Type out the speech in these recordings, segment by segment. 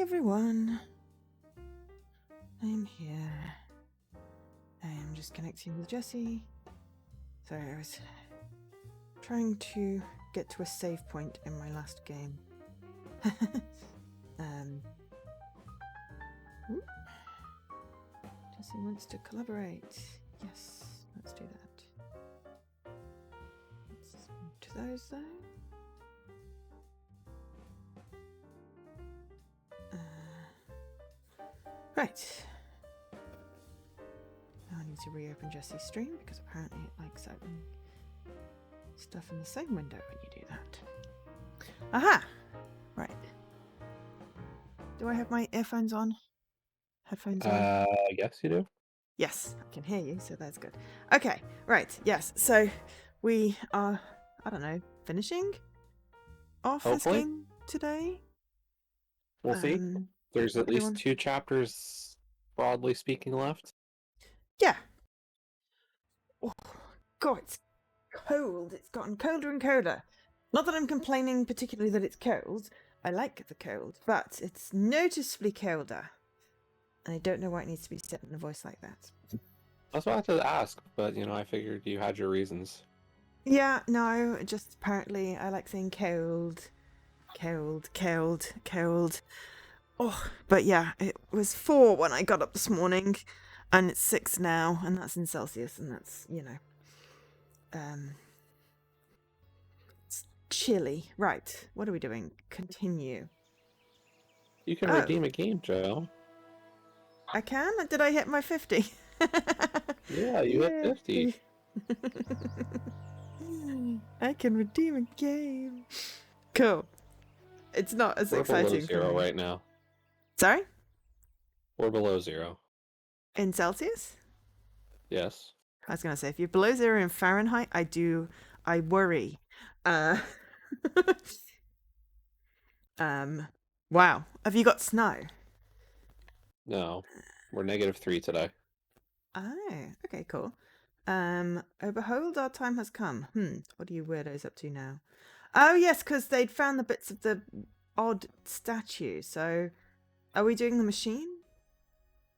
everyone. I am here. I am just connecting with Jesse. Sorry, I was trying to get to a save point in my last game. Whoop. Jesse wants to collaborate. Yes, let's do that. Let's move to those though. Right. Now I need to reopen Jesse's stream because apparently it likes opening stuff in the same window when you do that. Aha! Right. Do I have my earphones on? Headphones on? Yes, you do. Yes, I can hear you, so that's good. Okay, right, yes. So we are, I don't know, finishing off this Hopefully. game today. We'll see. There's at everyone- least 2 chapters, broadly speaking, left. Yeah. Oh, God, it's cold. It's gotten colder and colder. Not that I'm complaining particularly that it's cold. I like the cold, but it's noticeably colder. And I don't know why it needs to be said in a voice like that. That's what I had to ask, but I figured you had your reasons. Yeah, no, just apparently I like saying cold. Oh, but yeah, it was 4 when I got up this morning, and it's 6 now, and that's in Celsius, and that's, it's chilly. Right, what are we doing? Continue. You can redeem a game, Joe. I can? Did I hit my 50? Yeah, you hit 50. I can redeem a game. Cool. It's not as exciting. We're below 0 right now. Sorry? We're below 0. In Celsius? Yes. I was going to say, if you're below 0 in Fahrenheit, I worry. Wow. Have you got snow? No. We're -3 today. Oh, okay, cool. Oh, behold, our time has come. What are you weirdos up to now? Oh, yes, because they'd found the bits of the odd statue. So, are we doing the machine?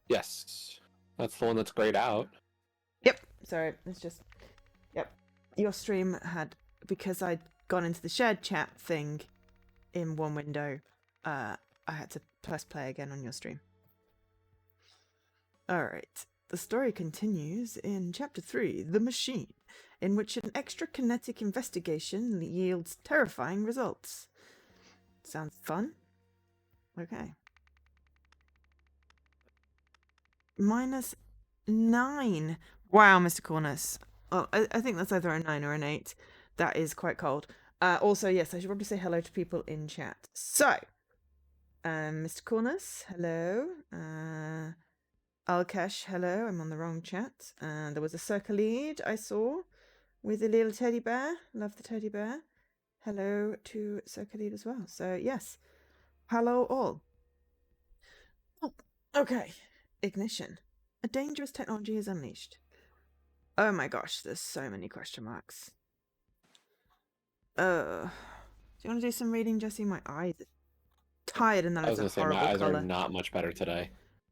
Yes. That's the one that's grayed out. Yep. Sorry, it's just... Yep. Your stream had... Because I'd gone into the shared chat thing in one window, I had to press play again on your stream. Alright. The story continues in Chapter 3, The Machine, in which an extra-kinetic investigation yields terrifying results. Sounds fun? Okay. -9. Wow, Mr. Cornus. Well, I think that's either a 9 or an 8. That is quite cold. Also, yes, I should probably say hello to people in chat. So, Mr. Cornus, hello. Alkesh, hello. I'm on the wrong chat. There was a circle lead I saw with a little teddy bear. Love the teddy bear. Hello to circle lead as well. So, yes. Hello all. Oh, okay. Ignition. A dangerous technology is unleashed. Oh my gosh, there's so many question marks. Do you want to do some reading, Jesse? My eyes are tired and that is a horrible my eyes color. are not much better today.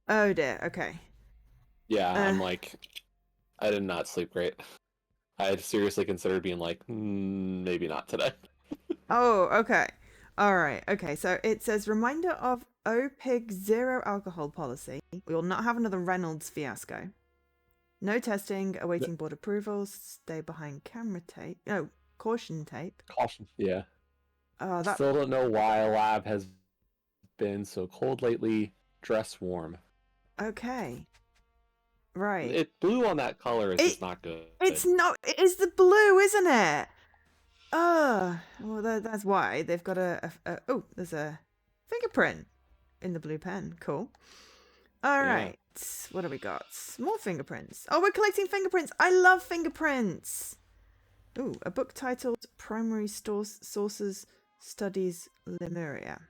Oh dear, okay. Yeah, I'm like, I did not sleep great. I had seriously considered being like, maybe not today. Oh, okay. Alright, okay. So it says, reminder of OPIG zero alcohol policy. We will not have another Reynolds fiasco. No testing, awaiting board approval, stay behind camera tape. No, caution tape. Caution, yeah. Oh, that... Still don't know why a lab has been so cold lately. Dress warm. Okay. Right. It blue on that color is just not good. It's not... It is the blue, isn't it? Oh, well, that's why they've got oh, there's a fingerprint in the blue pen. Cool. All right. What have we got? More fingerprints. Oh, we're collecting fingerprints. I love fingerprints. Ooh, a book titled Primary Sources Studies Lemuria.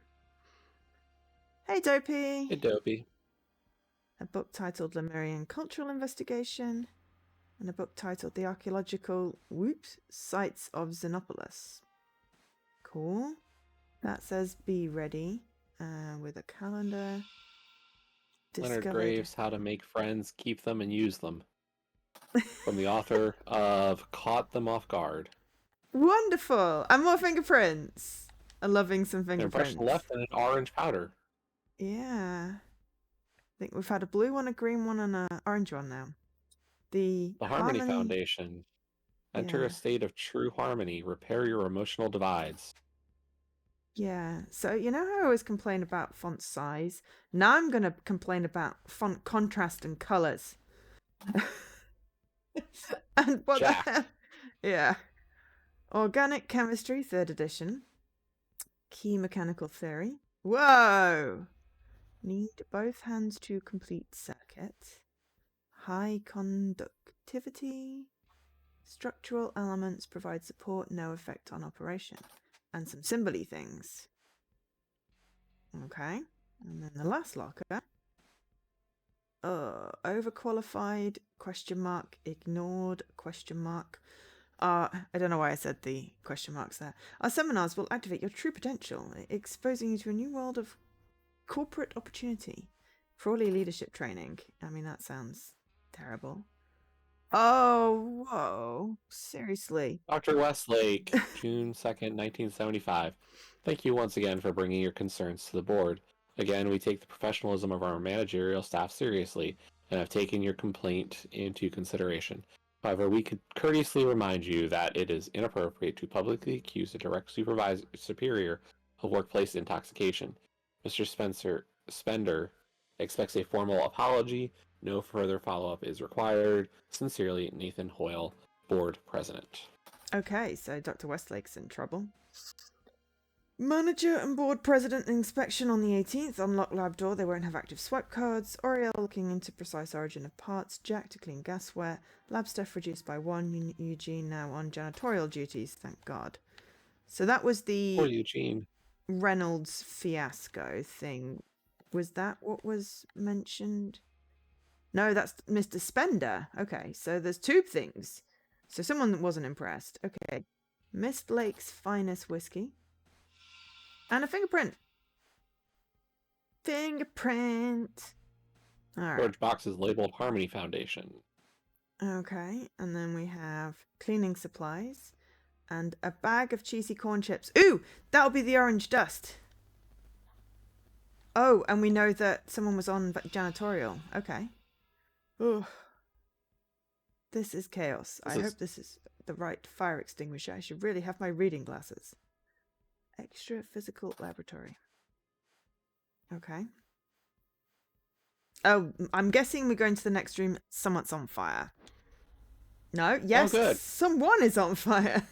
Hey, Dopey. Hey, Dopey. A book titled Lemurian Cultural Investigation. And a book titled The Archaeological Sites of Xenopolis. Cool. That says be ready. with a calendar. Leonard Discovered. Graves, How to Make Friends, Keep Them, and Use Them. From the author of Caught Them Off Guard. Wonderful! And more fingerprints. I'm loving some An fingerprints. impression left and an orange powder. Yeah. I think we've had a blue one, a green one, and an orange one now. The Harmony Foundation. Enter a state of true harmony. Repair your emotional divides. Yeah. So, you know how I always complain about font size? Now I'm going to complain about font contrast and colors. And what Jack. the hell? Yeah. Organic Chemistry, 3rd edition. Key Mechanical Theory. Whoa! Need both hands to complete circuit. High conductivity. Structural elements provide support, no effect on operation. And some symbol-y things. Okay. And then the last locker. Overqualified, question mark, ignored, question mark. I don't know why I said the question marks there. Our seminars will activate your true potential, exposing you to a new world of corporate opportunity. Frawley leadership training. I mean, that sounds terrible. Oh, whoa. Seriously. Dr. Westlake, June 2nd, 1975. Thank you once again for bringing your concerns to the board. Again, we take the professionalism of our managerial staff seriously and have taken your complaint into consideration. However, we could courteously remind you that it is inappropriate to publicly accuse a direct superior of workplace intoxication. Mr. Spender expects a formal apology. No further follow-up is required. Sincerely, Nathan Hoyle, Board President. Okay, so Dr. Westlake's in trouble. Manager and board president inspection on the 18th. Unlock lab door. They won't have active swipe cards. Oriel looking into precise origin of parts. Jack to clean gasware. Lab staff reduced by 1. Eugene now on janitorial duties. Thank God. So that was the Poor Eugene. Reynolds fiasco thing. Was that what was mentioned? No, that's Mr. Spender. Okay, so there's 2 things. So someone wasn't impressed. Okay. Mist Lake's finest whiskey. And a fingerprint. Fingerprint. All right. Storage boxes labeled Harmony Foundation. Okay, and then we have cleaning supplies and a bag of cheesy corn chips. Ooh, that'll be the orange dust. Oh, and we know that someone was on janitorial. Okay. Oh, this is chaos. I hope this is the right fire extinguisher. I should really have my reading glasses. Extra physical laboratory. Okay. Oh, I'm guessing we're going to the next room. Someone's on fire. No, yes, good. Someone is on fire.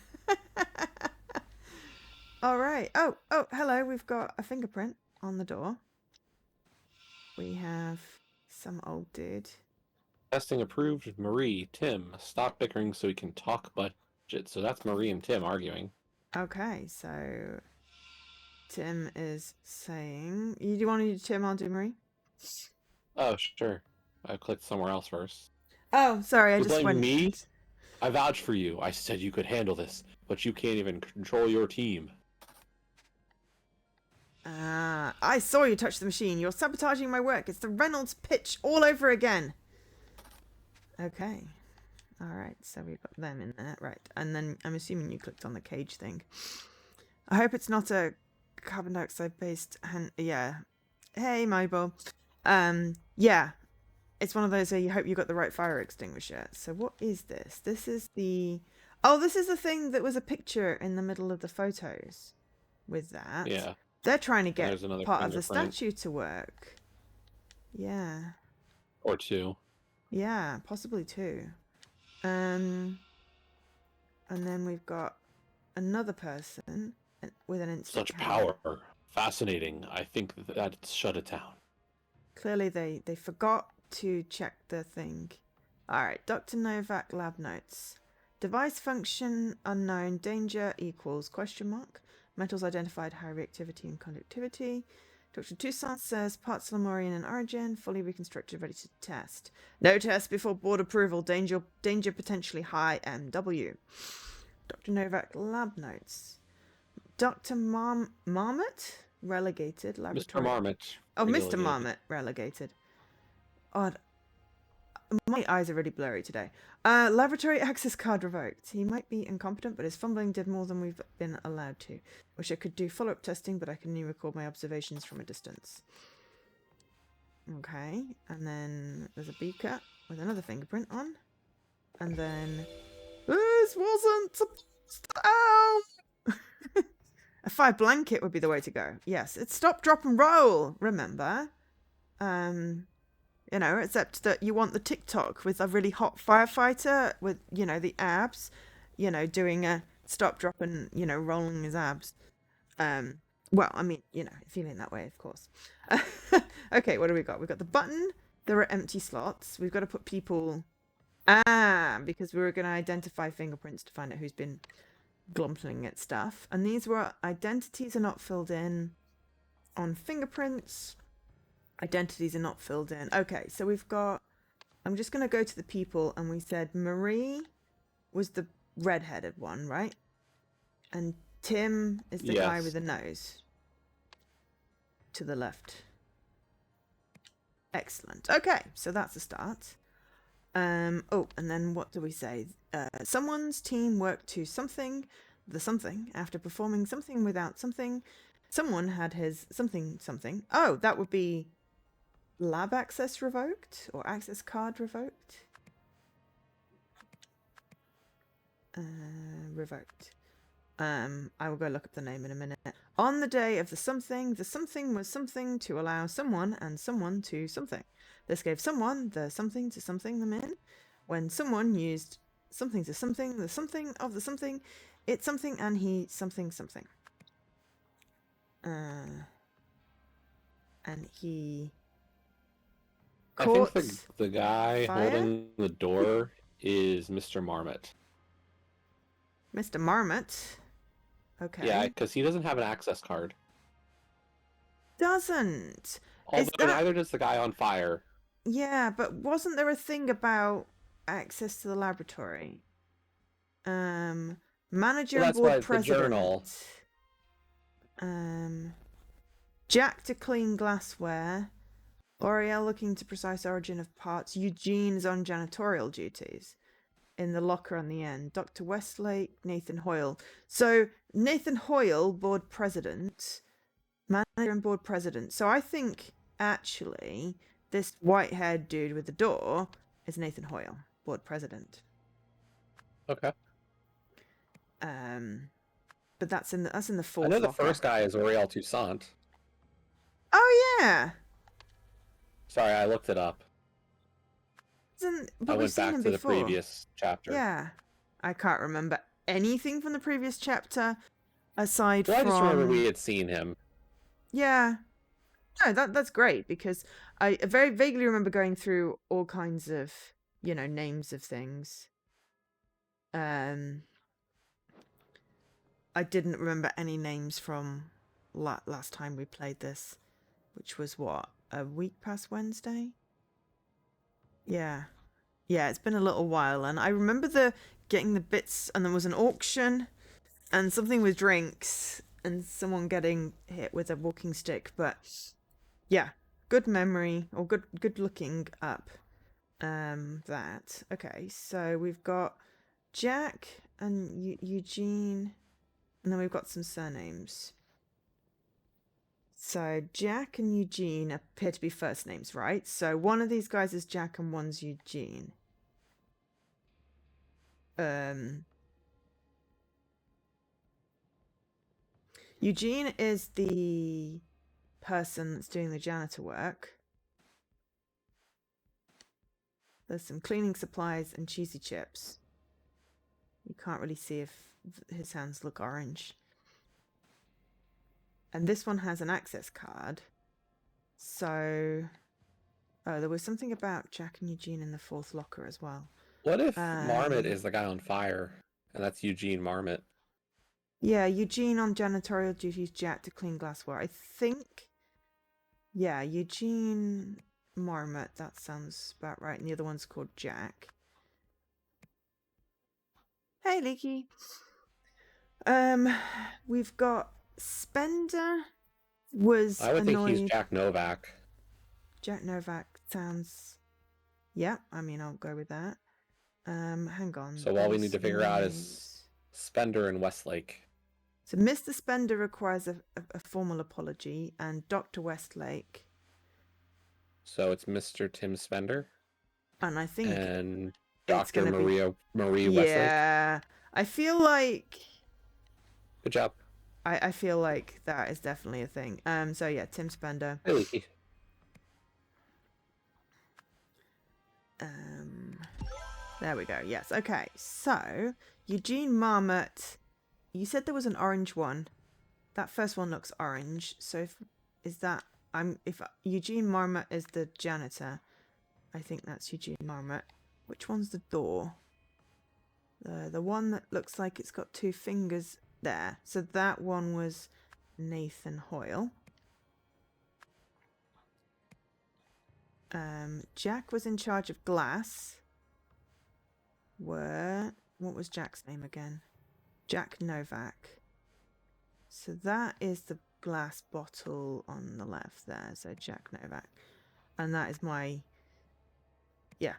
All right. Oh, hello. We've got a fingerprint on the door. We have some old dude. Testing approved. Marie, Tim, stop bickering so we can talk budget. So that's Marie and Tim arguing. Okay, so Tim is saying... You want to do Tim, I'll do Marie? Oh, sure. I clicked somewhere else first. Oh, sorry, I just went... me? I vouch for you. I said you could handle this, but you can't even control your team. I saw you touch the machine. You're sabotaging my work. It's the Reynolds pitch all over again. Okay. All right, so we've got them in there. Right, and then I'm assuming you clicked on the cage thing. I hope it's not a carbon dioxide based yeah. Hey, Mobile. Yeah. It's one of those where you hope you got the right fire extinguisher. So what is this? This is the... Oh, this is the thing that was a picture in the middle of the photos with that. Yeah. They're trying to get part of the fingerprint. statue to work. Yeah. Or 2. Yeah, possibly 2. And then we've got another person with an instant Such camera. power. Fascinating. I think that's shut it down. Clearly they forgot to check the thing. Alright, Dr. Novak lab notes. Device function unknown, danger equals question mark. Metals identified, high reactivity and conductivity. Dr. Toussaint says parts Lemurian in origin, fully reconstructed, ready to test. No test before board approval, danger potentially high MW. Dr. Novak lab notes. Dr. Marmot relegated. Mr. Laboratory. Marmot. Oh, Mr. Relegated. Marmot relegated. Odd. My eyes are really blurry today. Laboratory access card revoked. He might be incompetent, but his fumbling did more than we've been allowed to. Wish I could do follow-up testing, but I can only record my observations from a distance. Okay, and then there's a beaker with another fingerprint on. And then... This wasn't supposed to... Ow! A fire blanket would be the way to go. Yes, it's stop, drop, and roll, remember? You know, except that you want the TikTok with a really hot firefighter with, you know, the abs, you know, doing a stop, drop, and, you know, rolling his abs. Well, I mean, you know, feeling that way, of course. Okay, what do we got? We've got the button. There are empty slots. We've got to put people... because we were going to identify fingerprints to find out who's been glumping at stuff. And these were identities are not filled in on fingerprints. Identities are not filled in. Okay, so we've got... I'm just going to go to the people, and we said Marie was the red-headed one, right? And Tim is the guy with the nose. To the left. Excellent. Okay, so that's a start. Oh, and then what do we say? Someone's team worked to something, the something, after performing something without something. Someone had his something. Oh, that would be lab access revoked or access card revoked. Revoked. I will go look up the name in a minute. On the day of the something was something to allow someone and someone to something. This gave someone the something to something them in. When someone used something to something, the something of the something, it's something and he something. And he caught I think the guy fire? holding the door is Mr. Marmot. Mr. Marmot. Okay. Yeah, because he doesn't have an access card. Doesn't. Although neither does the guy on fire. Yeah, but wasn't there a thing about access to the laboratory? Manager and board president. The journal. Jack to clean glassware. L'Oreal looking to precise origin of parts. Eugene's on janitorial duties. In the locker on the end. Dr. Westlake, Nathan Hoyle. So Nathan Hoyle, board president. Manager and board president. So I think actually this white-haired dude with the door is Nathan Hoyle, board president. Okay. But that's in the fourth. I know the locker. first guy is L'Oreal Toussaint. Oh yeah. Sorry, I looked it up. But I went back to the previous chapter. Yeah, I can't remember anything from the previous chapter aside from. I just remember we had seen him. Yeah. No, that's great because I very vaguely remember going through all kinds of, you know, names of things. I didn't remember any names from last time we played this, which was what, a week past Wednesday? Yeah. Yeah, it's been a little while, and I remember getting the bits, and there was an auction and something with drinks and someone getting hit with a walking stick, but yeah, good memory, or good looking up that. Okay, so we've got Jack and Eugene, and then we've got some surnames. So Jack and Eugene appear to be first names, right? So one of these guys is Jack and one's Eugene. Eugene is the person that's doing the janitor work. There's some cleaning supplies and cheesy chips. You can't really see if his hands look orange. And this one has an access card. So... Oh, there was something about Jack and Eugene in the fourth locker as well. What if Marmot is the guy on fire, and that's Eugene Marmot? Yeah, Eugene on janitorial duties, Jack to clean glassware. I think... Yeah, Eugene Marmot, that sounds about right. And the other one's called Jack. Hey, Leaky. We've got Spender, was I would think he's annoyed. Jack Novak. Jack Novak sounds. Yeah, I mean, I'll go with that. Hang on. So all we need Boss to figure out is names. Spender and Westlake. So Mr. Spender requires a formal apology, and Dr. Westlake. So it's Mr. Tim Spender And I think and it's Dr. gonna be. Marie Westlake. Yeah. I feel like. Good job. I feel like that is definitely a thing. So yeah, Tim Spender. Hey, Leaky. There we go. Yes. Okay. So Eugene Marmot. You said there was an orange one. That first one looks orange. So if Eugene Marmot is the janitor, I think that's Eugene Marmot. Which one's the door? The one that looks like it's got two fingers there. So that one was Nathan Hoyle. Jack was in charge of glass. What was Jack's name again? Jack Novak. So that is the glass bottle on the left there. So Jack Novak. And that is my... Yeah.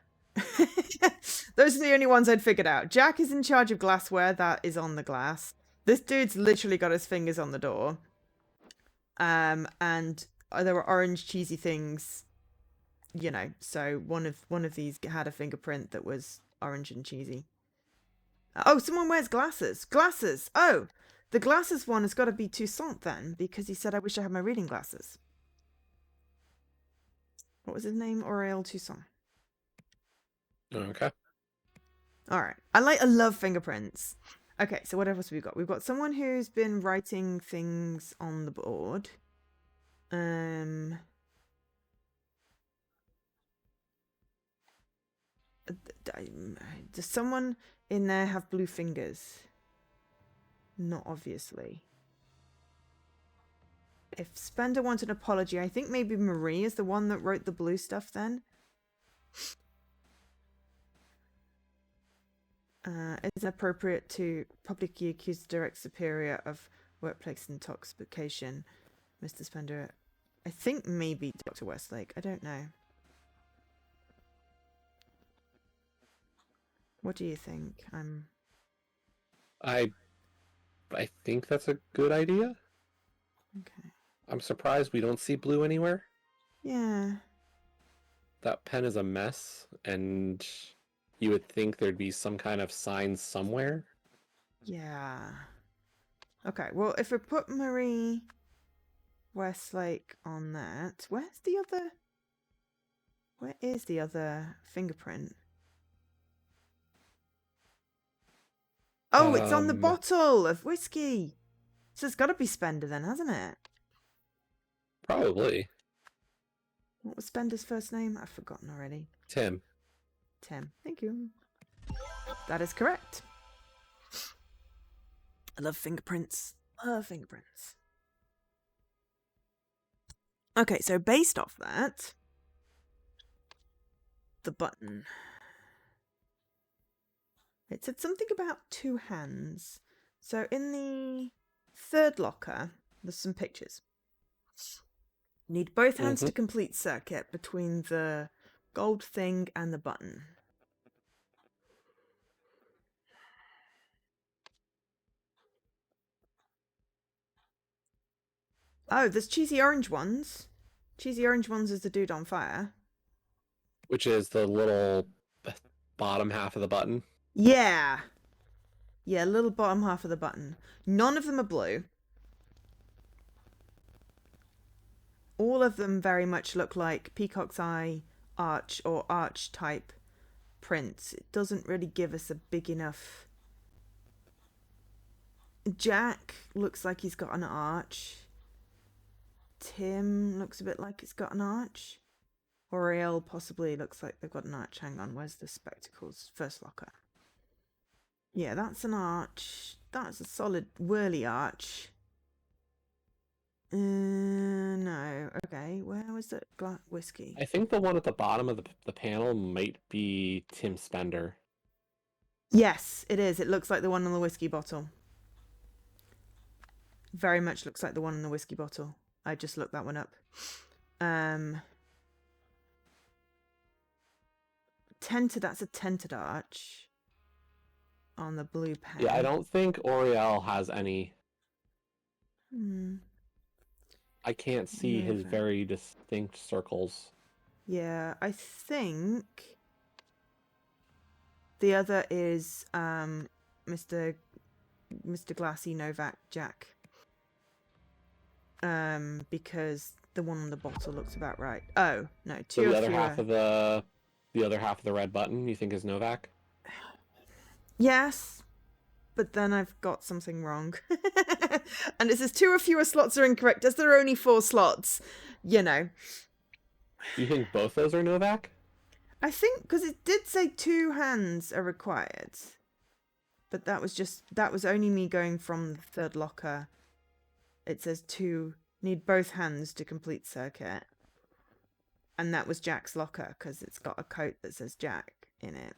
Those are the only ones I'd figured out. Jack is in charge of glassware. That is on the glass. This dude's literally got his fingers on the door. And there were orange cheesy things, you know. So one of these had a fingerprint that was orange and cheesy. Oh, someone wears glasses. Glasses. Oh, the glasses one has got to be Toussaint then, because he said, I wish I had my reading glasses. What was his name? Aurel Toussaint. Okay. All right. I love fingerprints. Okay, so what else have we got? We've got someone who's been writing things on the board. Does someone in there have blue fingers? Not obviously. If Spender wants an apology, I think maybe Marie is the one that wrote the blue stuff then. Is it appropriate to publicly accuse the direct superior of workplace intoxication, Mr. Spender? I think maybe Dr. Westlake. I don't know. What do you think? I think that's a good idea. Okay. I'm surprised we don't see blue anywhere. Yeah. That pen is a mess, and you would think there'd be some kind of sign somewhere. Yeah. Okay, well, if we put Marie Westlake on that, where is the other fingerprint? Oh, it's on the bottle of whiskey. So it's got to be Spender then, hasn't it? Probably. What was Spender's first name? I've forgotten already. Tim. Tim. Thank you. That is correct. I love fingerprints. Love fingerprints. Okay, so based off that, the button. It said something about two hands. So in the third locker, there's some pictures. Need both hands to complete circuit between the gold thing and the button. Oh, there's cheesy orange ones. Cheesy orange ones is the dude on fire. Which is the little bottom half of the button. Yeah. Yeah, little bottom half of the button. None of them are blue. All of them very much look like Peacock's Eye arch or arch type prints. It doesn't really give us a big enough... Jack looks like he's got an arch. Tim looks a bit like it's got an arch. Aurel possibly looks like they've got an arch. Hang on, where's the spectacles? First locker. Yeah, that's an arch. That's a solid whirly arch. No. Okay, where was the whiskey? I think the one at the bottom of the panel might be Tim Spender. Yes, it is. It looks like the one on the whiskey bottle. Very much looks like the one in the whiskey bottle. I just looked that one up. Tented, that's a tented arch on the blue pen. Yeah, I don't think Oriel has any. I can't see his very distinct circles. Yeah, I think the other is Mr. Glassy Novak Jack. Because the one on the bottle looks about right. Oh no, two So or the other fewer. half of the other half of the red button, you think is Novak? Yes, but then I've got something wrong. And it says 2 or fewer slots are incorrect as there are only 4 slots. You know. You think both those are Novak? I think because it did say 2 hands are required. But that was only me going from the third locker. It says 2 need both hands to complete circuit. And that was Jack's locker because it's got a coat that says Jack in it.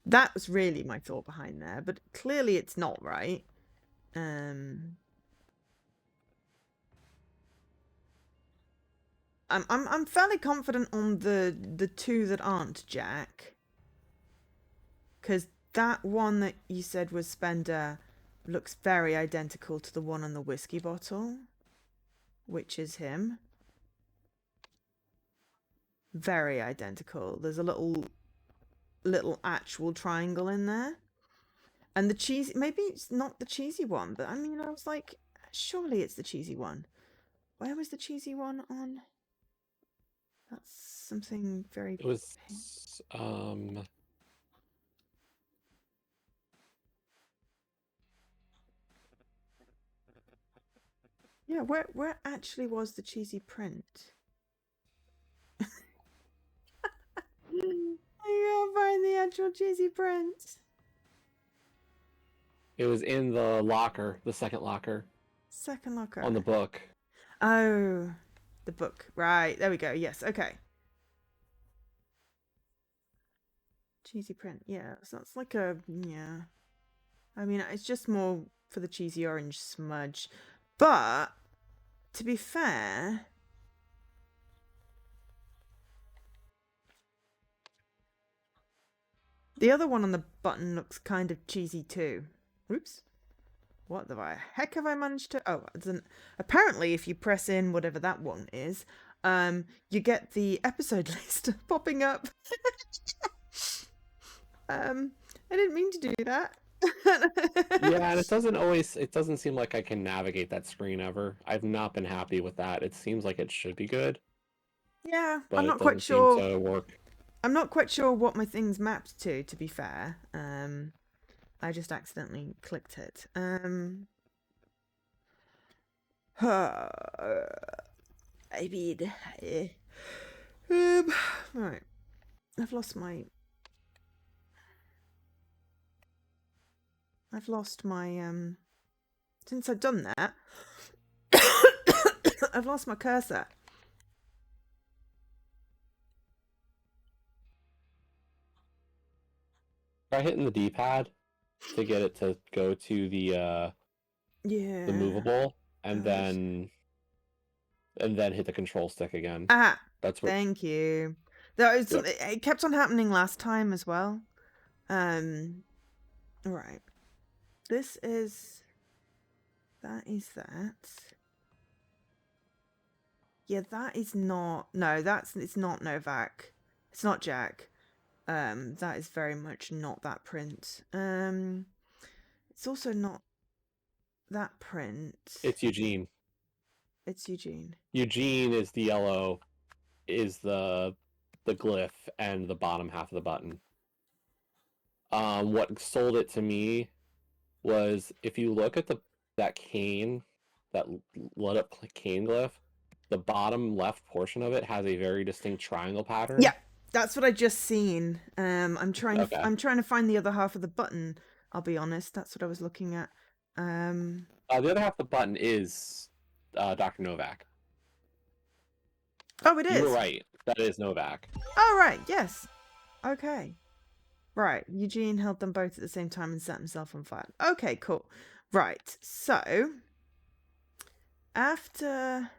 That was really my thought behind there, but clearly it's not right. I'm fairly confident on the 2 that aren't Jack, because that one that you said was Spender looks very identical to the one on the whiskey bottle, which is him. Very identical. There's a little actual triangle in there. And the cheesy, maybe it's not the cheesy one, but I mean, I was like, surely it's the cheesy one. Where was the cheesy one on? That's something very... It was, Yeah, where actually was the cheesy print? I can't find the actual cheesy print. it was in the locker, the second locker. Second locker. On the book. Oh, the book. Right, there we go. Yes, okay. Cheesy print. Yeah, so it's like a... Yeah. I mean, it's just more for the cheesy orange smudge. But, to be fair... The other one on the button looks kind of cheesy too. Oops. What the heck have I managed to... Oh, apparently if you press in whatever that one is, you get the episode list popping up. I didn't mean to do that. Yeah, and it doesn't seem like I can navigate that screen ever. I've not been happy with that. It seems like it should be good. Yeah, but I'm not it quite doesn't sure. seem to work. I'm not quite sure what my thing's mapped to be fair. I just accidentally clicked it. I mean, right. I've lost my since I've done that, I've lost my cursor. Try hitting the D-pad to get it to go to the movable, and then hit the control stick again. Ah, that's what. Thank you. That was it kept on happening last time as well. Right. That is that. Yeah, that is not. No, it's not Novak. It's not Jack. That is very much not that print. It's also not that print. It's Eugene. It's Eugene. Eugene is the yellow, is the glyph and the bottom half of the button. What sold it to me was if you look at that cane, that lit up cane glyph, the bottom left portion of it has a very distinct triangle pattern. Yeah, that's what I just seen. I'm trying to find the other half of the button. I'll be honest, that's what I was looking at. The other half of the button is Dr. Novak. Oh, it is. You were right. That is Novak. Oh, right. Yes. Okay. Right. Eugene held them both at the same time and set himself on fire. Okay, cool. Right. So, after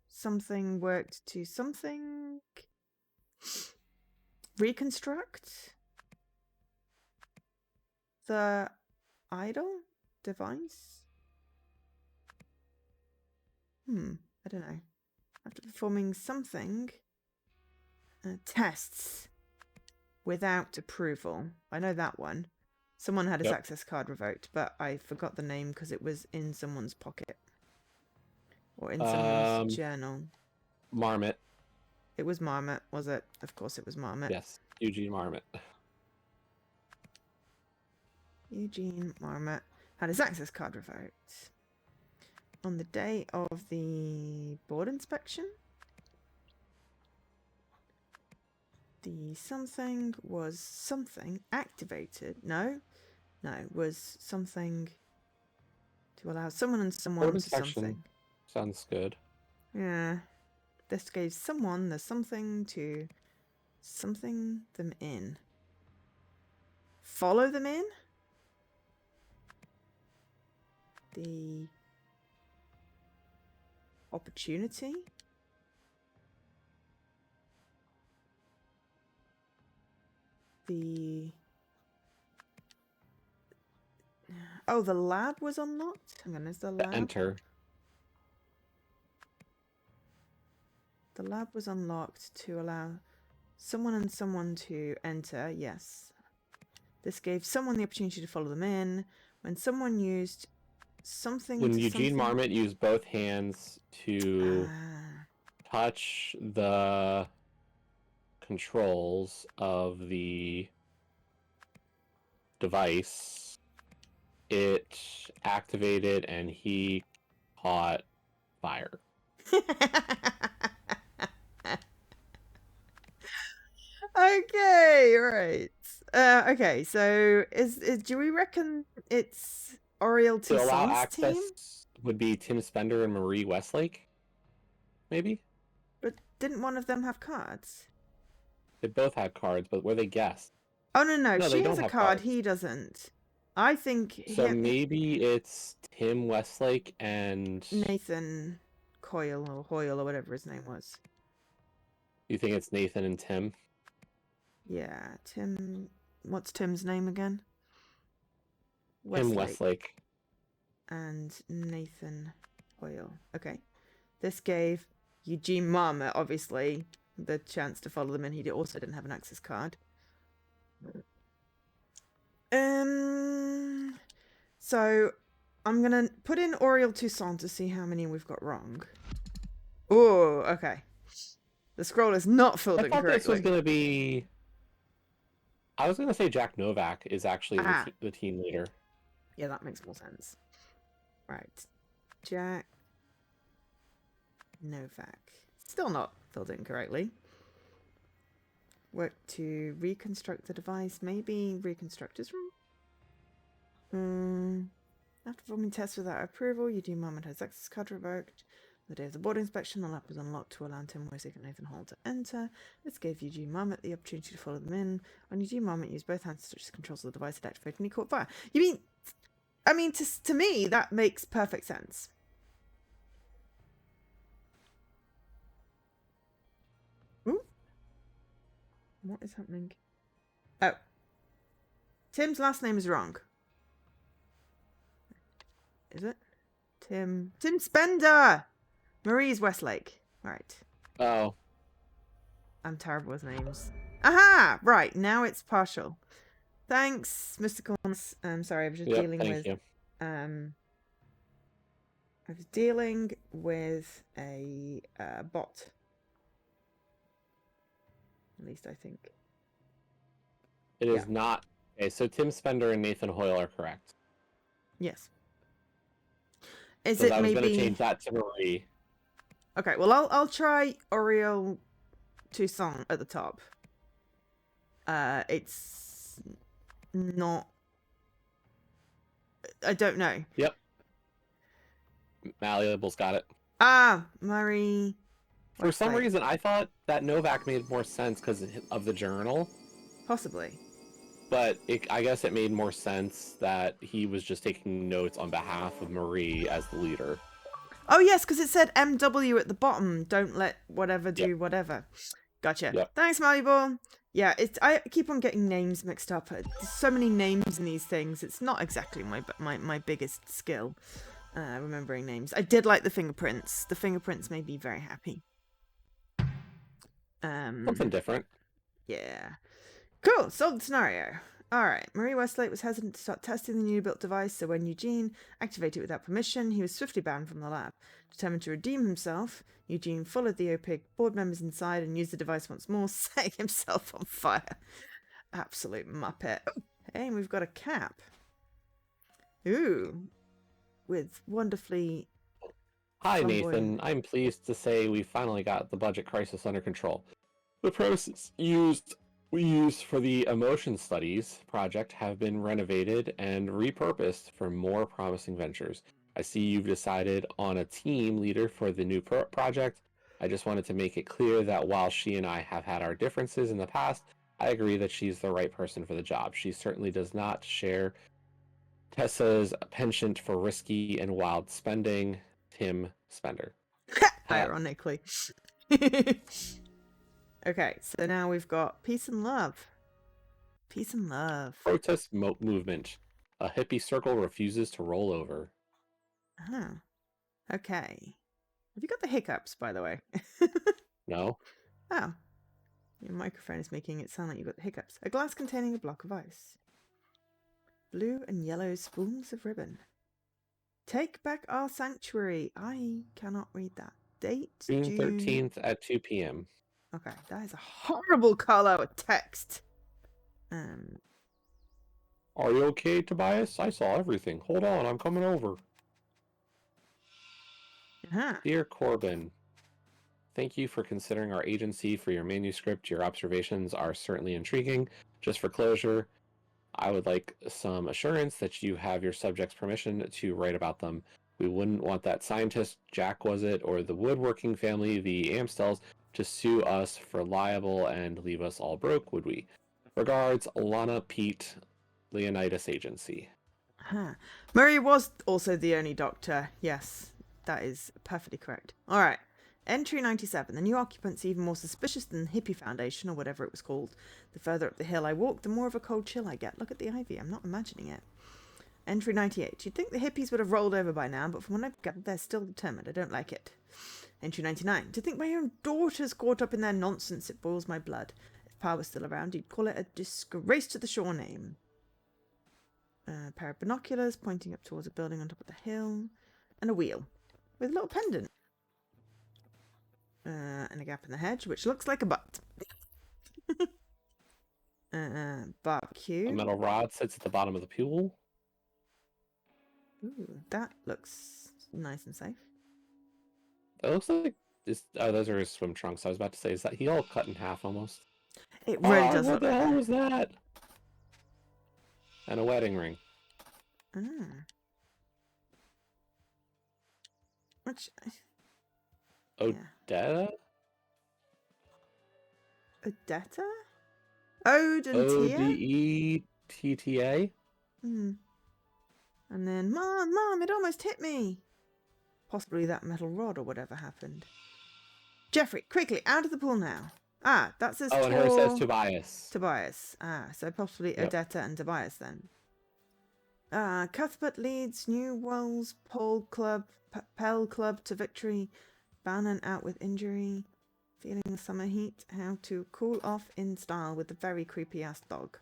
something worked to something reconstruct the idol device. I don't know. After performing something, tests without approval. I know that one. Someone had his access card revoked, but I forgot the name because it was in someone's pocket or in someone's journal. Marmot. It was Marmot, was it? Of course it was Marmot. Yes, Eugene Marmot. Eugene Marmot had his access card revoked. On the day of the board inspection, the something was something activated. No, was something to allow someone and someone to something. Sounds good. Yeah. This gave someone the something to something them in. Follow them in? The opportunity? Oh, the lab was unlocked? Hang on, is the lab? Enter. The lab was unlocked to allow someone and someone to enter, yes. This gave someone the opportunity to follow them in. When someone used something when Eugene Marmot used both hands to touch the controls of the device, it activated and he caught fire. Okay, right. Okay, so is do we reckon it's Oriel To allow Toussaint's access team? Would be Tim Spender and Marie Westlake, maybe? But didn't one of them have cards? They both had cards, but were they guests? Oh, no, No, she has a card, cards. he doesn't. I think... So maybe it's Tim Westlake and... Nathan Coyle or Hoyle or whatever his name was. You think it's Nathan and Tim? Yeah, Tim... What's Tim's name again? Tim Westlake. And Nathan Hoyle. Okay. This gave Eugene Marmot, obviously, the chance to follow them in. He also didn't have an access card. So I'm gonna put in Oriel Toussaint to see how many we've got wrong. Oh, okay. The scroll is not filled in correctly. This was gonna be... I was gonna say Jack Novak is actually the team leader. Yeah, that makes more sense. Right. Jack Novak. Still not filled in correctly. Work to reconstruct the device. Maybe reconstruct his room. After performing tests without approval, Eugene Marmot has access card revoked. On the day of the board inspection, the lab was unlocked to allow Tim Westlake and Nathan Hall to enter. This gave Eugene Marmot the opportunity to follow them in. When Eugene Marmot used both hands to touch the controls of the device, it activated and he caught fire. I mean, to me, that makes perfect sense. Ooh. What is happening? Oh. Tim's last name is wrong. Is it? Tim Spender! Marie's Westlake. Right. Oh. I'm terrible with names. Aha! Right, now it's partial. Thanks, Mr. Collins. I'm sorry, I was just dealing with... You. I was dealing with a bot. At least I think. It is not... Okay, so Tim Spender and Nathan Hoyle are correct. Yes. Is it maybe... I was going to change that to Marie. Okay, well, I'll try Oriel Toussaint at the top. It's not... I don't know. Yep. Malleable's got it. Marie... For some reason, I thought that Novak made more sense because of the journal. Possibly. But I guess it made more sense that he was just taking notes on behalf of Marie as the leader. Oh, yes, because it said MW at the bottom. Don't let whatever do Yep. whatever. Gotcha. Yep. Thanks, Malleable. Yeah, I keep on getting names mixed up. There's so many names in these things. It's not exactly my biggest skill, remembering names. I did like the fingerprints. The fingerprints made me very happy. Something different. Yeah. Cool. Solved the scenario. Alright, Marie Westlake was hesitant to start testing the newly built device, so when Eugene activated it without permission, he was swiftly banned from the lab. Determined to redeem himself, Eugene followed the opaque board members inside and used the device once more, setting himself on fire. Absolute muppet. Oh, hey, we've got a cap. Ooh. With wonderfully Hi, flamboyant... Nathan. I'm pleased to say we finally got the budget crisis under control. The premises we used for the emotion studies project have been renovated and repurposed for more promising ventures. I see you've decided on a team leader for the new project. I just wanted to make it clear that while she and I have had our differences in the past, I agree that she's the right person for the job. She certainly does not share Tessa's penchant for risky and wild spending. Tim Spender. Ironically. Okay, so now we've got peace and love. Peace and love. Protest movement. A hippie circle refuses to roll over. Huh. Okay. Have you got the hiccups, by the way? No? Oh. Your microphone is making it sound like you've got the hiccups. A glass containing a block of ice. Blue and yellow spools of ribbon. Take back our sanctuary. I cannot read that. Date? June 13th at 2 p.m. Okay, that is a horrible color with text. Are you okay, Tobias? I saw everything. Hold on, I'm coming over. Dear Corbin, thank you for considering our agency for your manuscript. Your observations are certainly intriguing. Just for closure, I would like some assurance that you have your subject's permission to write about them. We wouldn't want that scientist, Jack was it, or the woodworking family, the Amstels, to sue us for libel and leave us all broke, would we? Regards, Lana Pete, Leonidas Agency. Murray was also the only doctor. Yes, that is perfectly correct. All right. Entry 97. The new occupant's even more suspicious than the Hippie Foundation, or whatever it was called. The further up the hill I walk, the more of a cold chill I get. Look at the ivy. I'm not imagining it. Entry 98. You'd think the hippies would have rolled over by now, but from what I've gathered, they're still determined. I don't like it. Entry 99. To think my own daughter's caught up in their nonsense, it boils my blood. If Pa was still around, he'd call it a disgrace to the shore name. A pair of binoculars pointing up towards a building on top of the hill. And a wheel with a little pendant. And a gap in the hedge, which looks like a butt. Barbecue. A metal rod sits at the bottom of the pool. Ooh, that looks nice and safe. It looks like those are his swim trunks. I was about to say, is that he all cut in half almost? It really does what look the like hell that. was that? And a wedding ring. Which... Odetta? Odetta? Ode and Tia? Odetta? And then, Mom, it almost hit me. Possibly that metal rod or whatever happened. Jeffrey, quickly, out of the pool now. Ah, that says and hers says Tobias. Tobias. Ah, so possibly Odetta and Tobias then. Cuthbert leads New Wells Pell Club to victory. Bannon out with injury. Feeling the summer heat. How to cool off in style with the very creepy ass dog.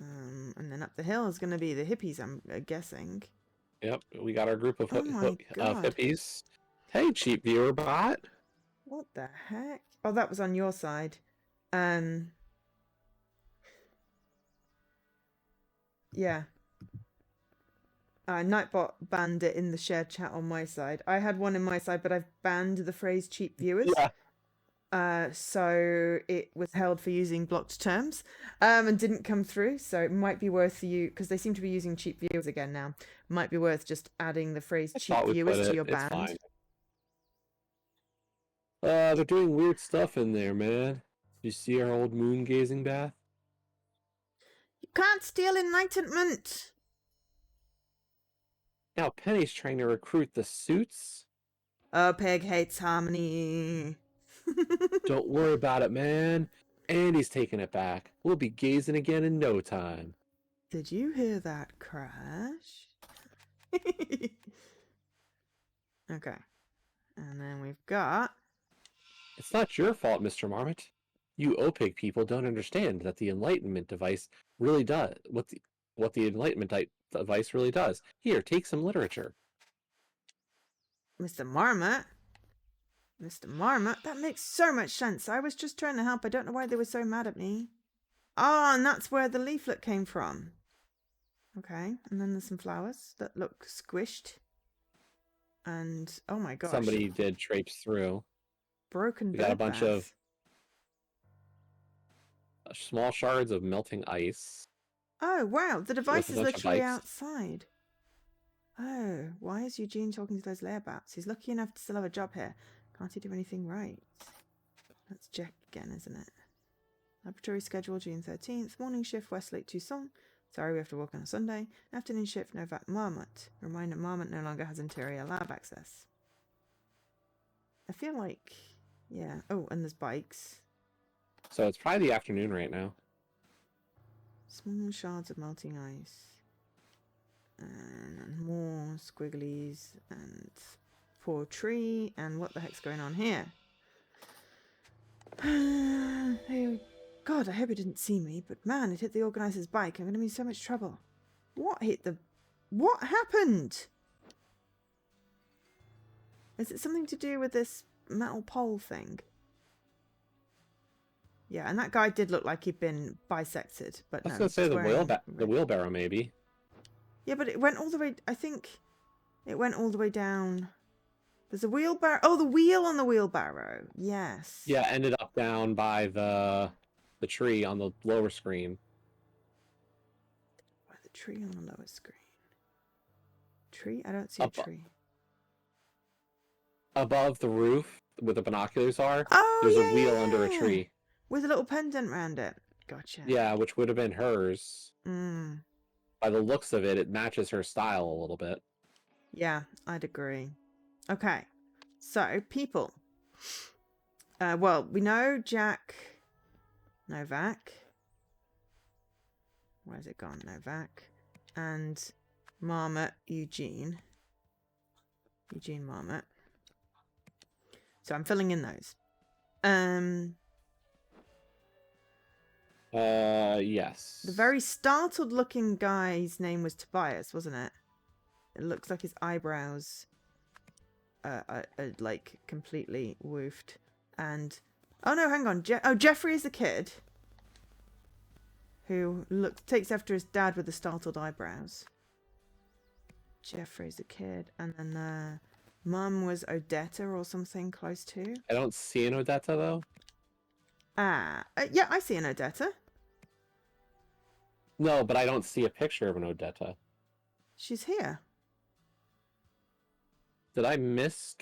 And then up the hill is going to be the hippies, I'm guessing. Yep, we got our group of, God. hippies. Hey, cheap viewer bot. What the heck? Oh, that was on your side. Yeah. Nightbot banned it in the shared chat on my side. I had one in my side, but I've banned the phrase cheap viewers. Yeah. So it was held for using blocked terms and didn't come through. So it might be worth you, because they seem to be using cheap viewers again now. Might be worth just adding the phrase cheap viewers to your band. Fine. They're doing weird stuff in there, man. You see our old moon gazing bath? You can't steal enlightenment. Now Penny's trying to recruit the suits. Oh, Peg hates harmony. Don't worry about it, man. Andy's taking it back. We'll be gazing again in no time. Did you hear that crash? Okay. And then we've got... It's not your fault, Mr. Marmot. You opaque people don't understand that the Enlightenment device really does what the Enlightenment device really does. Here, take some literature. Mr. Marmot? Mr. Marmot? That makes so much sense. I was just trying to help. I don't know why they were so mad at me. Ah, and that's where the leaflet came from. Okay, and then there's some flowers that look squished. And, oh my gosh. Somebody did traipse through. Broken We got a bird bunch bath. of small shards of melting ice. Oh, wow. The device With a is bunch of literally bikes. outside. Oh, why is Eugene talking to those layabouts? He's lucky enough to still have a job here. Can't he do anything right? That's Jack again, isn't it? Laboratory schedule June 13th. Morning shift Westlake Tucson. Sorry, we have to work on a Sunday. Afternoon shift Novak Marmot. Reminder, Marmot no longer has interior lab access. I feel like... Yeah. Oh, and there's bikes. So it's probably the afternoon right now. Small shards of melting ice. And more squigglies and poor tree. And what the heck's going on here? Oh, God, I hope it didn't see me. But man, it hit the organizer's bike. I'm going to be in so much trouble. What hit the... What happened? Is it something to do with this metal pole thing? Yeah, and that guy did look like he'd been bisected, but I no, was gonna he's say just the wearing... wheelbarrow maybe. Yeah, but it went all the way... I think it went all the way down. There's a wheelbarrow... Oh, the wheel on the wheelbarrow. Yes. Yeah, ended up down by the tree on the lower screen. By the tree on the lower screen. Tree? I don't see a tree. Above the roof, where the binoculars are, Oh, there's yeah, a wheel yeah, under a yeah. tree. With a little pendant round it. Gotcha. Yeah, which would have been hers. Mm. By the looks of it, it matches her style a little bit. Yeah, I'd agree. Okay. So, people. Well, we know Jack Novak. Where's it gone? Novak. And Marmot Eugene. Eugene Marmot. So I'm filling in those. Yes. The very startled looking guy's name was Tobias, wasn't it? It looks like his eyebrows are like completely woofed. And oh no, hang on. Jeffrey is the kid who takes after his dad with the startled eyebrows. Jeffrey's a kid, and then Mum was Odetta or something close to. I don't see an Odetta though. Yeah, I see an Odetta. No, but I don't see a picture of an Odetta. She's here. Did I miss?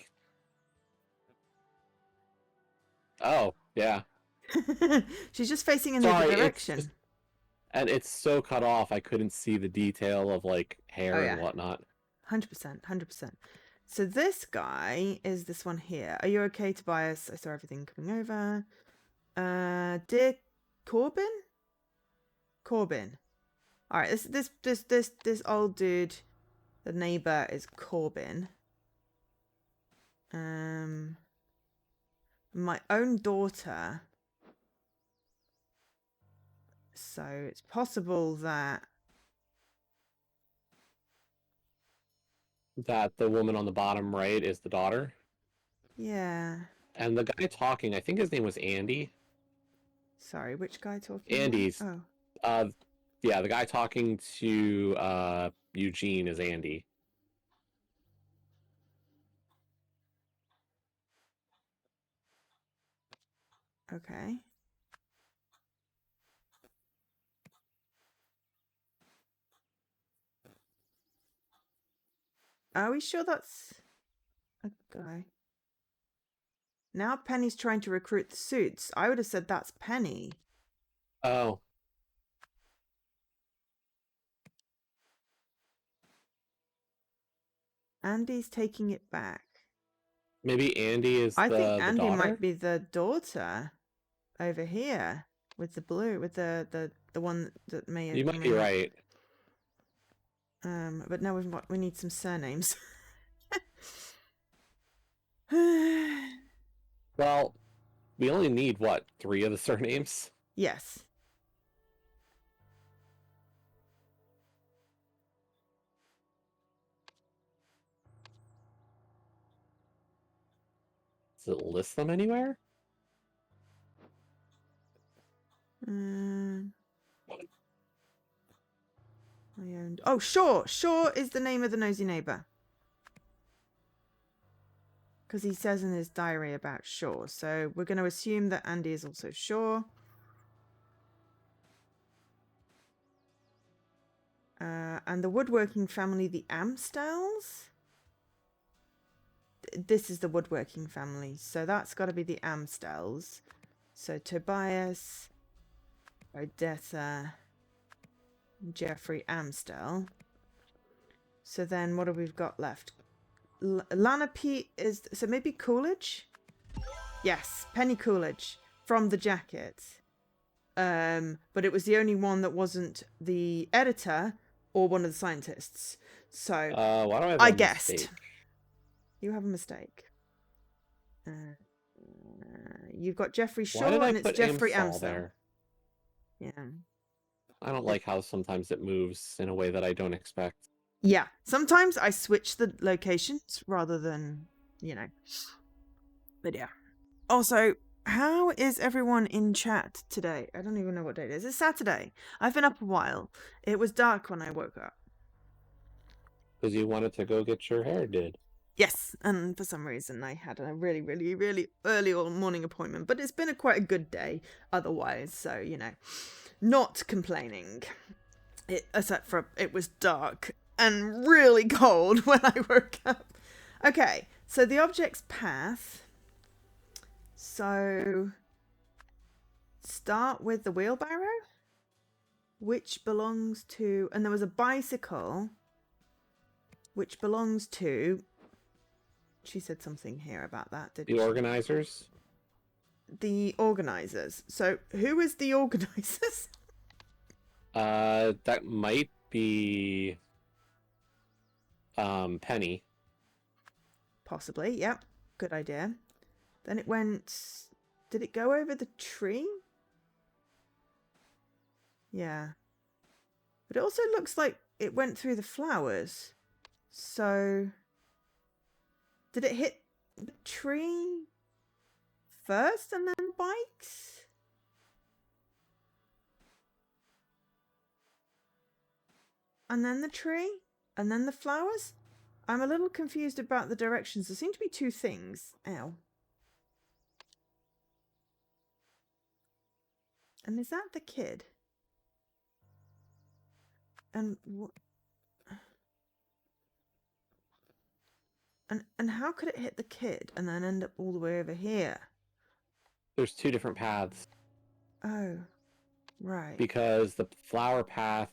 Oh, yeah. She's just facing in the other direction. And it's so cut off, I couldn't see the detail of like hair and whatnot. 100%, 100%. So this guy is this one here. Are you okay, Tobias? I saw everything coming over. Dear Corbin? Corbin. All right, this old dude, the neighbor is Corbin. My own daughter. So it's possible that the woman on the bottom right is the daughter. Yeah. And the guy talking, I think his name was Andy. Sorry, which guy talking? Andy's. Oh. Yeah, the guy talking to Eugene is Andy. Okay. Are we sure that's a guy? Now Penny's trying to recruit the suits. I would have said that's Penny. Oh. Andy's taking it back. Maybe Andy is I think the Andy daughter? might be the daughter over here with the blue, with the one that may You or might may be not. right. But now we need some surnames. Well, we only need, what, 3 of the surnames? Yes. Does it list them anywhere? Oh, Shaw. Shaw is the name of the nosy neighbour. Because he says in his diary about Shaw. So we're going to assume that Andy is also Shaw. And the woodworking family, the Amstells. This is the woodworking family. So that's got to be the Amstells. So Tobias, Odessa, Jeffrey Amstell. So then what have we got left? Lana P is... So maybe Coolidge? Yes, Penny Coolidge from the jacket. But it was the only one that wasn't the editor or one of the scientists. So Why do I have I a guessed. mistake? You have a mistake. You've got Jeffrey Why Shaw did I and it's put Jeffrey Amstel Amstel. there? Yeah. I don't like how sometimes it moves in a way that I don't expect. Yeah. Sometimes I switch the locations rather than, But yeah. Also, how is everyone in chat today? I don't even know what day it is. It's Saturday. I've been up a while. It was dark when I woke up. Because you wanted to go get your hair did. Yes, and for some reason I had a really, really, really early morning appointment. But it's been quite a good day otherwise, so, not complaining. Except for it was dark and really cold when I woke up. Okay, so the object's path. So start with the wheelbarrow, which belongs to... And there was a bicycle, which belongs to... She said something here about that, didn't she? The organizers? The organizers. So who is the organizers? That might be Penny. Possibly, yep. Good idea. Then it went... Did it go over the tree? Yeah. But it also looks like it went through the flowers. So... Did it hit the tree first and then bikes? And then the tree? And then the flowers? I'm a little confused about the directions. There seem to be 2 things. Ow. And is that the kid? And what? And how could it hit the kid and then end up all the way over here? There's 2 different paths. Oh, right. Because the flower path...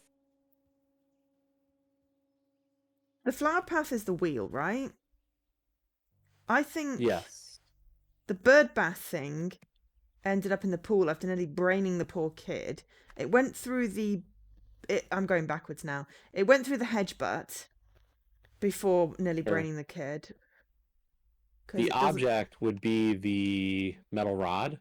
The flower path is the wheel, right? I think Yes. the bird bath thing ended up in the pool after nearly braining the poor kid. It went through I'm going backwards now. It went through the hedge butt before nearly braining the kid. The object would be the metal rod.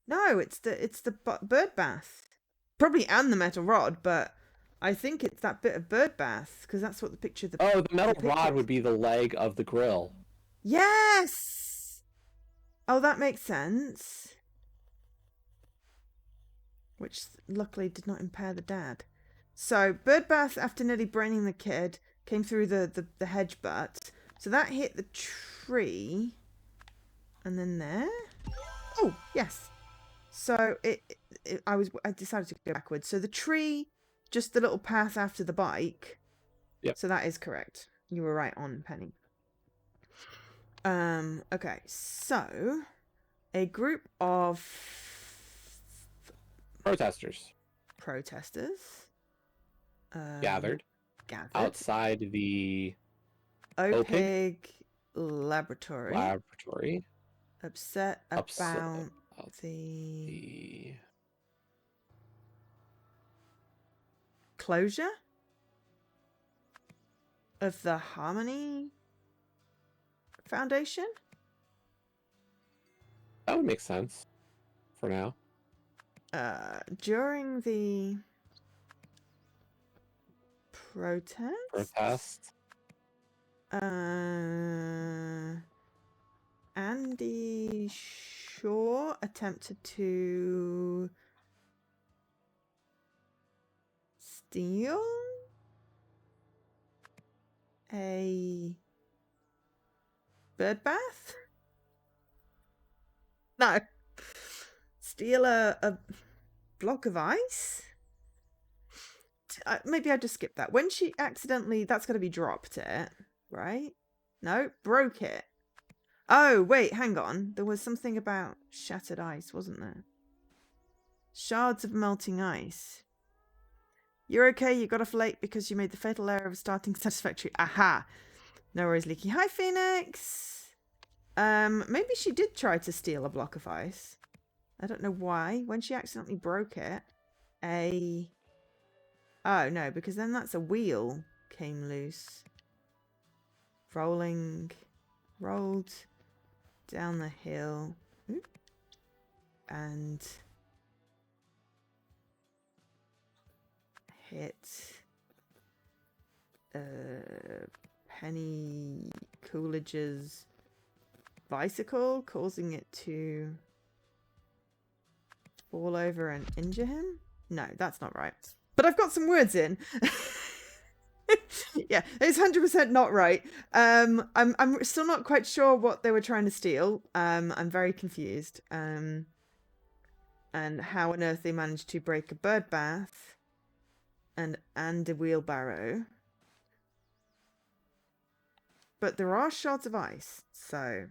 No, it's the bird bath. Probably and the metal rod, but I think it's that bit of bird bath because that's what the picture of the... Oh, the metal rod would be the leg of the grill. Yes! Oh, that makes sense. Which luckily did not impair the dad. So, bird bath after nearly braining the kid came through the hedge butt. So that hit the tree. And then there. Oh, yes. So I decided to go backwards. So the tree, just the little path after the bike. Yep. So that is correct. You were right on, Penny. Okay, so a group of Protesters gathered outside the Opig laboratory. Laboratory. Upset Upset about about the the closure of the Harmony Foundation. That would make sense for now. During the protest. Andy Shaw attempted to steal a bird bath? No. Steal a block of ice? Maybe I just skipped that. When she accidentally, that's got to be dropped it, right? No, broke it. Oh, wait, hang on. There was something about shattered ice, wasn't there? Shards of melting ice. You're okay, you got off late because you made the fatal error of starting satisfactory. Aha! No worries, Leaky. Hi, Phoenix! Maybe she did try to steal a block of ice. I don't know why. When she accidentally broke it, oh, no, because then that's a wheel came loose. Rolled down the hill. Oop. And hit Penny Coolidge's bicycle, causing it to fall over and injure him? No, that's not right. But I've got some words in. Yeah, it's 100% not right. I'm still not quite sure what they were trying to steal. I'm very confused. And how on earth they managed to break a bird bath and a wheelbarrow. But there are shards of ice, so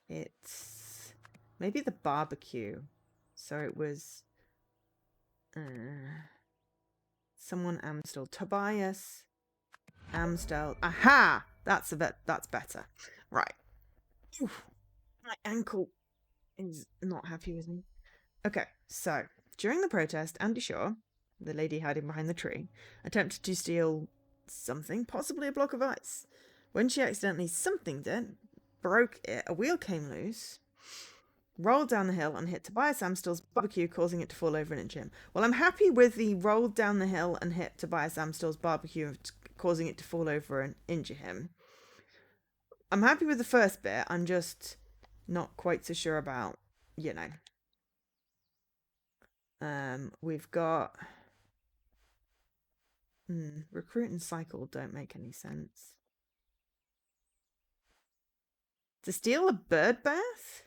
it's maybe the barbecue. So it was someone Amstel. Tobias Amstel. Aha! That's better. Right. Oof. My ankle is not happy with me. Okay, so during the protest, Andy Shaw, the lady hiding behind the tree, attempted to steal something, possibly a block of ice. When she accidentally somethinged it, broke it, a wheel came loose, rolled down the hill and hit Tobias Amstel's barbecue, causing it to fall over and injure him. Well, I'm happy with the rolled down the hill and hit Tobias Amstel's barbecue, causing it to fall over and injure him. I'm happy with the first bit. I'm just not quite so sure about, you know. We've got recruit and cycle don't make any sense. To steal a bird bath?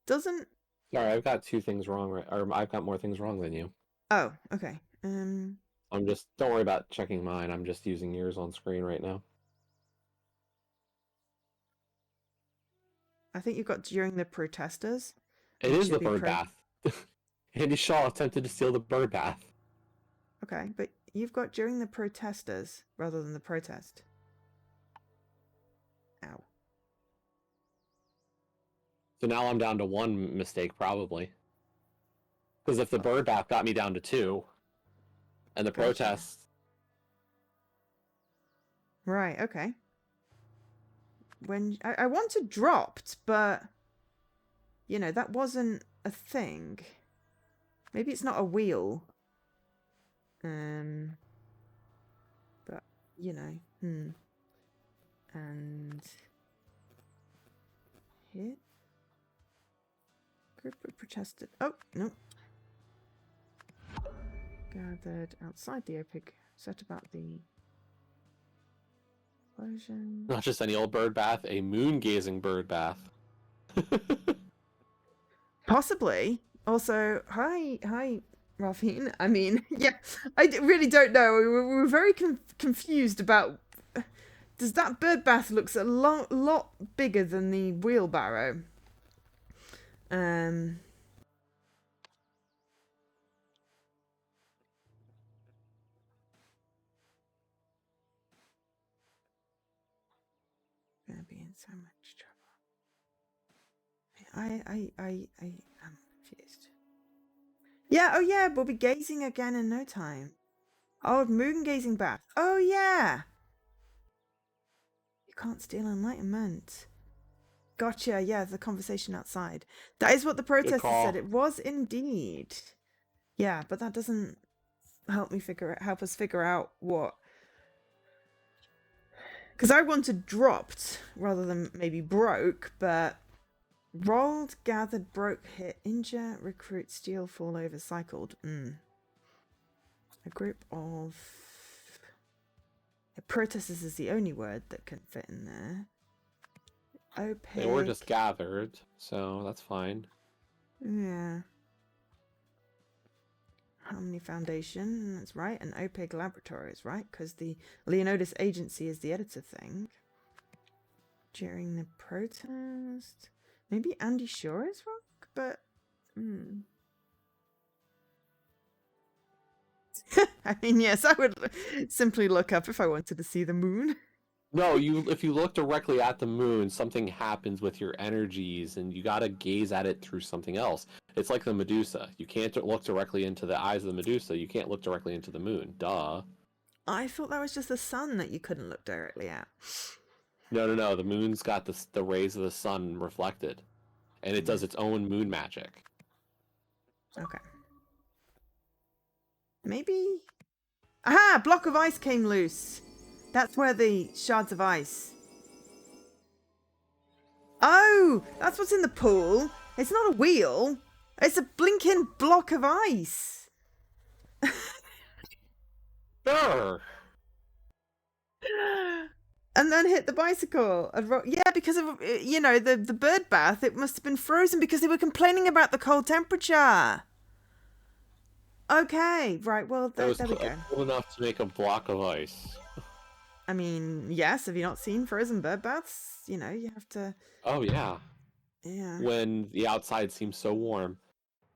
Doesn't... Sorry, I've got two things wrong, right? Or I've got more things wrong than you. Oh, okay. I'm just, don't worry about checking mine. I'm just using yours on screen right now. I think you've got during the protesters. It is the bird bath. Andy Shaw attempted to steal the bird bath. Okay, but you've got during the protesters rather than the protest. Ow. So now I'm down to one mistake, probably. Because if the bird bath got me down to 2, and the protest... Right, okay. When I wanted dropped, but you know, that wasn't a thing. Maybe it's not a wheel. But you know, and hit group of protested. Oh no. Gathered outside the OPIC, set about the explosion. Not just any old bird bath, a moon-gazing bird bath. Possibly. Also, hi, Rafine. I mean, yeah, I really don't know. We were very confused about Does that bird bath looks a lot bigger than the wheelbarrow? Um. Gonna be in so much trouble. I am confused. Yeah, oh yeah, we'll be gazing again in no time. Oh, moon gazing bath. Oh yeah. You can't steal enlightenment. Gotcha. Yeah, the conversation outside. That is what the Good protesters call. said. It was indeed. Yeah, but that doesn't help us figure out what. Because I wanted dropped rather than maybe broke, but rolled, gathered, broke, hit, injure, recruit, steal, fall over, cycled. A group of protesters is the only word that can fit in there. They were Opaque. just gathered, so that's fine. Yeah. Harmony Foundation, that's right. And Opaque Laboratories, right? Because the Leonidas Agency is the editor thing. During the protest. Maybe Andy Shaw is wrong, but. I mean, yes, I would simply look up if I wanted to see the moon. No, if you look directly at the moon, something happens with your energies, and you gotta gaze at it through something else. It's like the Medusa. You can't look directly into the eyes of the Medusa. You can't look directly into the moon. Duh. I thought that was just the sun that you couldn't look directly at. No. The moon's got the rays of the sun reflected, and it does its own moon magic. Okay. Maybe. Aha! Block of ice came loose. That's where the shards of ice. Oh, that's what's in the pool. It's not a wheel. It's a blinking block of ice. Sure. And then hit the bicycle. Yeah, because of the bird bath. It must have been frozen because they were complaining about the cold temperature. Okay, right. Well, there we go. Cold enough to make a block of ice. I mean, yes. Have you not seen frozen bird baths? You have to. Oh yeah. Yeah. When the outside seems so warm.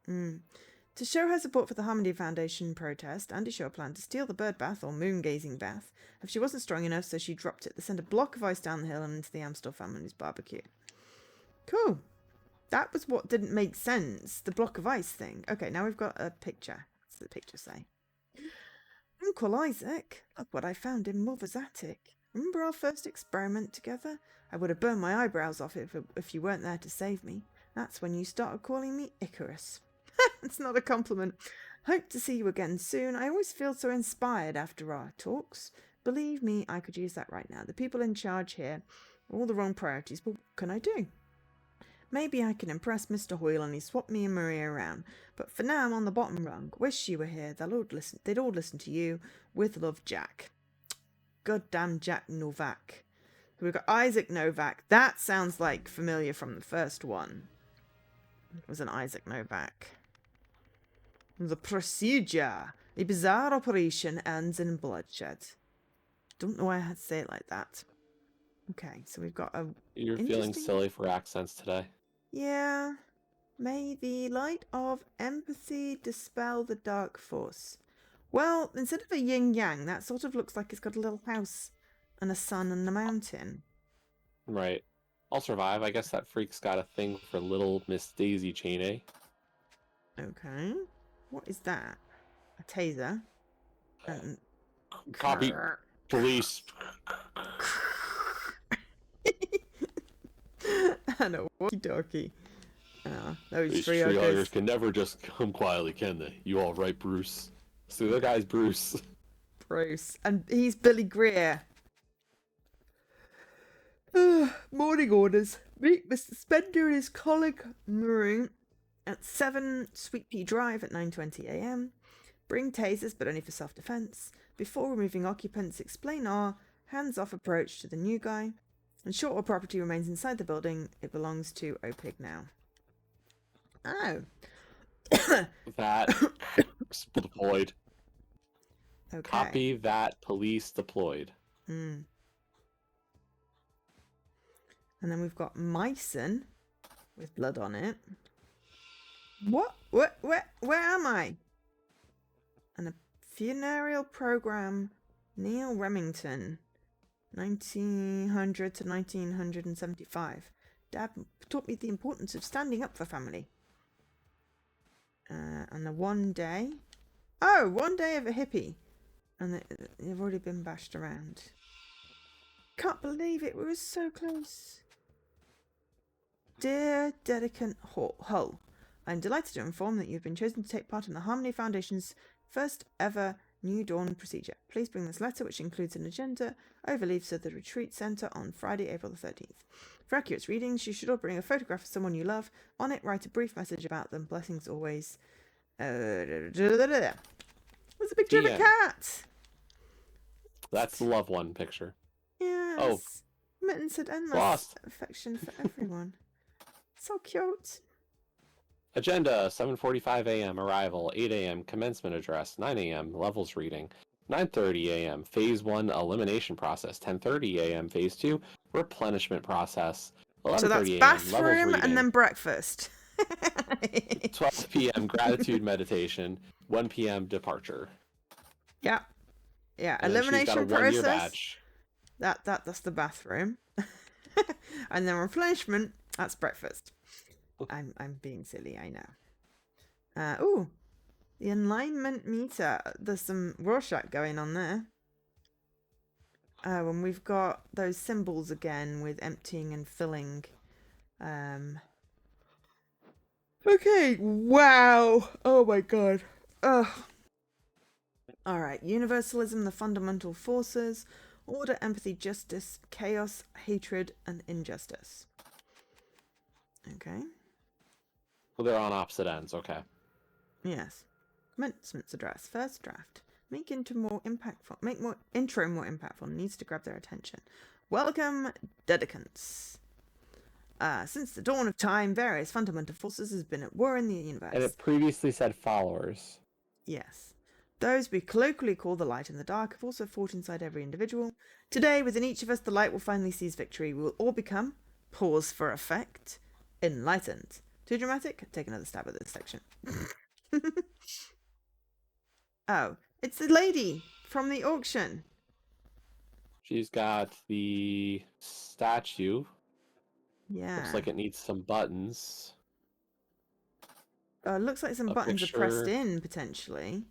To show her support for the Harmony Foundation protest, Andy Shaw planned to steal the bird bath or moon gazing bath. If she wasn't strong enough, so she dropped it. They sent a block of ice down the hill and into the Amstel family's barbecue. Cool. That was what didn't make sense. The block of ice thing. Okay, now we've got a picture. What's the picture say? Uncle Isaac, look what I found in Mother's attic. Remember our first experiment together? I would have burned my eyebrows off if you weren't there to save me. That's when you started calling me Icarus. It's not a compliment. Hope to see you again soon. I always feel so inspired after our talks. Believe me, I could use that right now. The people in charge here are all the wrong priorities, but what can I do? Maybe I can impress Mr. Hoyle and he swapped me and Maria around. But for now, I'm on the bottom rung. Wish you were here. They'd all listen to you. With love, Jack. Goddamn Jack Novak. We've got Isaac Novak. That sounds like familiar from the first one. It was an Isaac Novak. The procedure. A bizarre operation ends in bloodshed. Don't know why I had to say it like that. Okay, so we've got a... You're feeling silly for accents today. Yeah. May the light of empathy dispel the dark force. Well, instead of a yin-yang, that sort of looks like it's got a little house and a sun and a mountain. Right. I'll survive. I guess that freak's got a thing for little Miss Daisy Cheney. Okay. What is that? A taser? Copy. Police. And a walkie-talkie. Those These three triagers can never just come quietly, can they? You all right, Bruce? So the guy's Bruce. Bruce. And he's Billy Greer. Morning orders. Meet Mr. Spender and his colleague Maroon at 7 Sweet Pea Drive at 9:20 a.m. Bring tasers, but only for self-defense. Before removing occupants, explain our hands-off approach to the new guy. Ensure all property remains inside the building. It belongs to OPIG now. Oh. That deployed. Okay. Copy that. Police deployed. And then we've got Myson with blood on it. What? Where am I? And a funereal program, Neil Remington, 1900 to 1975. Dad taught me the importance of standing up for family. And the one day. Oh, one day of a hippie. And they've already been bashed around. Can't believe it. We were so close. Dear Dedicant Hull, I'm delighted to inform that you've been chosen to take part in the Harmony Foundation's first ever New Dawn procedure. Please bring this letter, which includes an agenda, over leaves to the retreat centre on Friday, April the 13th. For accurate readings, you should all bring a photograph of someone you love. On it, write a brief message about them. Blessings always. There's a picture of a cat. That's the loved one picture. Yes. Oh. Mittens had endless Lost. affection for everyone. So cute. Agenda, 7:45 a.m. arrival, 8 a.m. commencement address, 9 a.m. levels reading, 9:30 a.m. phase 1 elimination process, 10:30 a.m. phase 2 replenishment process, 11:30 So that's a.m. levels bathroom reading, and then breakfast. 12 p.m. gratitude meditation, 1 p.m. departure. Yeah. Yeah, And then she's got a elimination 1-year process. badge. That's the bathroom. And then replenishment, that's breakfast. I'm being silly, I know. Ooh, the alignment meter. There's some Rorschach going on there. Oh, and we've got those symbols again with emptying and filling. Okay, wow. Oh my god. Ugh. Alright, universalism, the fundamental forces, order, empathy, justice, chaos, hatred, and injustice. Okay. Well, they're on opposite ends, okay. Yes. Commencement address, first draft. Make intro more impactful. Needs to grab their attention. Welcome, dedicants. Since the dawn of time, various fundamental forces has been at war in the universe. And it previously said followers. Yes. Those we colloquially call the light and the dark have also fought inside every individual. Today, within each of us, the light will finally seize victory. We will all become, pause for effect, enlightened. Too dramatic? Take another stab at this section. Oh, it's the lady from the auction. She's got the statue. Yeah. Looks like it needs some buttons. It looks like some buttons are pressed in, potentially.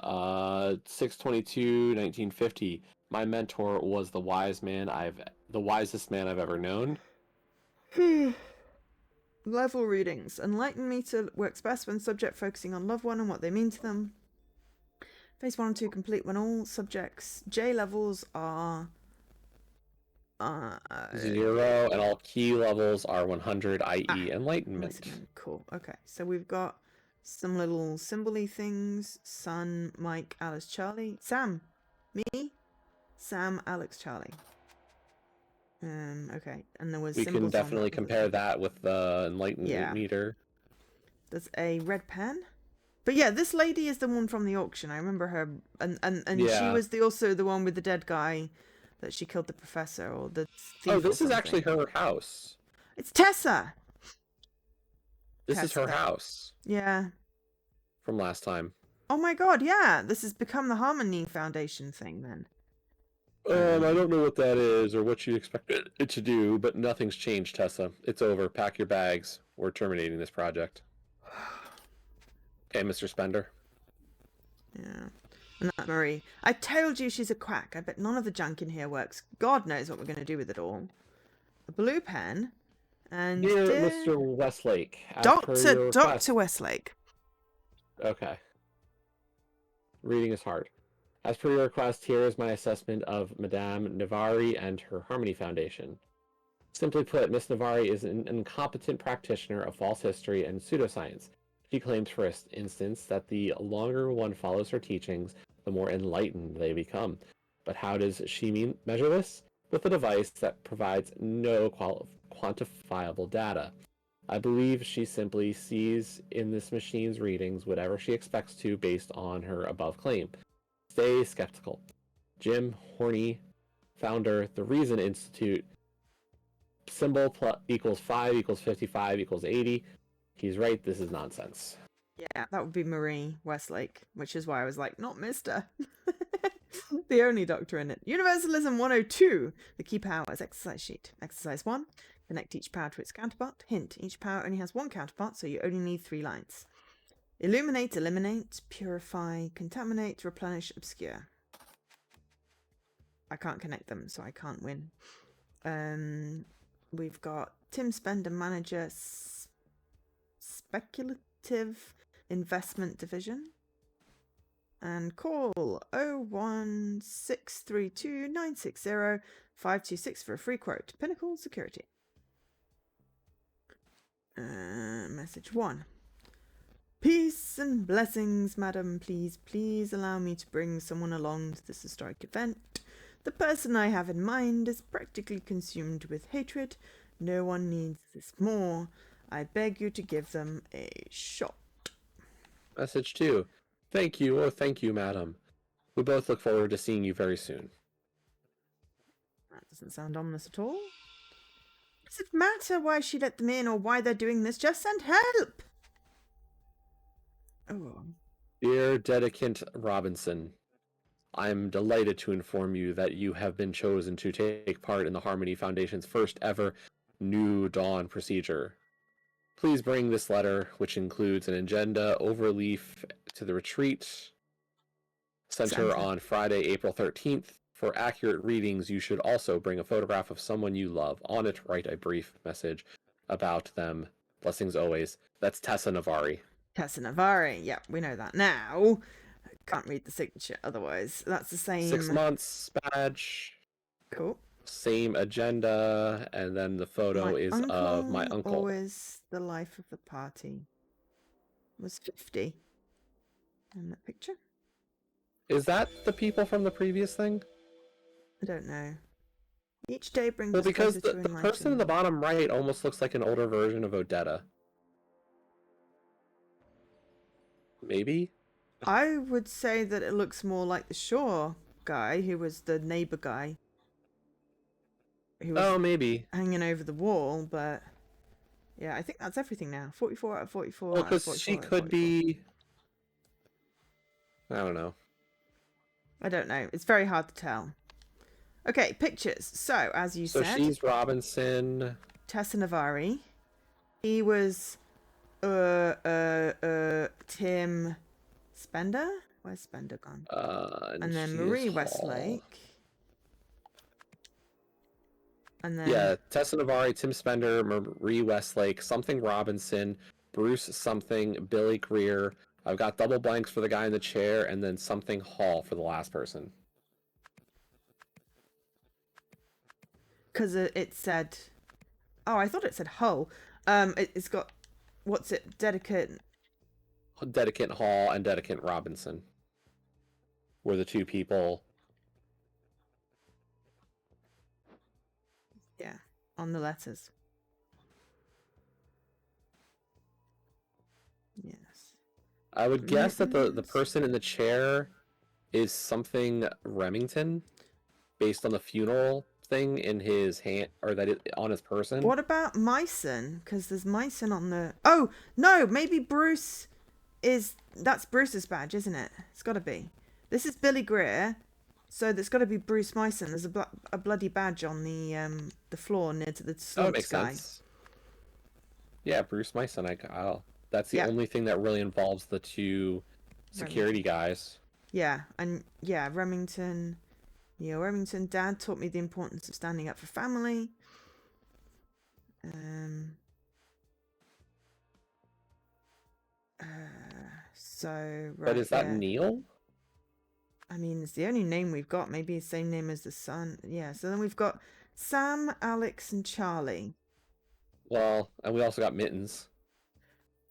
6/22/1950. My mentor was the wisest man I've ever known. Level readings. Enlighten meter works best when subject focusing on loved one and what they mean to them. Phase 1 and 2 complete when all subjects J levels are 0 and all key levels are 100, i.e. enlightenment. Cool. Okay, so we've got some little symbol-y things. Sun, Mike, Alice, Charlie. Sam. Me. Sam, Alex, Charlie. Okay, and there was we symbols can definitely compare that with the enlightenment meter. There's a red pen. But yeah, this lady is the one from the auction. I remember her, and yeah. she was also the one with the dead guy that she killed the professor or the thief. Oh, this is actually her house. It's Tessa. This is her house. Yeah. From last time. Oh my god, yeah. This has become the Harmony Foundation thing then. I don't know what that is or what you expected it to do, but nothing's changed, Tessa. It's over. Pack your bags. We're terminating this project. Okay, Mr. Spender. Yeah. And that's Marie. I told you she's a quack. I bet none of the junk in here works. God knows what we're going to do with it all. A blue pen. And Dear Mr. Westlake. Dr. Westlake. Okay. Reading is hard. As per your request, here is my assessment of Madame Navari and her Harmony Foundation. Simply put, Miss Navari is an incompetent practitioner of false history and pseudoscience. She claims, for instance, that the longer one follows her teachings, the more enlightened they become. But how does she measure this? With a device that provides no quantifiable data. I believe she simply sees in this machine's readings whatever she expects to based on her above claim. Stay skeptical. Jim Horney, founder, the Reason Institute, symbol equals 5 equals 55 equals 80. He's right. This is nonsense. Yeah, that would be Marie Westlake, which is why I was like, not Mister. The only doctor in it. Universalism 102. The key powers exercise sheet. Exercise 1. Connect each power to its counterpart. Hint, each power only has one counterpart, so you only need 3 lines. Illuminate, eliminate, purify, contaminate, replenish, obscure. I can't connect them, so I can't win. We've got Tim Spender, manager, speculative investment division. And call 01632960526 for a free quote. Pinnacle Security. Message 1. Peace and blessings, madam. Please allow me to bring someone along to this historic event. The person I have in mind is practically consumed with hatred. No one needs this more. I beg you to give them a shot. Message 2. Thank you, madam. We both look forward to seeing you very soon. That doesn't sound ominous at all. Does it matter why she let them in or why they're doing this? Just send help! Oh. Dear Dedicant Robinson, I am delighted to inform you that you have been chosen to take part in the Harmony Foundation's first ever New Dawn procedure. Please bring this letter, which includes an agenda overleaf to the retreat center on Friday, April 13th. For accurate readings, you should also bring a photograph of someone you love. On it, write a brief message about them. Blessings always. That's Tessa Navari. Tessa Navari. Yeah, we know that now. Can't read the signature otherwise. That's the same. 6 months badge. Cool. Same agenda, and then the photo is of my uncle. Always the life of the party. Was 50 in that picture. Is that the people from the previous thing? I don't know. Each day brings well, us because closer the to person in the bottom right almost looks like an older version of Odetta. Maybe? I would say that it looks more like the Shaw guy, who was the neighbor guy. Who was maybe. hanging over the wall, but yeah, I think that's everything now. 44 out of 44. Well, because she could be... I don't know. I don't know. It's very hard to tell. Okay, pictures. So, as you said... So she's Robinson. Tessa Navari. He was... Tim Spender? Where's Spender gone? And then Marie Westlake. And then... Yeah, Tessa Navari, Tim Spender, Marie Westlake, something Robinson, Bruce something, Billy Greer. I've got double blanks for the guy in the chair, and then something Hall for the last person. Because it said... Oh, I thought it said Hull. It's got... What's it? Dedicant Hall and Dedicant Robinson were the two people. Yeah, on the letters. Yes. I would guess that the person in the chair is something Remington, based on the funeral thing in his hand, or that it on his person. What about Myson? Because there's Myson on the... Oh, no, maybe Bruce is... That's Bruce's badge, isn't it? It's got to be. This is Billy Greer, so there's got to be Bruce Myson. There's a bloody badge on the floor near to the slumped guy. Sense. Yeah, Bruce Myson. That's the only thing that really involves the two security guys. Yeah, and yeah, Remington... Remington, Dad taught me the importance of standing up for family. Right, but is that Neil? I mean, it's the only name we've got. Maybe the same name as the son. Yeah, so then we've got Sam, Alex, and Charlie. Well, and we also got Mittens.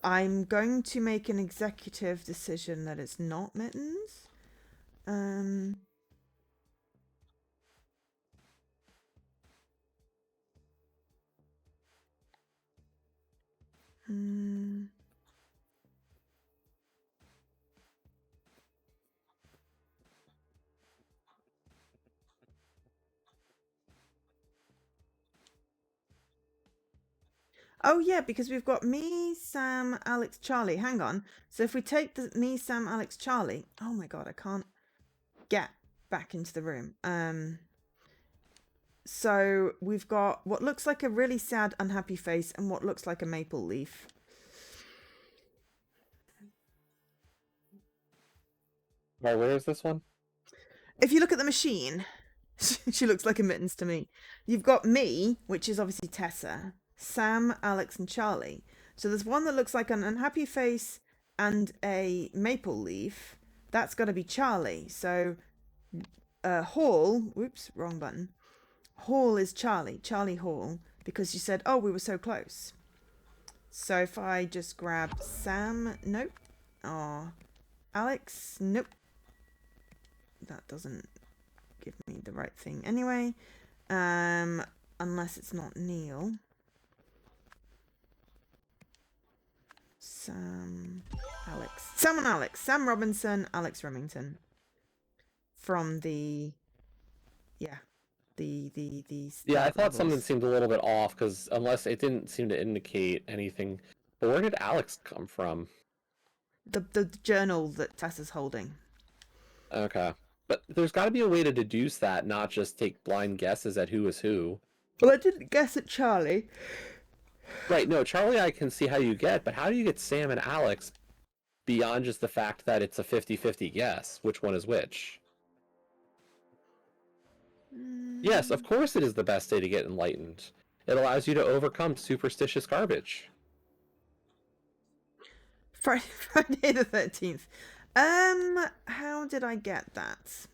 I'm going to make an executive decision that it's not Mittens. Oh, yeah, because we've got me, Sam, Alex, Charlie. Hang on. So if we take the me, Sam, Alex, Charlie... Oh, my God, I can't get back into the room. So we've got what looks like a really sad, unhappy face and what looks like a maple leaf. All right, where is this one? If you look at the machine, she looks like a mittens to me. You've got me, which is obviously Tessa, Sam, Alex, and Charlie. So there's one that looks like an unhappy face and a maple leaf. That's got to be Charlie. So Hall, whoops, wrong button. Hall is Charlie, Charlie Hall, because you said, oh, we were so close. So if I just grab Sam, nope. Oh, Alex, nope. That doesn't give me the right thing anyway. Unless it's not Neil. Sam, Alex. Sam and Alex. Sam Robinson, Alex Remington. From the... Yeah. Yeah, I thought levels. something seemed a little bit off because unless it didn't seem to indicate anything. But where did Alex come from? The journal that Tessa's holding. Okay. But there's got to be a way to deduce that, not just take blind guesses at who is who. Well, I didn't guess at Charlie. Right, no, Charlie I can see how you get, but how do you get Sam and Alex beyond just the fact that it's a 50-50 guess? Which one is which? Yes, of course it is the best day to get enlightened. It allows you to overcome superstitious garbage. Friday the 13th. How did I get that?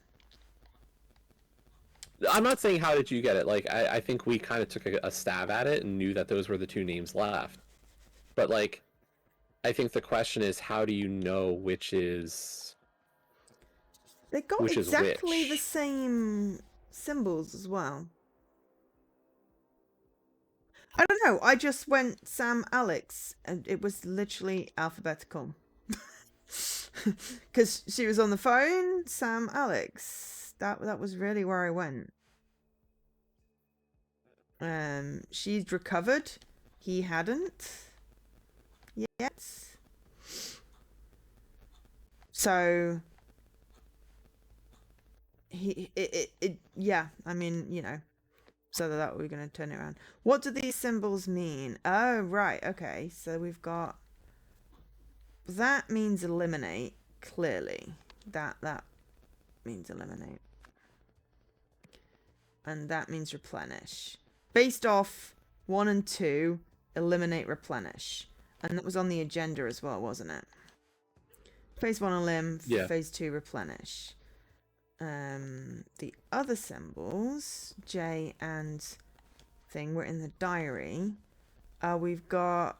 I'm not saying how did you get it. Like, I think we kind of took a stab at it and knew that those were the two names left. But, like, I think the question is, how do you know which is... They got which exactly is which? the same symbols as well. I don't know. I just went Sam Alex, and it was literally alphabetical. Because she was on the phone, Sam Alex. That was really where I went. She'd recovered. He hadn't yet. So yeah, I mean, you know, so that we're going to turn it around. What do these symbols mean? Oh, right. Okay. So we've got, that means eliminate, clearly. That means eliminate. And that means replenish. Based off 1 and 2, eliminate, replenish. And that was on the agenda as well, wasn't it? Phase 1 elim, Yeah. phase 2 replenish. The other symbols, J and thing, were in the diary. We've got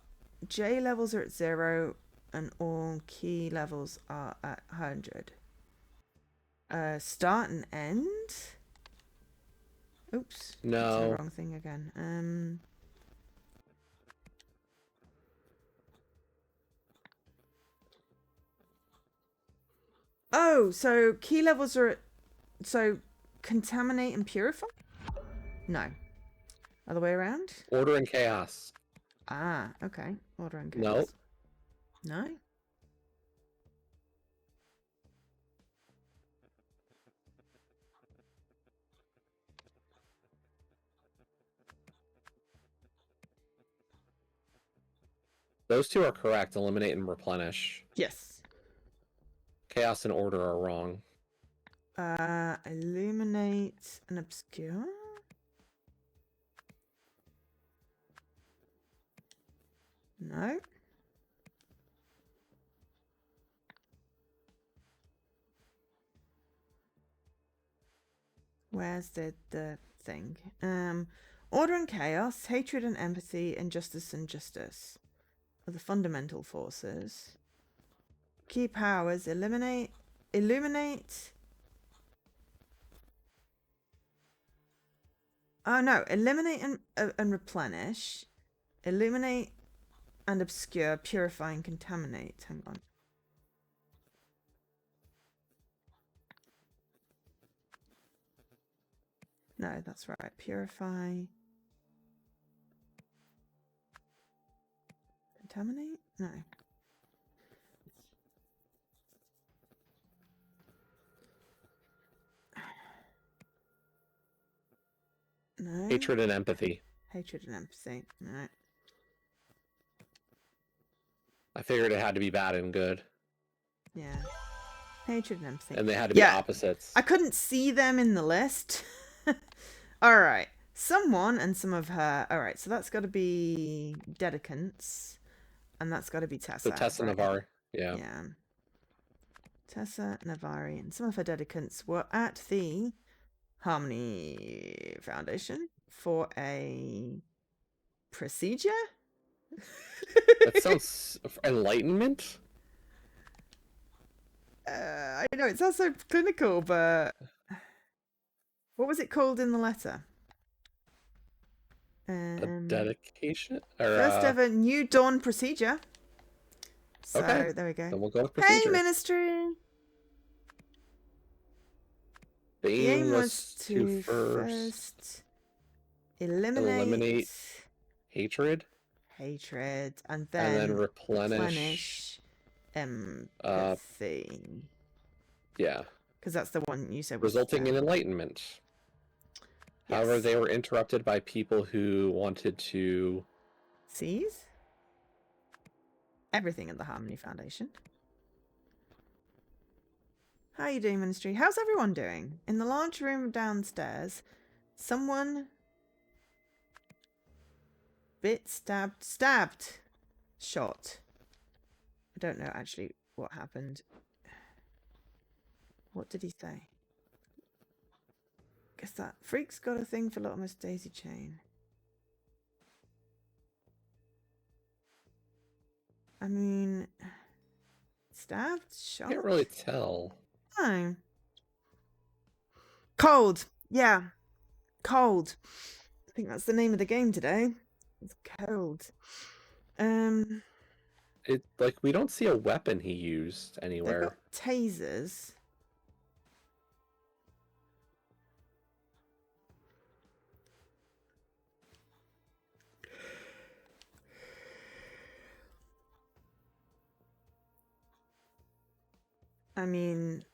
J levels are at 0 and all key levels are at 100. Start and end. Oops. No. That's the wrong thing again. Oh, so key levels are... So, contaminate and purify? No. Other way around? Order and chaos. Ah, okay. Order and chaos. No. No? Those two are correct. Eliminate and replenish. Yes. Chaos and order are wrong. Illuminate and obscure? No. Where's the thing? Order and chaos, hatred and empathy, injustice and justice are the fundamental forces. Key powers, eliminate, illuminate. Oh no, eliminate and replenish. Illuminate and obscure, purify and contaminate. Hang on. No, that's right. Purify. Contaminate? No. No. Hatred and empathy. Hatred and empathy. No. I figured it had to be bad and good. Yeah. Hatred and empathy. And they had to be opposites. I couldn't see them in the list. All right. Someone and some of her. All right. So that's got to be Dedicants. And that's got to be Tessa. So Tessa right? Navarre. Yeah. Yeah. Tessa Navari and some of her Dedicants were at the Harmony Foundation for a procedure. That sounds enlightenment. I know it sounds so clinical, but what was it called in the letter? A dedication or first ever New Dawn procedure. So okay. There we go. Then we'll go with procedure. Hey, Ministry. The aim was to first eliminate hatred, and then replenish empathy. Yeah, because that's the one you said was resulting in enlightenment. Yes. However, they were interrupted by people who wanted to seize everything at the Harmony Foundation. How are you doing, Ministry? How's everyone doing? In the large room downstairs, someone shot. I don't know actually what happened. What did he say? Guess that Freak's got a thing for Little Miss Daisy Chain. I mean, stabbed, shot. Can't really tell. No. Cold. Yeah. Cold. I think that's the name of the game today. It's cold. It like we don't see a weapon he used anywhere. They've got tasers. I mean,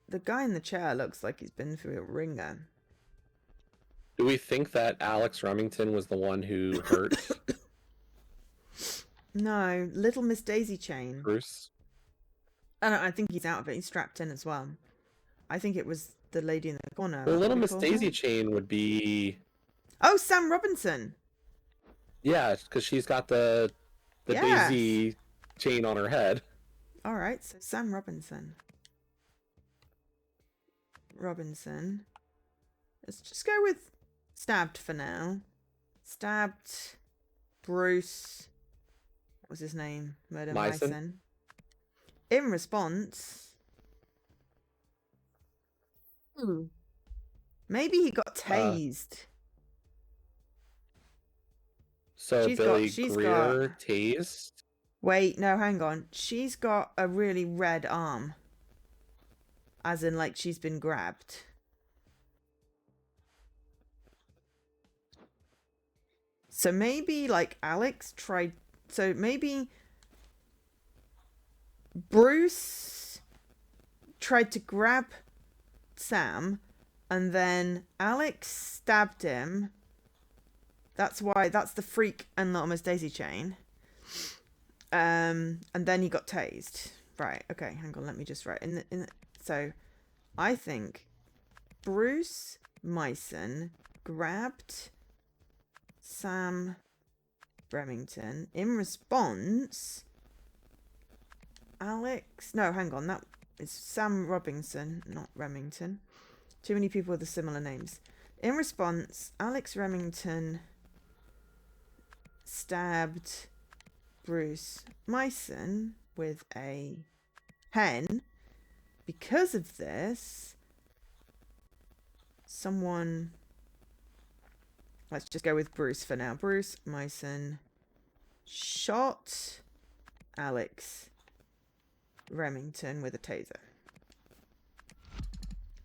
the guy in the chair looks like he's been through a ringer. Do we think that Alex Remington was the one who hurt? No, Little Miss Daisy Chain. Bruce? I think he's out of it. He's strapped in as well. I think it was the lady in the corner. Well, Little Miss Daisy Chain would be... Oh, Sam Robinson. Yeah, because she's got the Daisy chain on her head. All right, so Sam Robinson. Let's just go with stabbed for now. Stabbed Bruce. What was his name? Murder Myson. In response, maybe he got tased. So Billy Greer tased? Wait, no, hang on. She's got a really red arm. As in, like, she's been grabbed. So maybe, like, Alex tried... So maybe Bruce tried to grab Sam, and then Alex stabbed him. That's why... That's the Freak and Little Miss Daisy Chain. And then he got tased. Right, okay, hang on, let me just write. So, I think Bruce Myson grabbed Sam Remington. In response, Alex... No, hang on, that is Sam Robinson, not Remington. Too many people with similar names. In response, Alex Remington stabbed Bruce Myson with a pen. Because of this, someone... Let's just go with Bruce for now. Bruce Myson shot Alex Remington with a taser.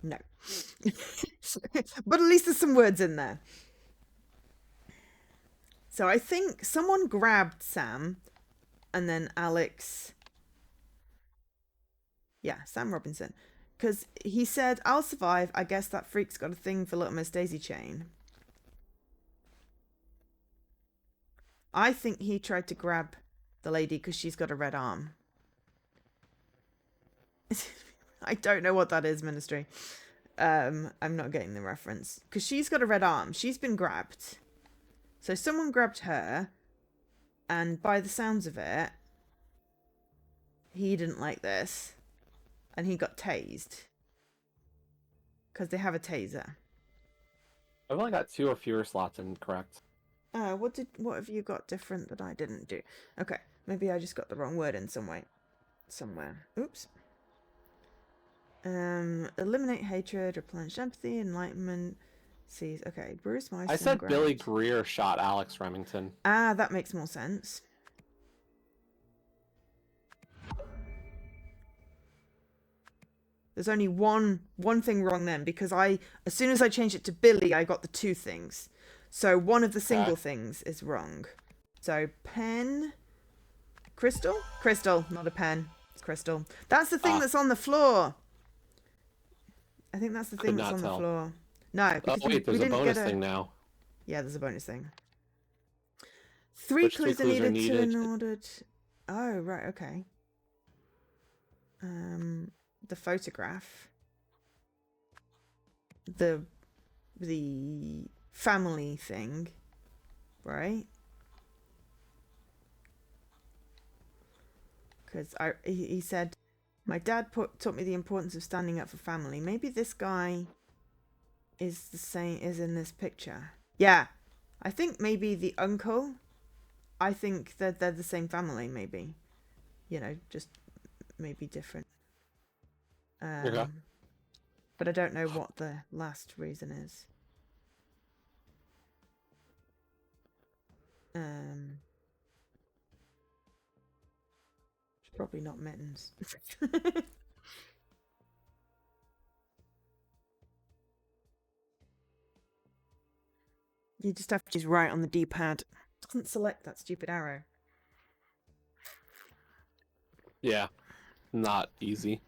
No. But at least there's some words in there. So I think someone grabbed Sam and then Alex. Yeah, Sam Robinson. Because he said, I'll survive. I guess that freak's got a thing for Little Miss Daisy Chain. I think he tried to grab the lady because she's got a red arm. I don't know what that is, Ministry. I'm not getting the reference. Because she's got a red arm. She's been grabbed. So someone grabbed her. And by the sounds of it, he didn't like this. And he got tased. Because they have a taser. I've only got 2 or fewer slots incorrect. What have you got different that I didn't do? Okay, maybe I just got the wrong word in some way. Somewhere. Oops. Eliminate hatred, replenish empathy, enlightenment. Sees. Okay, Bruce Marston. I said grabbed. Billy Greer shot Alex Remington. Ah, that makes more sense. There's only one thing wrong then, because as soon as I changed it to Billy, I got the 2 things. So one of the single things is wrong. So pen, crystal, not a pen. It's crystal. That's the thing that's on the floor. I think that's the thing that's on the floor. No, because there's a bonus thing now. Yeah, there's a bonus thing. 3 clues are needed to in order to... Oh, right, okay. The photograph. The family thing. Right? Because he said, my dad taught me the importance of standing up for family. Maybe this guy is the same as in this picture. Yeah. I think maybe the uncle. I think that they're the same family, maybe. You know, just maybe different. Okay. But I don't know what the last reason is. It's probably not mittens. You just have to choose right on the D-pad. It doesn't select that stupid arrow. Yeah, not easy.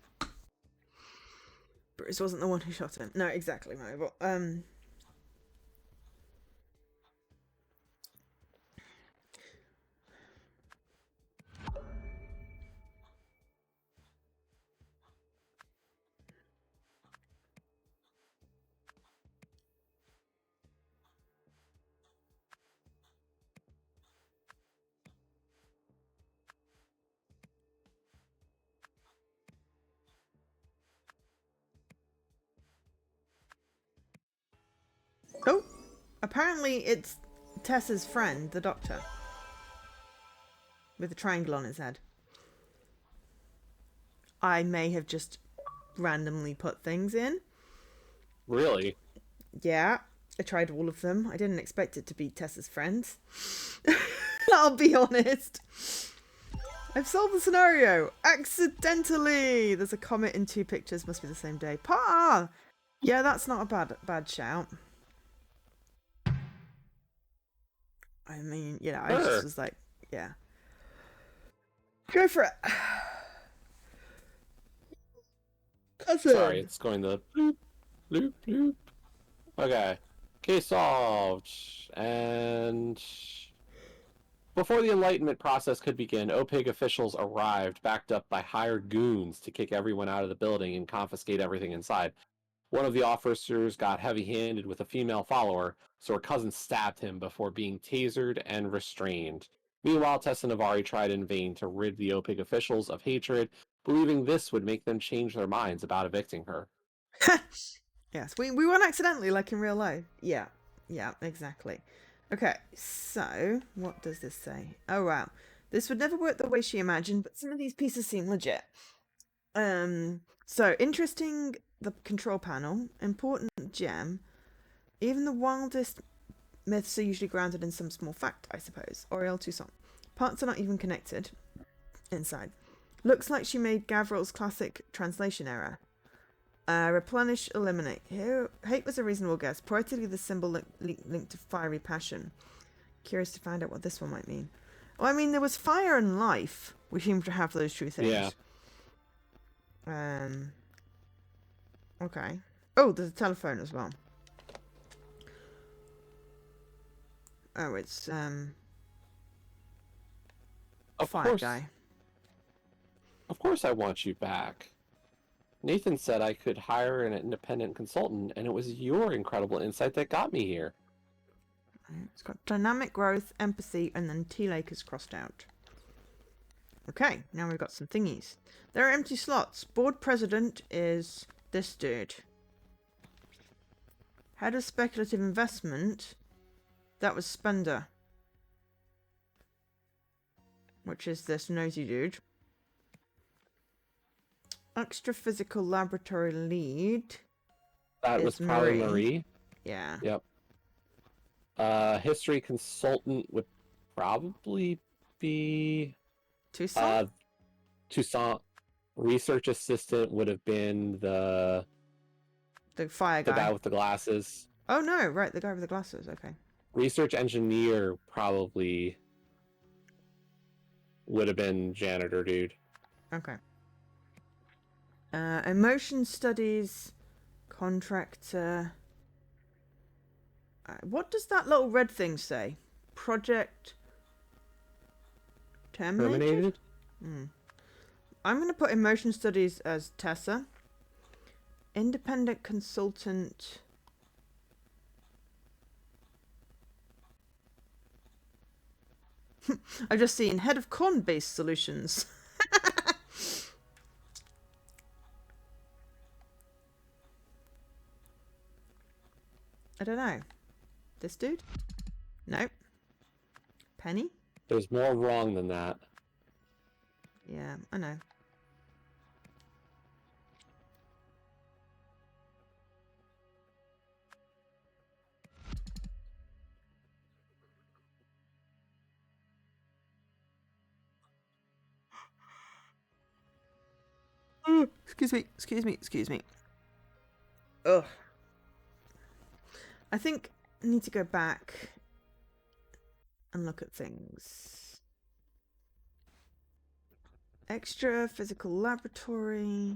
Bruce wasn't the one who shot him. No, exactly, Mo. But, oh, apparently it's Tessa's friend, the doctor, with a triangle on his head. I may have just randomly put things in. Really? Yeah, I tried all of them. I didn't expect it to be Tessa's friend. I'll be honest. I've solved the scenario accidentally. There's a comet in 2 pictures. Must be the same day. Pa! Yeah, that's not a bad shout. I mean, you know, I just was like, yeah. Go for it. Sorry, it's going to bloop, bloop, bloop. Okay. Case solved. And before the Enlightenment process could begin, OPIG officials arrived, backed up by hired goons to kick everyone out of the building and confiscate everything inside. One of the officers got heavy-handed with a female follower, so her cousin stabbed him before being tasered and restrained. Meanwhile, Tessa Navari tried in vain to rid the OPIG officials of hatred, believing this would make them change their minds about evicting her. Yes, we won accidentally, like in real life. Yeah, exactly. Okay, so what does this say? Oh wow, this would never work the way she imagined, but some of these pieces seem legit. So interesting. The control panel, important gem. Even the wildest myths are usually grounded in some small fact, I suppose. Oriel Toussaint. Parts are not even connected inside. Looks like she made Gavril's classic translation error. Replenish, eliminate. Here, hate was a reasonable guess. Poetically, the symbol linked to fiery passion. Curious to find out what this one might mean. Well, I mean, there was fire and life. We seem to have those two things. Yeah. Okay. Oh, there's a telephone as well. Oh, it's Of fire course. guy. Of course I want you back. Nathan said I could hire an independent consultant, and it was your incredible insight that got me here. It's got dynamic growth, empathy, and then T-Lake is crossed out. Okay, now we've got some thingies. There are empty slots. Board president is this dude. Head of speculative investment, that was spender. Which is this nosy dude. Extra physical laboratory lead. That was probably Marie. Yeah. Yep. History consultant would probably be Toussaint? Toussaint. Research assistant would have been the fire guy. The guy with the glasses. Oh no, right, the guy with the glasses, okay. Research engineer probably would have been janitor dude. Okay. Emotion studies, contractor. What does that little red thing say? Project terminated? I'm going to put emotion studies as Tessa. Independent consultant. I've just seen head of corn-based solutions. I don't know. This dude? Nope. Penny? There's more wrong than that. Yeah, I know. Excuse me. Ugh. I think I need to go back and look at things. Extra physical laboratory.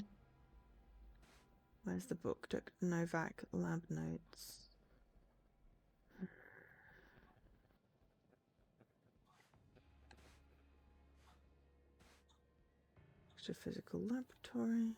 Where's the book? Novak lab notes. Extra physical laboratory.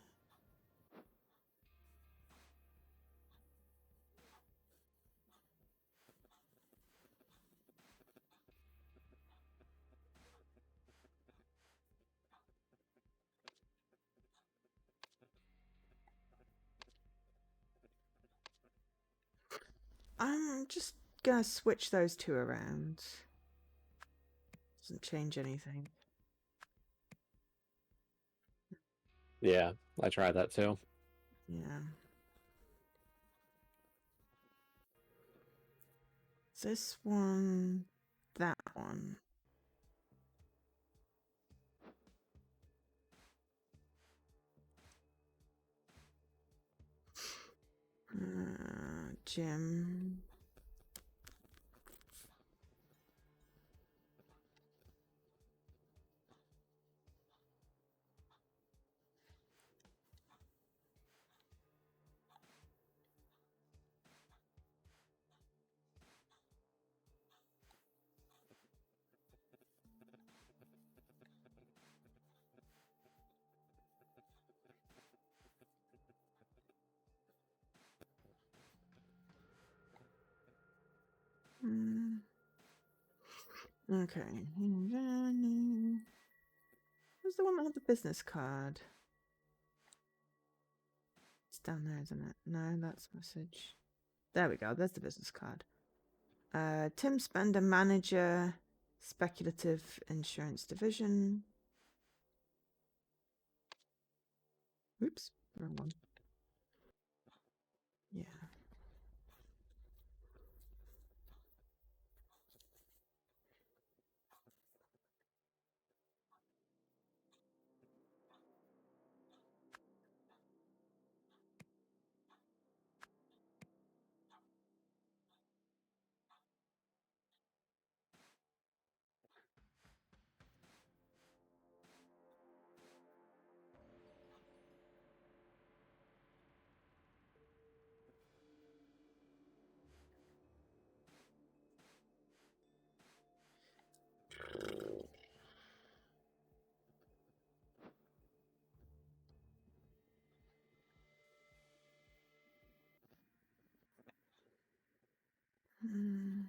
I'm just gonna switch those two around. Doesn't change anything. Yeah, I tried that too. Yeah. This one, that one. Jim. Okay. Who's the one that had the business card? It's down there, isn't it? No, that's message. There we go. There's the business card. Tim Spender, manager, speculative insurance division. Oops, wrong one. Yeah. Mm.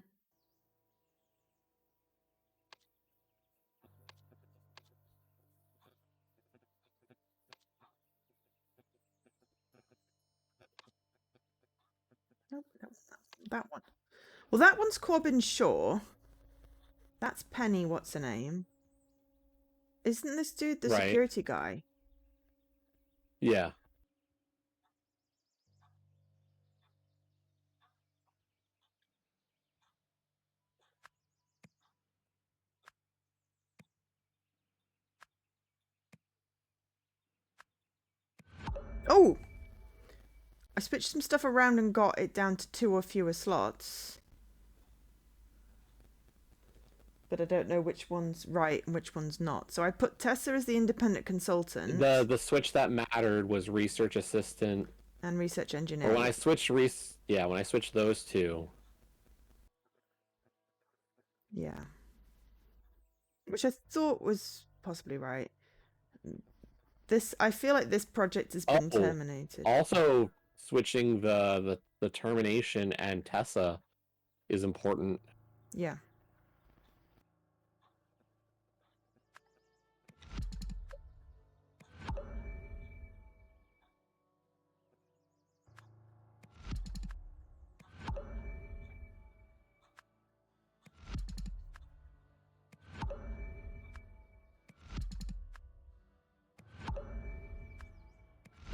Nope, that one. Well, that one's Corbin Shaw. That's Penny, what's her name? Isn't this dude the Right. security guy? Yeah. Oh! I switched some stuff around and got it down to 2 or fewer slots. But I don't know which one's right and which one's not. So I put Tessa as the independent consultant. The switch that mattered was research assistant and research engineer. Or when I switched when I switched those two. Yeah. Which I thought was possibly right. I feel like this project has been terminated. Also switching the termination and Tessa is important. Yeah.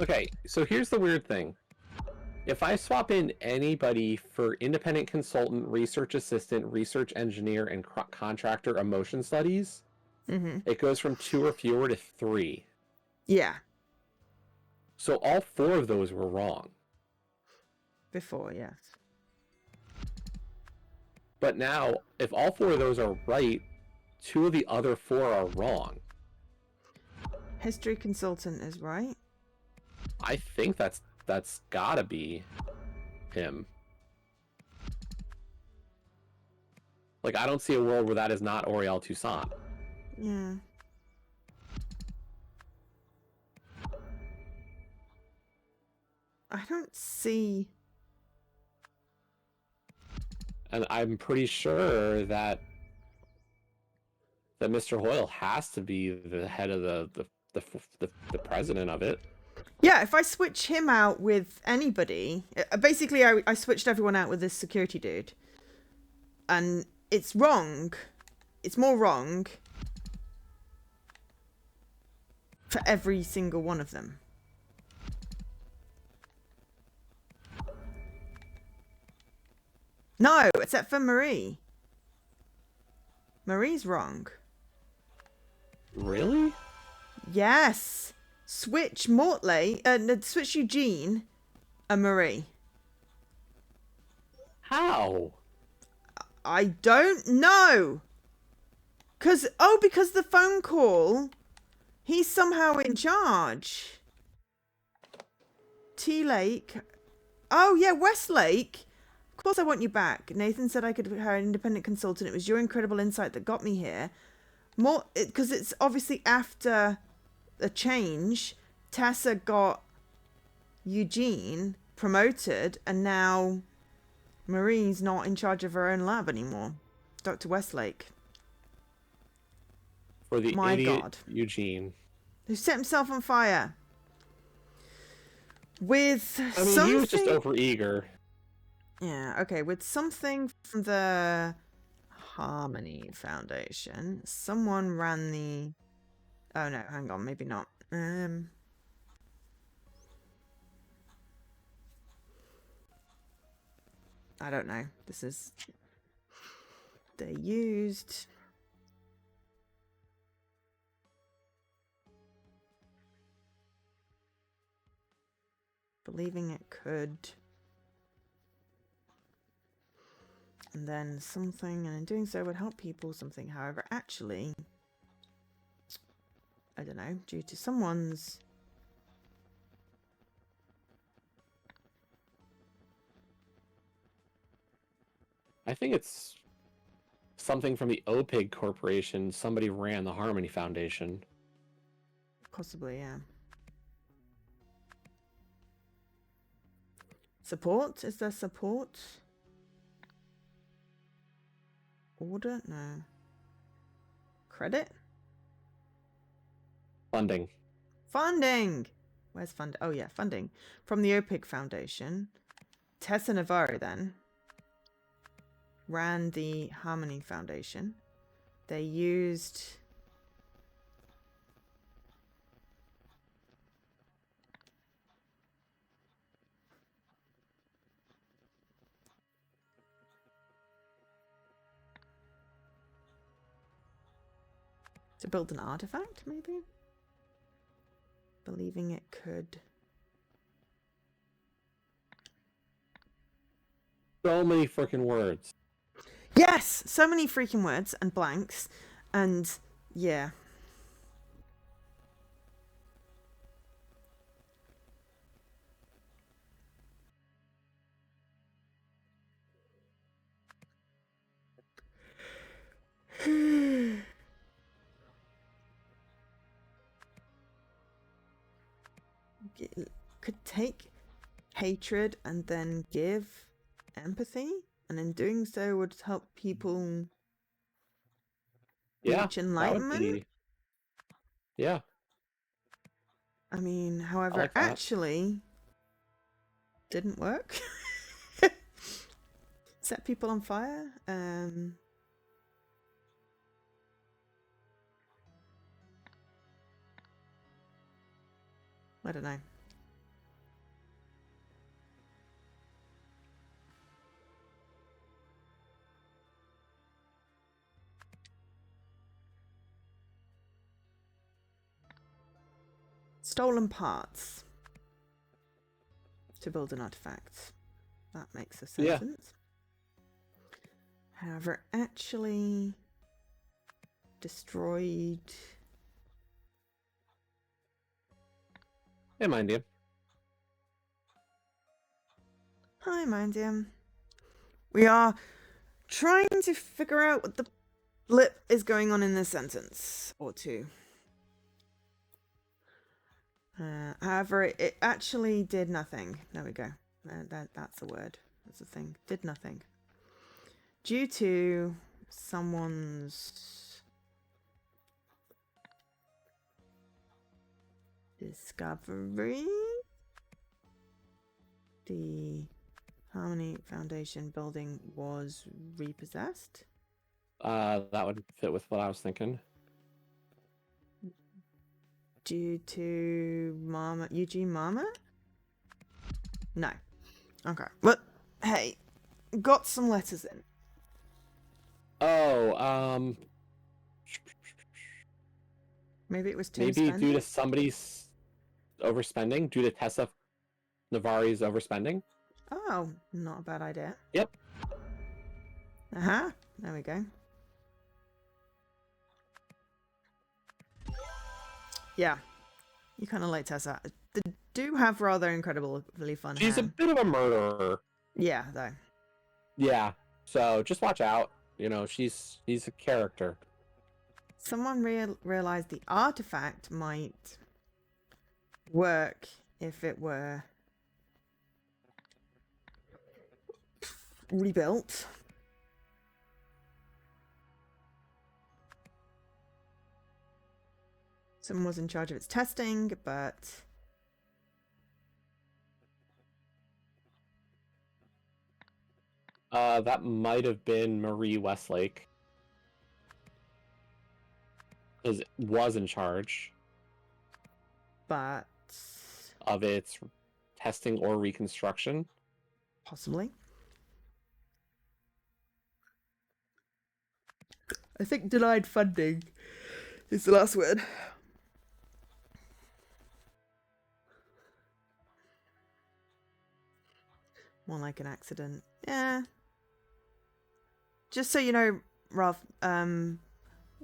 Okay, so here's the weird thing. If I swap in anybody for independent consultant, research assistant, research engineer, and contractor emotion studies, it goes from 2 or fewer to 3. Yeah. So all 4 of those were wrong. Before, yes. But now, if all 4 of those are right, 2 of the other 4 are wrong. History consultant is right. I think that's gotta be him. Like, I don't see a world where that is not Oriel Toussaint. Yeah. I don't see. And I'm pretty sure that Mr. Hoyle has to be the head of the president of it. Yeah, if I switch him out with anybody, basically I switched everyone out with this security dude. And it's wrong. It's more wrong for every single one of them. No, except for Marie. Marie's wrong. Really? Yes. Switch Mortley, switch Eugene and Marie. How? I don't know. Because the phone call, he's somehow in charge. T Lake. Oh, yeah, Westlake. Of course I want you back. Nathan said I could hire an independent consultant. It was your incredible insight that got me here. More, because it's obviously after a change. Tessa got Eugene promoted, and now Marie's not in charge of her own lab anymore. Dr. Westlake. For the My idiot God. Eugene. Who set himself on fire. With something... he was just overeager. Yeah, okay. With something from the Harmony Foundation. Someone ran the... Oh, no, hang on. Maybe not. I don't know. This is... They used... Believing it could... And then something, and in doing so would help people, something, however, actually, I don't know, due to someone's... I think it's something from the OPIG Corporation. Somebody ran the Harmony Foundation. Possibly, yeah. Support? Is there support? Order? No. Credit? Funding. Funding! Where's fund? Oh, yeah, funding. From the OPIC Foundation. Tessa Navarro, then, ran the Harmony Foundation. They used... to build an artifact, maybe? Believing it could... So many freaking words. Yes! So many freaking words and blanks. And, yeah. Could take hatred and then give empathy, and in doing so would help people reach enlightenment. That would be... Yeah. I mean, however, like that. actually didn't work. Set people on fire. I don't know. Stolen parts to build an artifact. That makes a sentence. Yeah. However, actually destroyed... Hey, Mindium. Hi, Mindium. We are trying to figure out what the blip is going on in this sentence or two. However, it actually did nothing. There we go. That's a word. That's a thing. Did nothing. Due to someone's discovery, the Harmony Foundation building was repossessed. That would fit with what I was thinking. Due to Eugene Mama? No. Okay. But, hey, got some letters in. Oh, Maybe it was Tim maybe spending? due to somebody's overspending, due to Tessa Navari's overspending. Oh, not a bad idea. Yep. Uh-huh. There we go. Yeah. You kind of like Tessa. They do have rather incredibly fun She's hair. a bit of a murderer. Yeah, though. Yeah. So just watch out. You know, she's a character. Someone realized the artifact might work if it were rebuilt. Someone was in charge of its testing, but that might have been Marie Westlake. Was in charge. But Of its testing or reconstruction. Possibly. I think denied funding is the last word. More like an accident. Yeah. Just so you know, Ralph,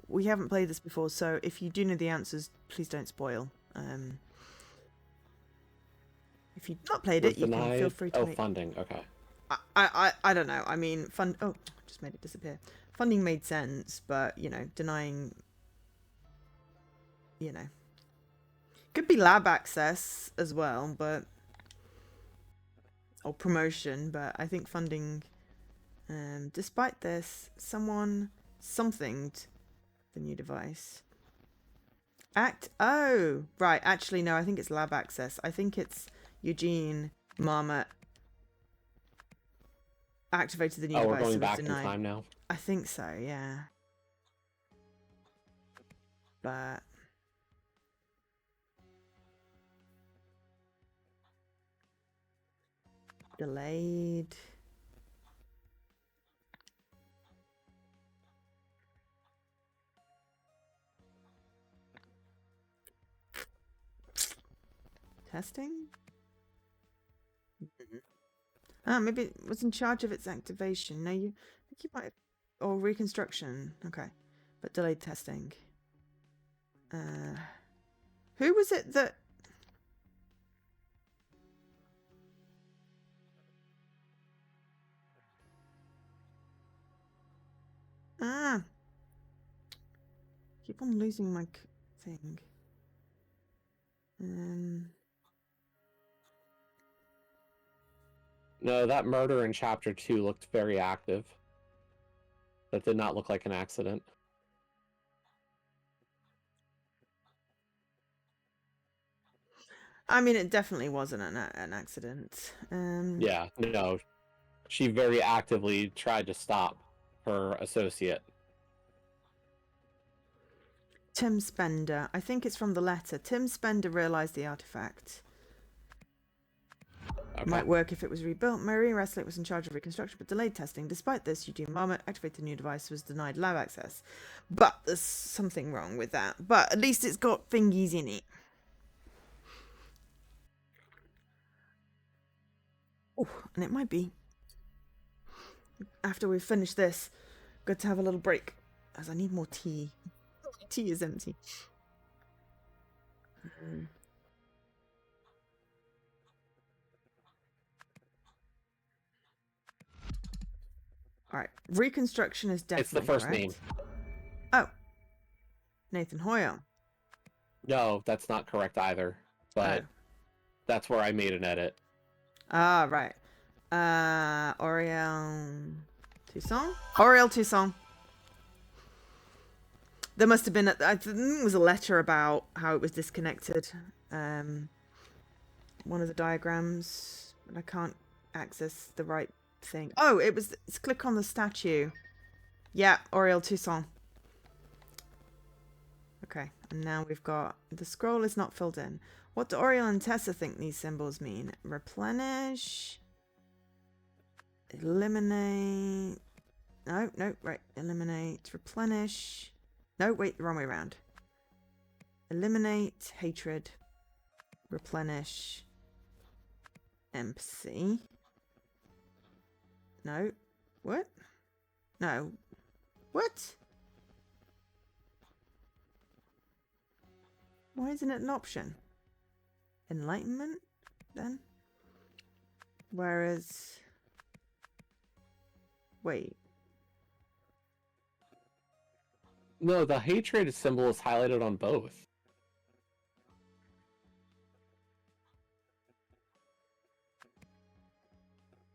we haven't played this before, so if you do know the answers, please don't spoil. If you've not played it, you can feel free to. Funding. Okay. I don't know. I mean, Oh, just made it disappear. Funding made sense, but you know, denying. You know, could be lab access as well, but or promotion. But I think funding Despite this, somethinged the new device. Oh, right. Actually, no, I think it's lab access. I think it's Eugene Marmot activated the new Oh, we're device, so going it was back in denied. time now? I think so, yeah. But delayed. Testing? Ah, maybe it was in charge of its activation. No, I think you might have, or reconstruction. Okay, but delayed testing. Who was it that? Ah, keep on losing my thing. No, that murder in chapter 2 looked very active. That did not look like an accident. I mean, it definitely wasn't an accident. Yeah, no. She very actively tried to stop her associate. Tim Spender. I think it's from the letter. Tim Spender realized the artifact. Okay. Might work if it was rebuilt. Marie Reslick was in charge of reconstruction, but delayed testing. Despite this, Eugene Marmot activated the new device, was denied lab access. But there's something wrong with that. But at least it's got thingies in it. Oh, and it might be, after we've finished this, good to have a little break, as I need more tea. Tea is empty. All right, reconstruction is definitely It's the first correct. name. Oh, Nathan Hoyle. No, that's not correct either. But that's where I made an edit. Ah, right. Auriel Toussaint? Auriel Toussaint. There must have been, I think it was a letter about how it was disconnected. One of the diagrams, and I can't access the right thing. Oh, it's click on the statue. Yeah, Auriel Toussaint. Okay, and now we've got, the scroll is not filled in. What do Auriel and Tessa think these symbols mean? Replenish. Eliminate. No, right. Eliminate. Replenish. No, wait, the wrong way around. Eliminate. Hatred. Replenish. Empathy. No. What? No. What? Why isn't it an option? Enlightenment, then? Whereas... Wait. No, the hatred symbol is highlighted on both.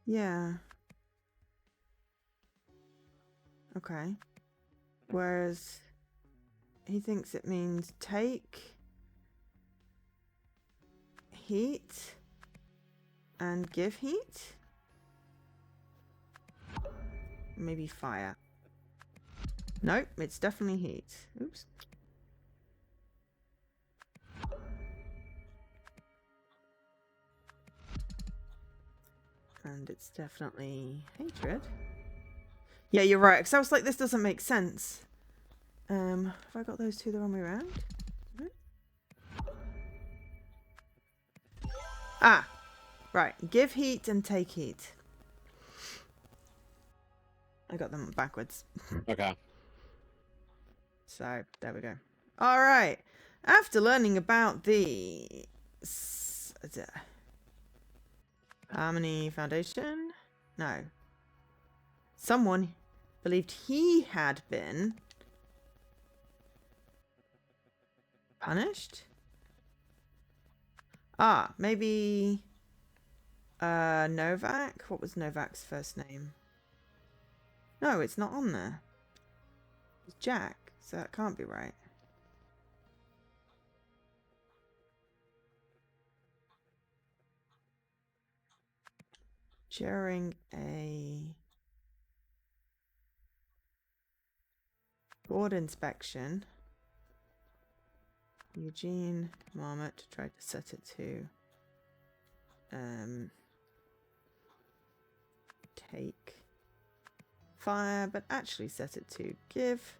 Yeah. Okay. Whereas he thinks it means take heat and give heat? Maybe fire. Nope, it's definitely heat. Oops. And it's definitely hatred. Yeah, you're right. Because I was like, this doesn't make sense. Have I got those two the wrong way around? Ah, right. Give heat and take heat. I got them backwards. Okay. So, there we go. All right. After learning about the Harmony Foundation? No. Someone believed he had been punished? Ah, maybe Novak? What was Novak's first name? No, it's not on there. It's Jack, so that can't be right. During a board inspection, Eugene Marmot tried to set it to take fire, but actually set it to give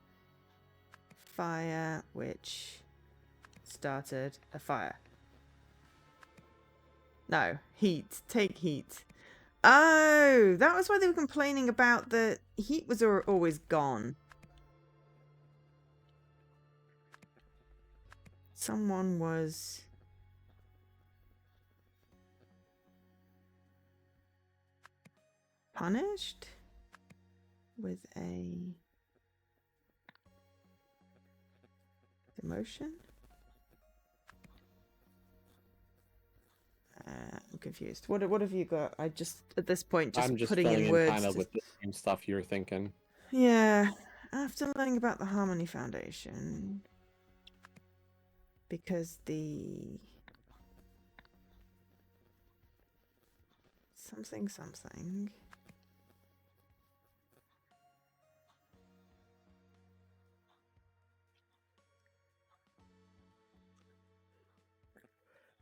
fire, which started a fire. No, heat. Take heat. Oh, that was why they were complaining about the heat was always gone. Someone was punished with a demotion. I'm confused. What have you got? I just at this point I'm just putting filling in in words. kind of with the same stuff you were thinking. Yeah, after learning about the Harmony Foundation, because the something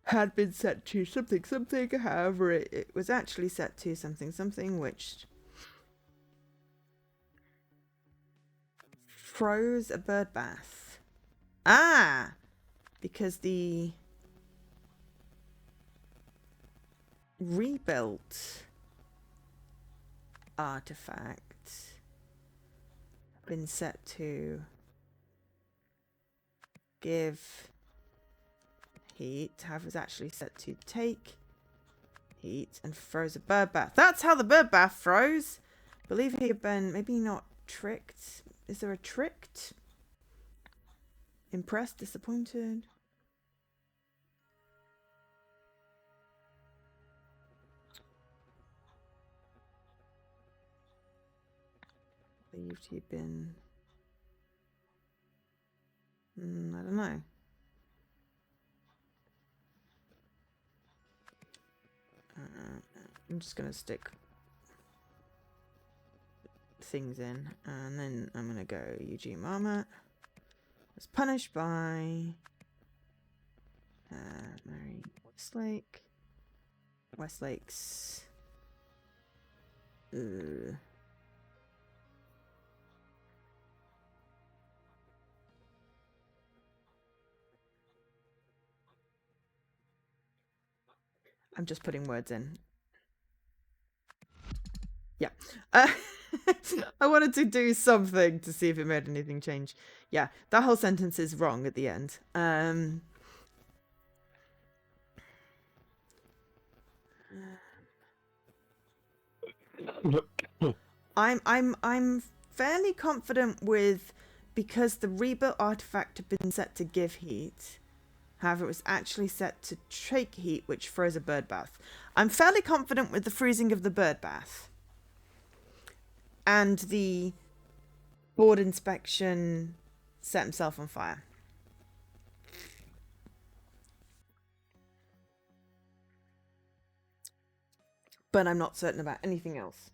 had been set to something, however it was actually set to something which froze a bird bath. Ah, because the rebuilt artifact been set to give heat, however was actually set to take heat and froze a bird bath. That's how the bird bath froze. Believe he had been maybe not tricked. Is there a tricked? Impressed, disappointed? Believed he'd been... I don't know. I'm just gonna stick things in, and then I'm gonna go Eugene Marmot was punished by Mary Westlake. Westlake's I'm just putting words in. Yeah. I wanted to do something to see if it made anything change. Yeah, that whole sentence is wrong at the end. I'm fairly confident with, because the rebuilt artifact had been set to give heat. However, it was actually set to take heat, which froze a bird bath. I'm fairly confident with the freezing of the bird bath. And the board inspection set himself on fire. But I'm not certain about anything else.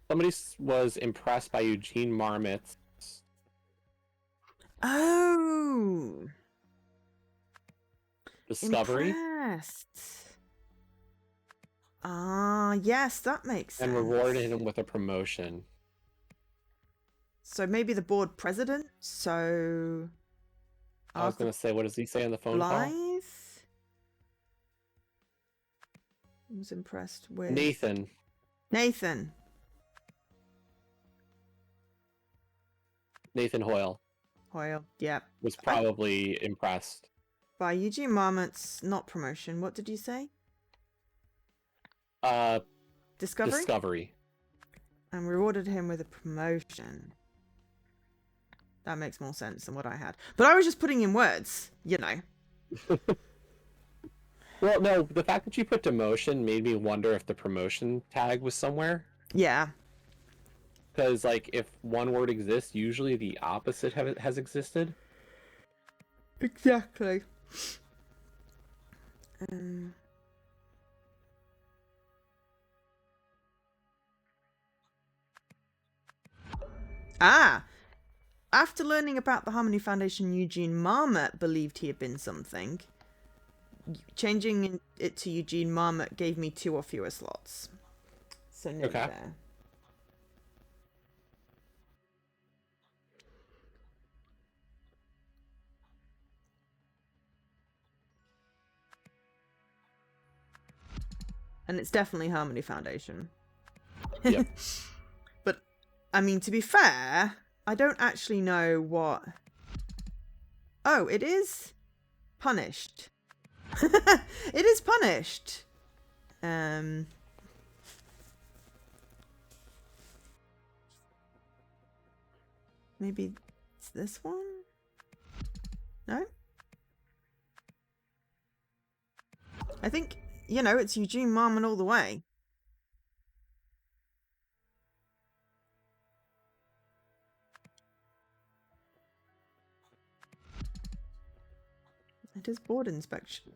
Somebody was impressed by Eugene Marmot's... Oh! discovery. Impressed. Ah, yes, that makes sense. And rewarded him with a promotion. So maybe the board president? So... I was going to say, what does he say on the phone Blythe? call? I was impressed with... Nathan. Nathan Hoyle. Yep. Was probably impressed. By Eugene Marmot's not promotion. What did you say? Discovery? And rewarded him with a promotion. That makes more sense than what I had. But I was just putting in words, you know. Well, no, the fact that you put demotion made me wonder if the promotion tag was somewhere. Yeah. Because, like, if one word exists, usually the opposite has existed. Exactly. After learning about the Harmony Foundation, Eugene Marmot believed he had been something. Changing it to Eugene Marmot gave me 2 or fewer slots. So nearly Okay. there. And it's definitely Harmony Foundation. Yep. But, I mean, to be fair, I don't actually know what... Oh, it is punished. It is punished. Maybe it's this one? No? I think, you know, it's Eugene Marmon all the way. It is board inspection.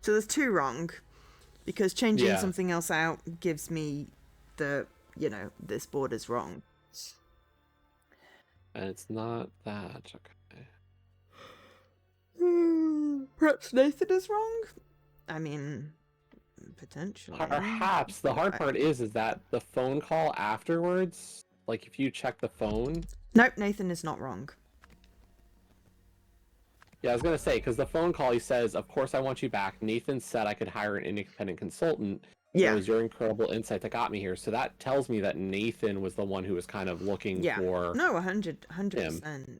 So there's 2 wrong, because changing something else out gives me the, you know, this board is wrong. And it's not that. Okay. Perhaps Nathan is wrong? I mean, potentially. Perhaps. The hard part is that the phone call afterwards, like if you check the phone... Nope, Nathan is not wrong. Yeah, I was going to say, because the phone call, he says, of course I want you back. Nathan said I could hire an independent consultant. Yeah. It was your incredible insight that got me here. So that tells me that Nathan was the one who was kind of looking for... No, 100%.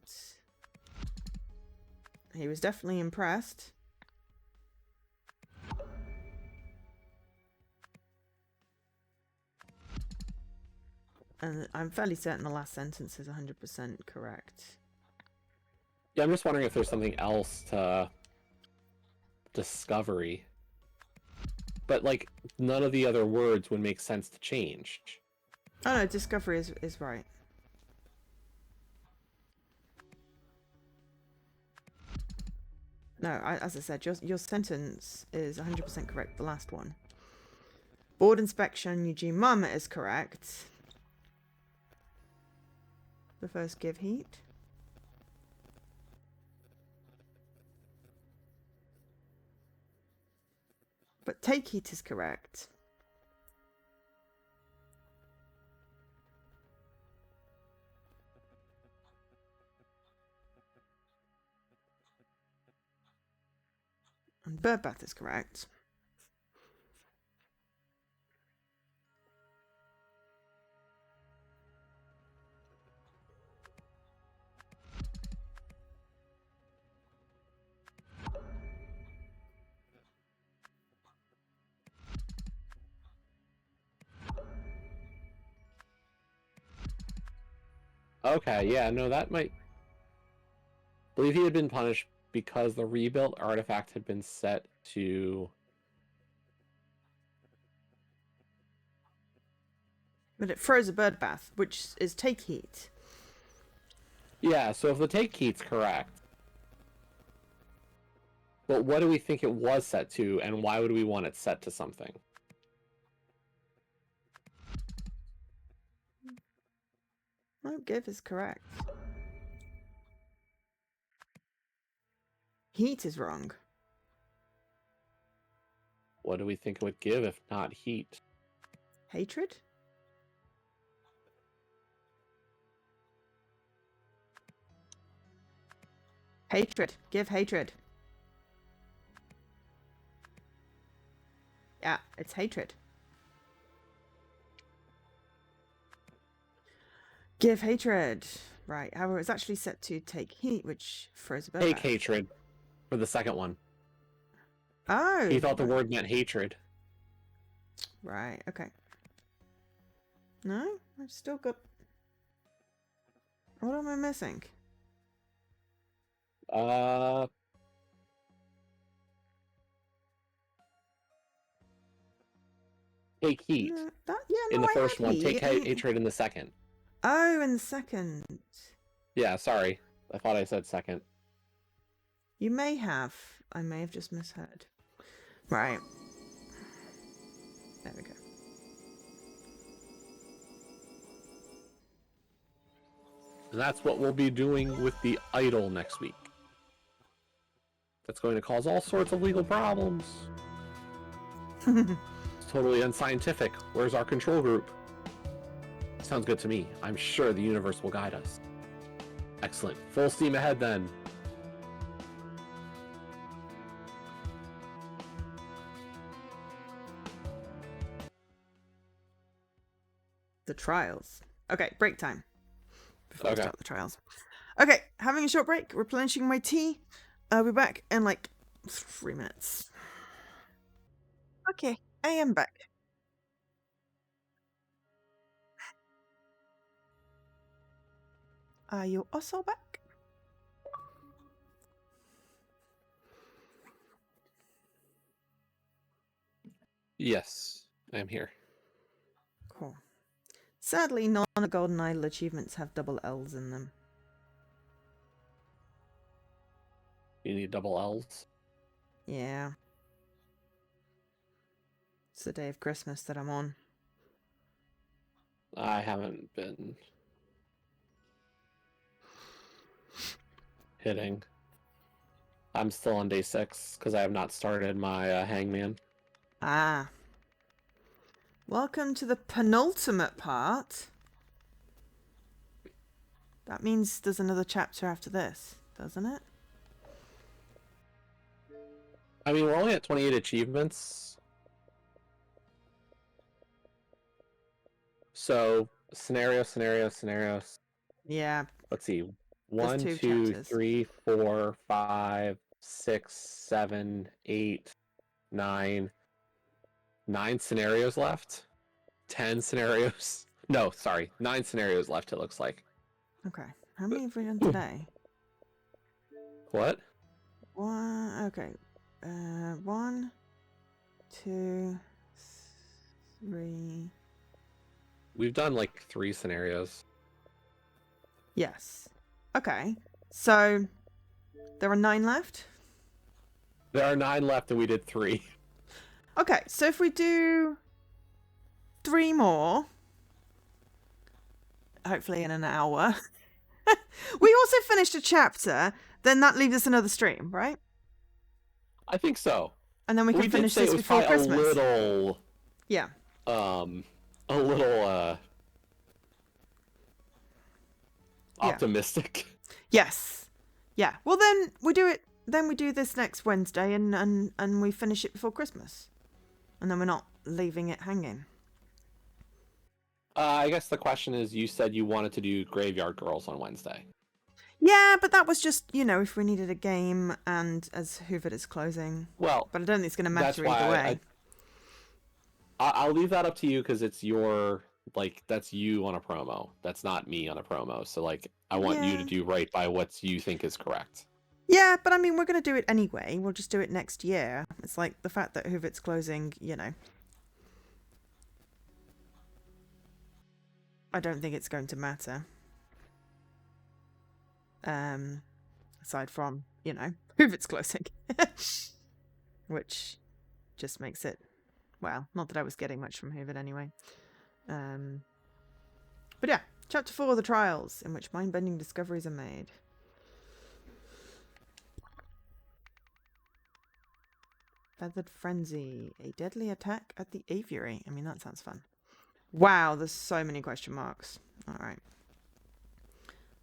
He was definitely impressed. And I'm fairly certain the last sentence is 100% correct. Yeah, I'm just wondering if there's something else to discovery. But, like, none of the other words would make sense to change. Oh no, discovery is right. No, as I said, your sentence is 100% correct, the last one. Board inspection, Eugene Marmot is correct. The first give heat. But take heat is correct. And bird bath is correct. Okay, yeah, no, that might... I believe he had been punished because the rebuilt artifact had been set to... But it froze a bird bath, which is take heat. Yeah, so if the take heat's correct, but what do we think it was set to, and why would we want it set to something? No, give is correct. Heat is wrong. What do we think it would give if not heat? Hatred? Hatred. Give hatred. Yeah, it's hatred. Give hatred. Right, however, it's actually set to take heat, which froze a bird Take bath. hatred for the second one. Oh. He thought the word meant hatred. Right, okay. No? I've still got... What am I missing? Take heat No, in the I first had one. Take heat. hatred in the second. Oh, in the second. Yeah, sorry. I thought I said second. You may have. I may have just misheard. Right. There we go. And that's what we'll be doing with the idol next week. That's going to cause all sorts of legal problems. It's totally unscientific. Where's our control group? Sounds good to me. I'm sure the universe will guide us. Excellent. Full steam ahead then. The trials. Okay, break time. Before we Okay. start the trials. Okay, having a short break, replenishing my tea. I'll be back in like 3 minutes. Okay, I am back. Are you also back? Yes, I am here. Cool. Sadly, none of the Golden Idol achievements have double L's in them. You need double L's? Yeah. It's the day of Christmas that I'm on. I haven't been hitting. I'm still on day 6 because I have not started my hangman. Ah. Welcome to the penultimate part. That means there's another chapter after this, doesn't it? I mean, we're only at 28 achievements. So, scenarios. Yeah. Let's see. There's 1, 2 2, chapters. 3, 4, 5, 6, 7, 8, 9. 9 scenarios left. 10 scenarios. No, sorry. 9 scenarios left, it looks like. Okay. How many have we done today? What? Okay. 1, 2, 3. We've done like 3 scenarios. Yes. Okay. So there are 9 left. There are 9 left and we did 3. Okay, so if we do 3 more, hopefully in an hour, we also finished a chapter, then that leaves us another stream, right? I think so. And then we can finish this before Christmas. A little, yeah. Optimistic. Yes. Yeah. Well, then we do it. Then we do this next Wednesday, and we finish it before Christmas, and then we're not leaving it hanging. I guess the question is, you said you wanted to do Graveyard Girls on Wednesday. Yeah, but that was just, if we needed a game and as Hoovered is closing. Well, but I don't think it's going to matter either way. I'll leave that up to you because it's your, that's you on a promo. That's not me on a promo. So, I want you to do right by what you think is correct. Yeah, but I mean, we're going to do it anyway. We'll just do it next year. It's like the fact that Hoovered's closing, I don't think it's going to matter. Aside from, Hoovered's closing. Which just makes it, well, not that I was getting much from Hoovered anyway. But yeah, chapter 4, the trials, in which mind-bending discoveries are made. Feathered Frenzy, a deadly attack at the aviary. I mean, that sounds fun. Wow, there's so many question marks. Alright.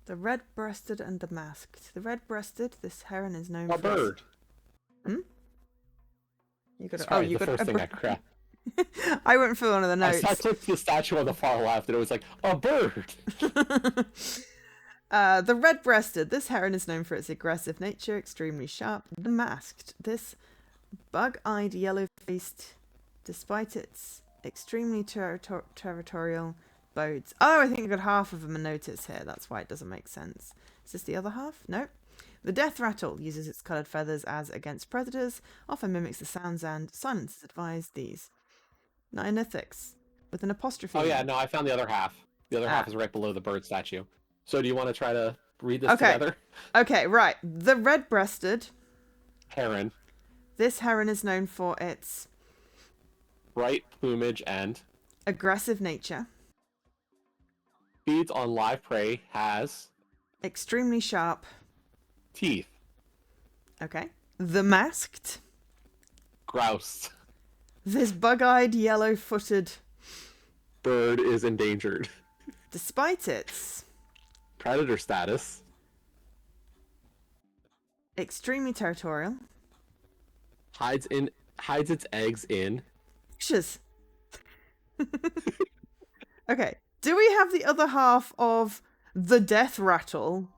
The red-breasted and the masked. The red-breasted, this heron is known for... A bird. You got Sorry, you the got first thing I cracked. I went through one of the notes. I clicked the statue on the far left and it was like, a bird! The red-breasted, this heron is known for its aggressive nature, extremely sharp. The masked, this bug-eyed, yellow-faced, despite its extremely territorial bodes. Oh, I think I got half of them a notice here. That's why it doesn't make sense. Is this the other half? No. The death rattle uses its coloured feathers as against predators, often mimics the sounds and silence advise these. not in ethics, with an apostrophe. Oh yeah, there. no, I found the other half. The other half Ah, is right below the bird statue. So do you want to try to read this okay. together? Okay, right. The red-breasted. Heron, This heron is known for its bright plumage and aggressive nature, feeds on live prey, has extremely sharp. teeth, Okay. The masked. grouse. This bug-eyed, yellow-footed, Bird is endangered. despite its Predator status. extremely territorial. Hides its eggs in. Pictures. Okay. Do we have the other half of the death rattle?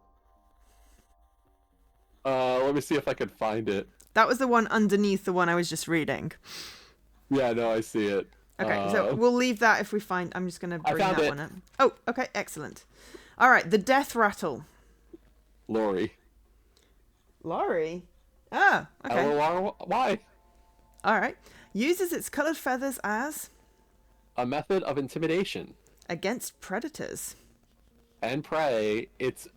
Let me see if I can find it. That was the one underneath the one I was just reading. Yeah, no, I see it. Okay, so we'll leave that if we find... I'm just going to bring found that it. one up. Oh, okay, excellent. All right, the death rattle. Lori. Laurie? Ah, okay. L-O-R-Y. All right. Uses its coloured feathers as... A method of intimidation against predators. and prey. Its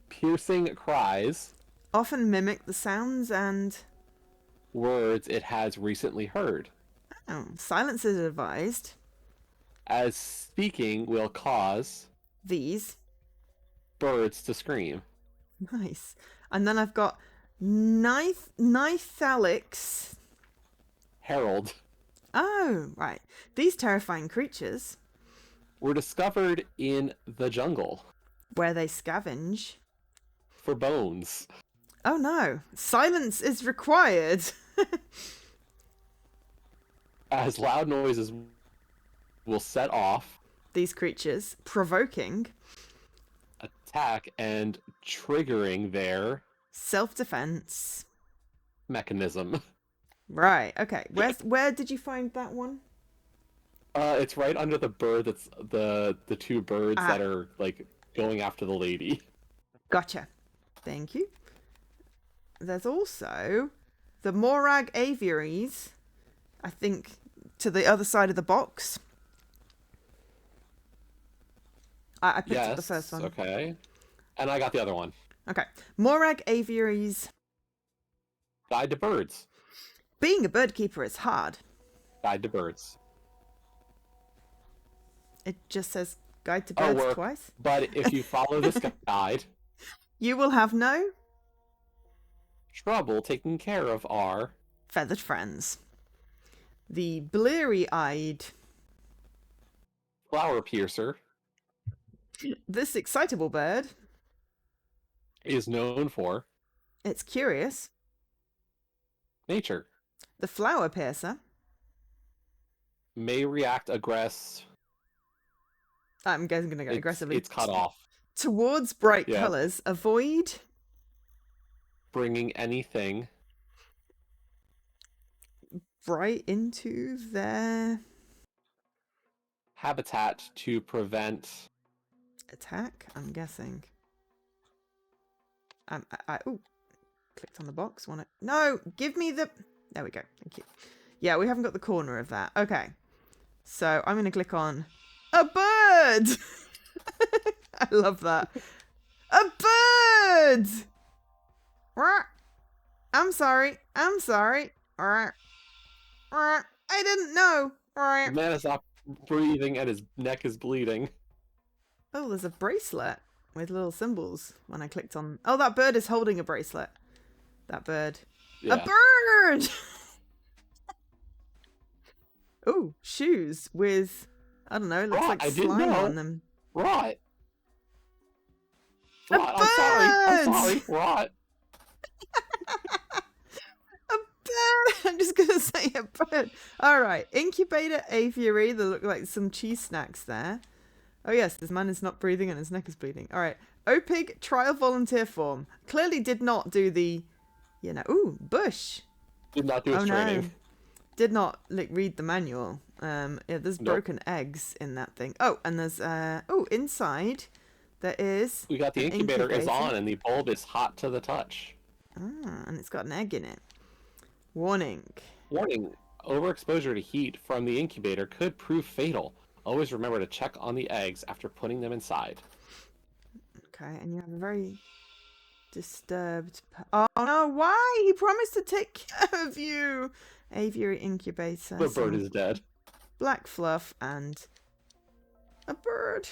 piercing cries. Often mimic the sounds and... Words it has recently heard. Oh, silence is advised. As speaking will cause These. birds to scream. Nice. And then I've got Nithalix. Herald. Oh, right. These terrifying creatures, Were discovered in the jungle where they scavenge. for bones. Oh no. Silence is required. As loud noises will set off, These creatures, provoking attack, and triggering their self-defense. mechanism. Right. Okay. Where did you find that one? It's right under the bird. That's the two birds Ah. that are like going after the lady. Gotcha. Thank you. There's also the Morag aviaries, I think, to the other side of the box. I picked up the first one. Okay. And I got the other one. Okay. Morag aviaries. Guide to birds. Being a bird keeper is hard. Guide to birds. It just says guide to Oh, birds work. twice. But if you follow this guide, You will have no trouble taking care of our feathered friends. The bleary-eyed. flower piercer This excitable bird. is known for It's curious. nature. The flower piercer. May react I'm guessing going to go aggressively. It's cut off. Towards bright Yeah. colours. Avoid Bringing anything bright into their habitat to prevent attack, I'm guessing. Ooh, clicked on the box. No, give me the... There we go. Thank you. Yeah, we haven't got the corner of that. Okay. So I'm going to click on a bird. I love that. A bird. I'm sorry. I didn't know. the man is not breathing and his neck is bleeding. Oh, there's a bracelet with little symbols when I clicked on... Oh, that bird is holding a bracelet. That bird. Yeah. A bird! Oh, shoes with... I don't know, it looks Right, like I didn't slime know. on them. Right. A Right, I'm sorry. bird! Right. A bird! I'm just going to say a bird. All right. Incubator aviary. There look like some cheese snacks there. Oh, yes. This man is not breathing and his neck is bleeding. All right. OPIG trial volunteer form. Clearly did not do the, ooh, bush. Did not do his training. No. Did not read the manual. Yeah, there's Nope. broken eggs in that thing. Oh, and there's, inside there is... We got the an incubator is incubator. on and the bulb is hot to the touch. Ah, and it's got an egg in it. Warning. Warning, overexposure to heat from the incubator could prove fatal. Always remember to check on the eggs after putting them inside. Okay, and you have a very disturbed... Oh no, why? He promised to take care of you! Aviary incubator. The bird Some is dead. black fluff and a bird.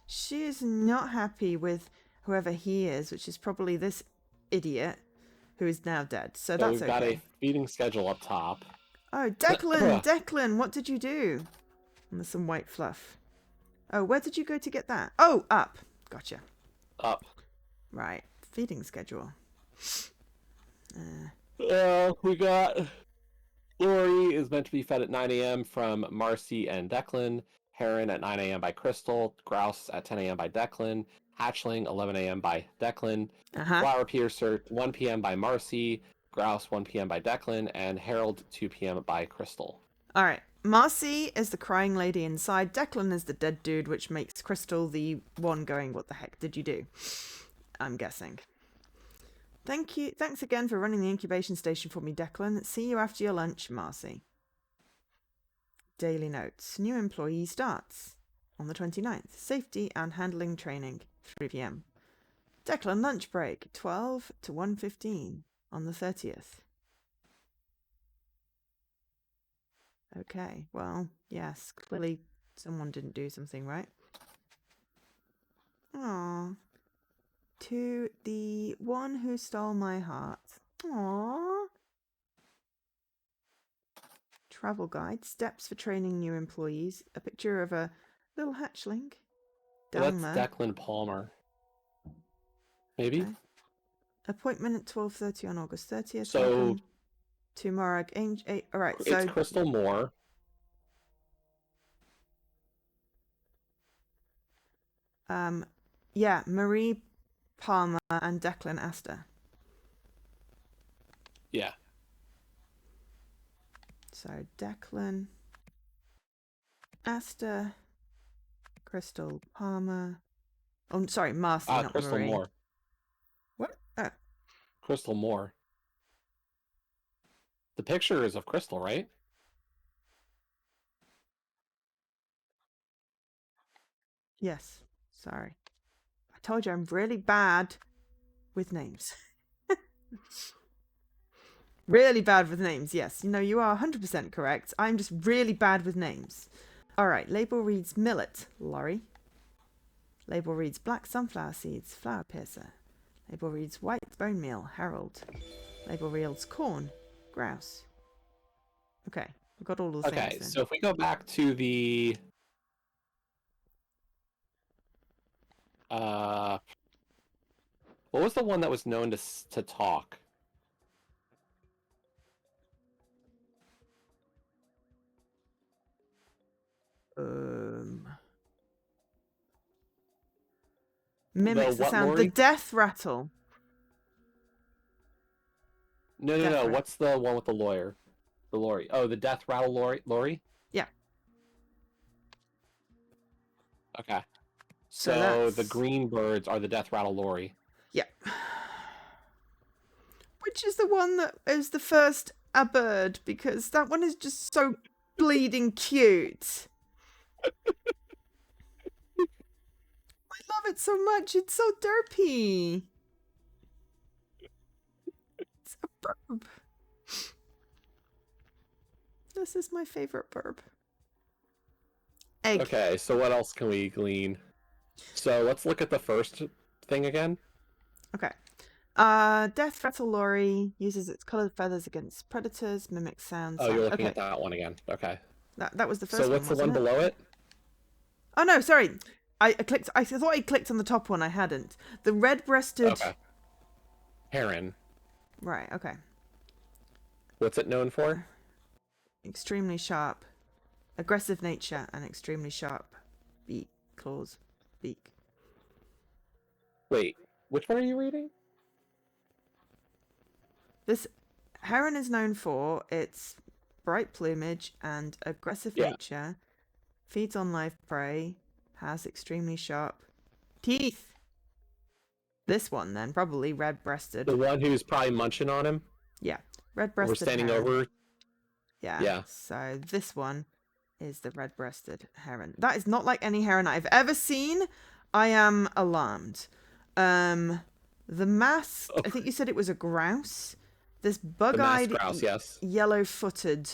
She is not happy with whoever he is, which is probably this idiot who is now dead. So that's we've got okay. a feeding schedule up top. Oh, Declan! Declan, what did you do? And there's some white fluff. Oh, where did you go to get that? Oh, up. Gotcha. Up. Right. Feeding schedule. We got... Lori is meant to be fed at 9 a.m. from Marcy and Declan. Heron at 9 a.m. by Crystal. Grouse at 10 a.m. by Declan. Hatchling 11 a.m. by Declan. Flower Piercer 1 p.m. by Marcy. Grouse 1 p.m. by Declan. And Harold 2 p.m. by Crystal. All right. Marcy is the crying lady inside. Declan is the dead dude, which makes Crystal the one going, what the heck did you do? I'm guessing. Thank you. Thanks again for running the incubation station for me, Declan. See you after your lunch, Marcy. Daily notes. New employee starts on the 29th. Safety and handling training, 3 p.m. Declan lunch break, 12 to 1:15 on the 30th. Okay, well, yes, clearly someone didn't do something right. Aww. To the one who stole my heart. Aww. Travel guide, steps for training new employees. A picture of a little hatchling. That's Declan Palmer. Maybe? Okay. Appointment at 12:30 on August 30th. So... Welcome to Morag. All right, so... It's Crystal Moore. Yeah, Marie Palmer and Declan Astor. Yeah. So Declan Astor, Crystal Palmer. Oh, sorry, Marcy, not Crystal Marie. Moore. What? Oh. Crystal Moore. The picture is of Crystal, right? Yes. Sorry. I told you I'm really bad with names. Really bad with names, yes. You know, you are 100% correct. I'm just really bad with names. All right, label reads millet, Laurie. Label reads black sunflower seeds, flower piercer. Label reads white bone meal, Harold. Label reads corn, grouse. Okay, we've got all the things. Okay, so if we go back to the... what was the one that was known to talk? Mimics the sound. Lori? The death rattle. No. What's the one with the lawyer? The Lori. Oh, the death rattle Lori? Yeah. Okay. So the green birds are the death rattle Lori. Yeah. Which is the one that is the first a bird, because that one is just so bleeding cute. I love it so much. It's so derpy. It's a burb. This is my favorite burb. Egg. Okay, so what else can we glean? So let's look at the first thing again. Okay. Death rattle Lori uses its colored feathers against predators, mimics sounds. Oh, you're looking at that one again. Okay. That was the first one. So what's the one below it? Oh no, sorry. I clicked. I thought I clicked on the top one. I hadn't. The red-breasted. Okay. Heron. Right. Okay. What's it known for? Extremely sharp, aggressive nature, and extremely sharp beak, claws, beak. Wait, which one are you reading? This heron is known for its bright plumage and aggressive nature, feeds on live prey, has extremely sharp teeth. This one then, probably red-breasted. The one who's probably munching on him? Yeah. Red-breasted standing heron. over. Yeah. Yeah. So this one is the red-breasted heron. That is not like any heron I've ever seen. I am alarmed. The masked, Oh, I think you said it was a grouse. This the masked bug-eyed, grouse, yes. yellow-footed.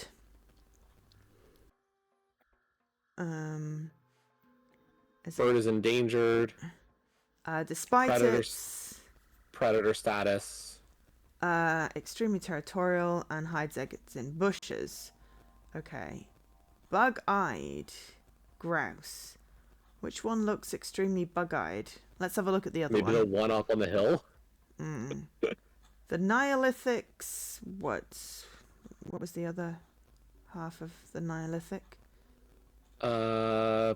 Is Bird it? is endangered. Despite its Predator status. extremely territorial and hides eggs in bushes. Okay. Bug-eyed grouse. Which one looks extremely bug-eyed? Let's have a look at the other Maybe one. the one up on the hill. The Neolithics. What was the other half of the Neolithic? Uh.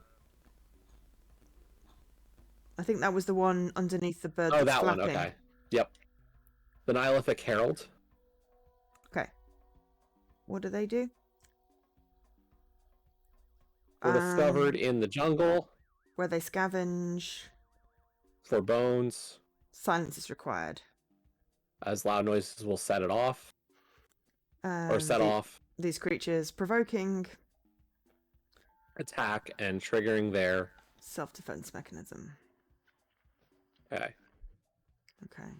I think that was the one underneath the bird Oh, that's that one. flapping. Okay. Yep. The Neolithic Herald. Okay. What do they do? Were discovered in the jungle Where they scavenge. for bones, Silence is required. as loud noises will set it off. Or set off. These creatures provoking Attack and triggering their self-defense mechanism. Okay. Okay.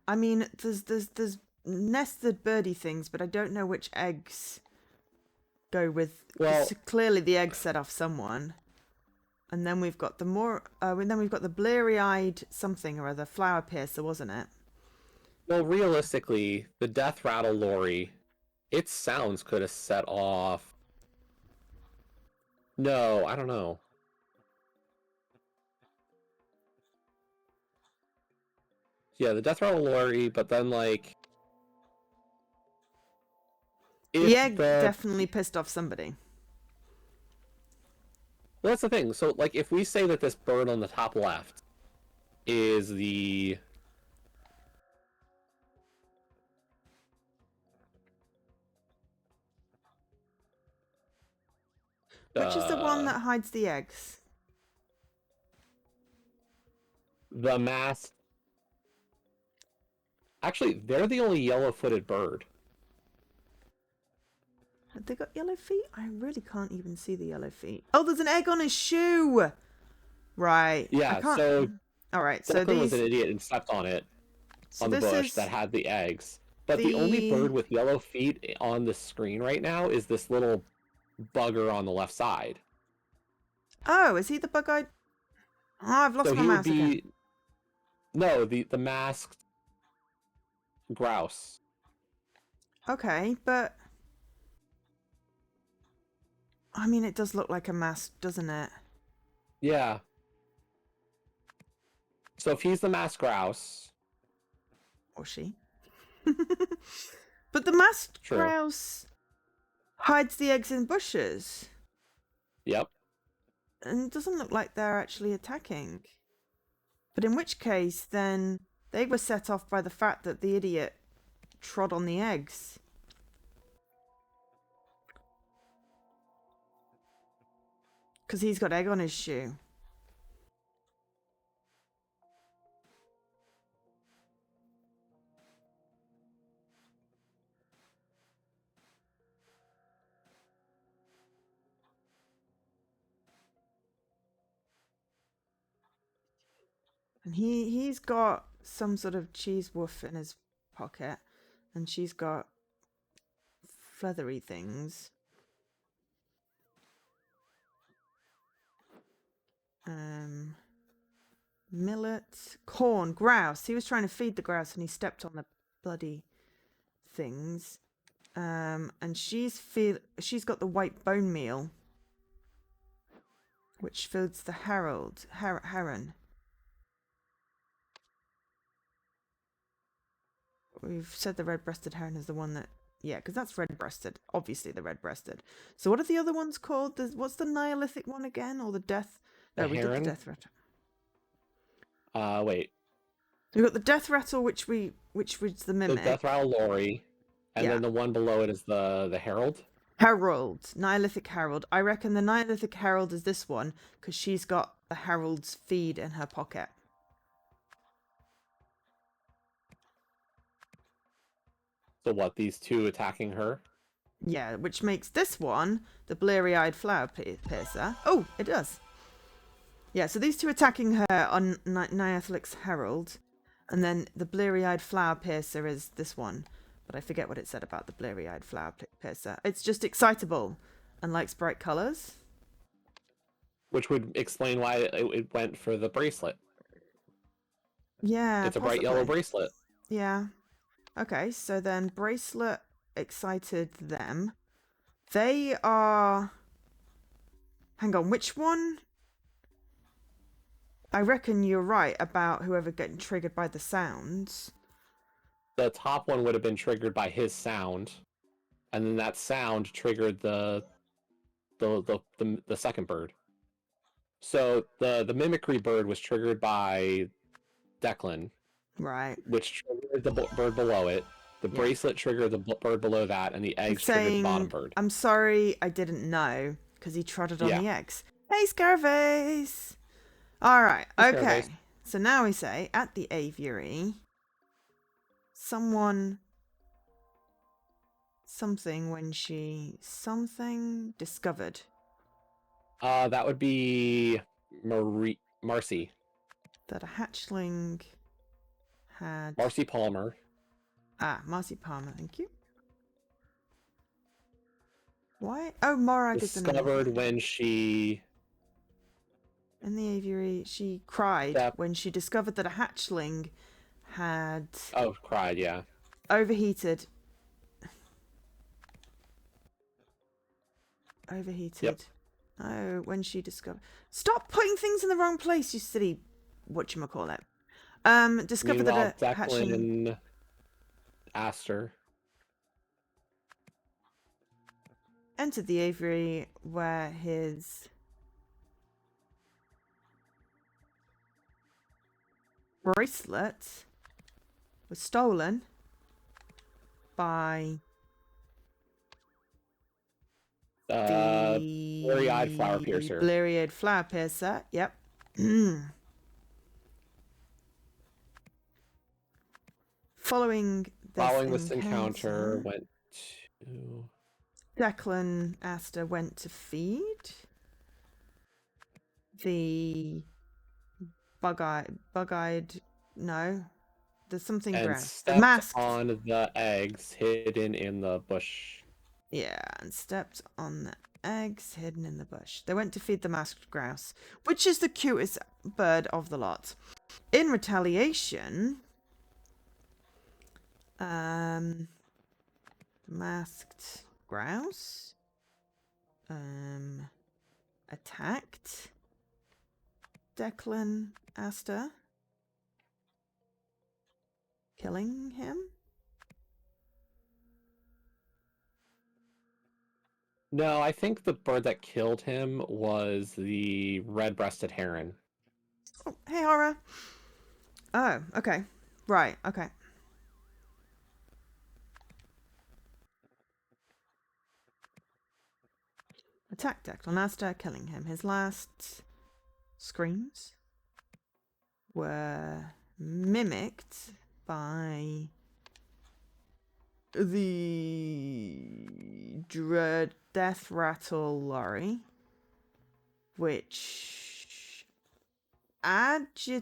I mean, there's nested birdie things, but I don't know which eggs go with. Well, clearly the eggs set off someone, and then we've got the bleary-eyed something or other, flower piercer, wasn't it? Well, realistically, the death rattle lorry, its sounds could have set off. No, I don't know. Yeah, the death rattle lorry, but then like The egg definitely pissed off somebody. Well, that's the thing. So, like, if we say that this bird on the top left is the Which is the one that hides the eggs? The masked. Actually, they're the only yellow-footed bird. Have they got yellow feet? I really can't even see the yellow feet. Oh, there's an egg on his shoe! Right. Yeah, so alright, so Declan was these... an idiot and stepped on it, So on the this bush is that had the eggs. But the only bird with yellow feet on the screen right now is this little bugger on the left side. Oh, is he the bug-eyed? Oh, I've lost my mouse again. No, the masked grouse. Okay, but... I mean, it does look like a mask, doesn't it? Yeah. So if he's the masked grouse... Or she. But the masked True. grouse hides the eggs in bushes. Yep. And it doesn't look like they're actually attacking. But in which case, then, they were set off by the fact that the idiot trod on the eggs. Because he's got egg on his shoe. And he's got some sort of cheese woof in his pocket. And she's got feathery things. Millet, corn, grouse. He was trying to feed the grouse and he stepped on the bloody things. And she's got the white bone meal, which feeds the heron. We've said the red-breasted heron is the one that... Yeah, because that's red-breasted. Obviously the red-breasted. So what are the other ones called? What's the Neolithic one again? Or the death... No, we did the death rattle. Wait. We've got the death rattle, which was the mimic. The death rattle lorry. And then the one below it is the herald. Herald. Neolithic herald. I reckon the Neolithic herald is this one, because she's got the herald's feed in her pocket. So what? These two attacking her? Yeah, which makes this one the bleary-eyed flower piercer. Oh, it does. Yeah, so these two attacking her on Nyathlix Herald, and then the bleary-eyed flower piercer is this one. But I forget what it said about the bleary-eyed flower piercer. It's just excitable and likes bright colors. Which would explain why it went for the bracelet. Yeah, It's a bright yellow possibly. bracelet. Yeah. Okay, so then bracelet excited them. They are... Hang on, which one? I reckon you're right about whoever getting triggered by the sounds. The top one would have been triggered by his sound, and then that sound triggered the second bird. So the mimicry bird was triggered by Declan, Right. which triggered the bird below it. The Yeah. bracelet triggered the bird below that, and the It's eggs triggered the bottom saying, bird. I'm sorry, I didn't know, because he trotted on Yeah. the eggs. Hey, Scarface! Alright, Hey, okay. Scarface. So now we say, at the aviary, something when she... Something discovered. That would be Marcy. That a hatchling had... Marcy Palmer. Ah, Marcy Palmer, thank you. Why? Oh, Morag is Discovered when she... In the aviary, she cried when she discovered that a hatchling had... Oh, cried, yeah. Overheated. Yep. Oh, when she discovered... Stop putting things in the wrong place, you silly... Whatchamacallit. Discovered Meanwhile, that a hatchling... Declan asked her. Entered the aviary where his... bracelet was stolen by... the Bleary-eyed flower piercer. Bleary-eyed flower piercer, yep. Following this encounter, went to... Declan Aster went to feed the bug-eyed, no, there's something and brown. Stepped The masked on the eggs hidden in the bush. Yeah, and stepped on the eggs hidden in the bush. They went to feed the masked grouse, which is the cutest bird of the lot. In retaliation, masked grouse attacked Declan Aster, killing him. No, I think the bird that killed him was the red-breasted heron. Oh, hey, Hora. Oh, okay. Right, okay. Attacked Declan Aster, killing him. His last screams were mimicked by the dread death rattle lorry, which agitated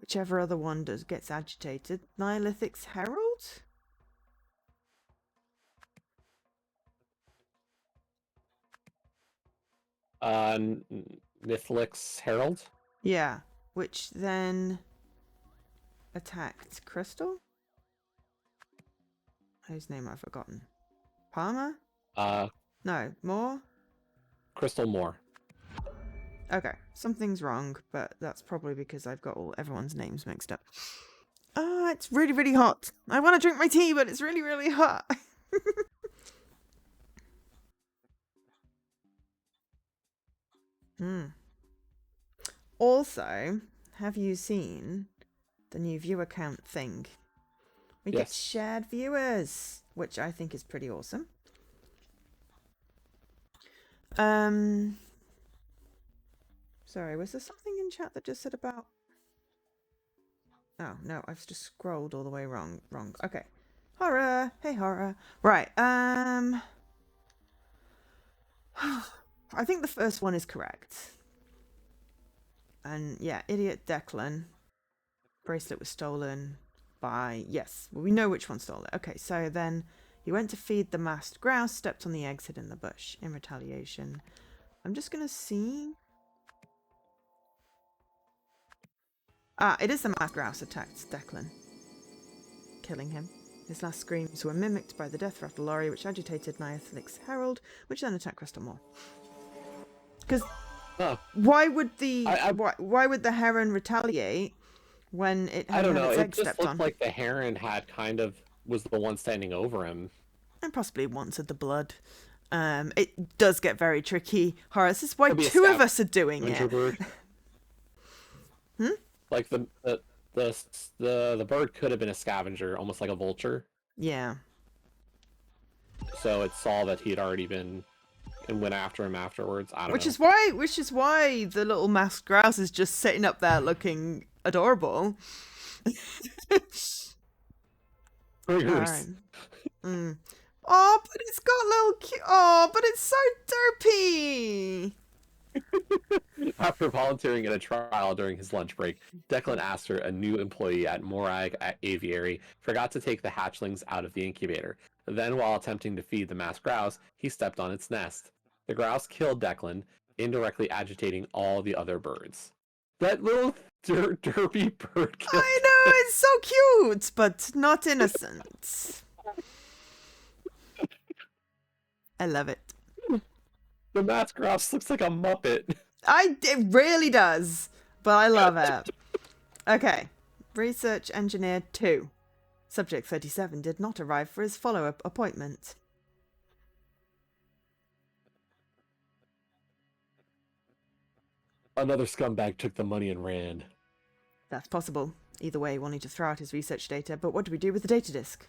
whichever other one gets agitated. Nyathlix Herald? Nyathlix Herald? Yeah, which then attacked Crystal? Whose name I've forgotten. Palmer? No, Moore? Crystal Moore. Okay, something's wrong, but that's probably because I've got everyone's names mixed up. Ah, it's really, really hot. I want to drink my tea, but it's really, really hot. Also, have you seen the new viewer count thing? We get shared viewers, which I think is pretty awesome. Sorry, was there something in chat that just said about... Oh, no, I've just scrolled all the way wrong. Okay. Horror. Hey, horror. Right, I think the first one is correct. And yeah, idiot Declan. Bracelet was stolen by... Yes, well, we know which one stole it. Okay, so then he went to feed the masked grouse, stepped on the eggs hid in the bush. In retaliation. I'm just going to see... Ah, it is the masked grouse attacked Declan, killing him. His last screams were mimicked by the death rattle lorry, which agitated Nyathalic's herald, which then attacked Crystal Moor. Because why would the why would the heron retaliate when it had, I don't know. its It egg just stepped looked on? like the heron had kind of was the one standing over him. And possibly wanted the blood. It does get very tricky. Horace, this is why Could be a two of us are doing it. bird. Like the bird could have been a scavenger, almost like a vulture. Yeah. So it saw that he had already been and went after him afterwards. I don't know. Which is why the little masked grouse is just sitting up there looking adorable. Right. Oh, but it's got little oh, but it's so derpy. After volunteering at a trial during his lunch break, Declan Astor, a new employee at Morag Aviary, forgot to take the hatchlings out of the incubator. Then, while attempting to feed the masked grouse, he stepped on its nest. The grouse killed Declan, indirectly agitating all the other birds. That little derpy bird killed I know, it's so cute, but not innocent. I love it. The masked grouse looks like a Muppet. It really does, but I love it. Okay, Research Engineer 2. Subject 37 did not arrive for his follow-up appointment. Another scumbag took the money and ran. That's possible. Either way, we'll need to throw out his research data, but what do we do with the data disk?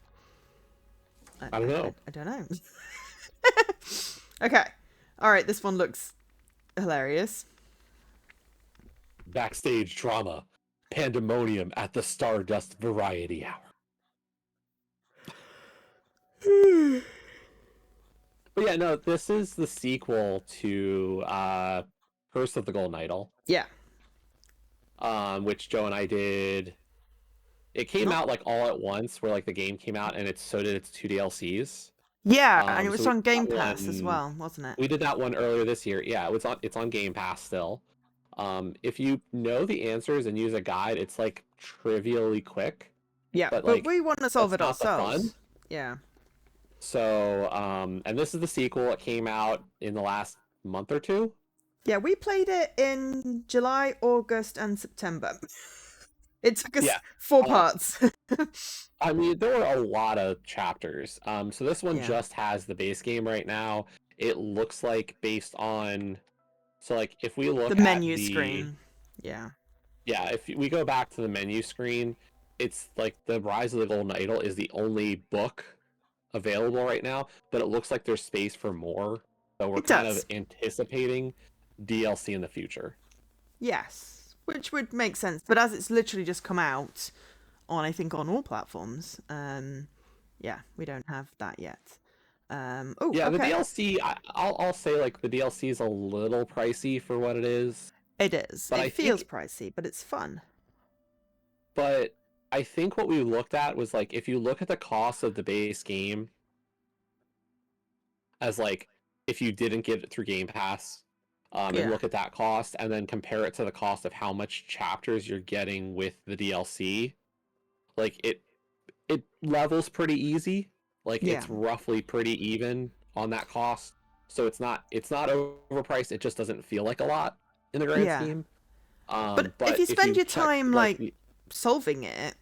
I don't know. I don't know. Okay. Alright, this one looks hilarious. Backstage drama. Pandemonium at the Stardust Variety Hour. But yeah, no, this is the sequel to Curse of the Golden Idol. Yeah. Which Joe and I did. It came out like all at once, where like the game came out, and so did its 2 DLCs. Yeah, and it was on Game Pass as well, wasn't it? We did that one earlier this year. Yeah, it's on Game Pass still. If you know the answers and use a guide, it's like trivially quick. Yeah, but like, we want to solve it ourselves. Fun. Yeah. So, and this is the sequel. It came out in the last month or two. Yeah, we played it in July, August, and September. It took us 4 parts. I mean, there were a lot of chapters. So this one just has the base game right now. It looks like based on... So, like, if we look at the menu screen. Yeah. Yeah, if we go back to the menu screen, it's like the Rise of the Golden Idol is the only book available right now, but it looks like there's space for more. So we're kind of anticipating DLC in the future. Yes, which would make sense. But as it's literally just come out on, I think, on all platforms, yeah, we don't have that yet. The DLC, I'll say, like, the DLC is a little pricey for what it is. It is. But it feels pricey, but it's fun. But I think what we looked at was, like, if you look at the cost of the base game as, like, if you didn't get it through Game Pass, and look at that cost, and then compare it to the cost of how much chapters you're getting with the DLC, like, it levels pretty easy. Like, it's roughly pretty even on that cost. So it's not overpriced. It just doesn't feel like a lot in the grand scheme. But if you spend your time, like, solving it...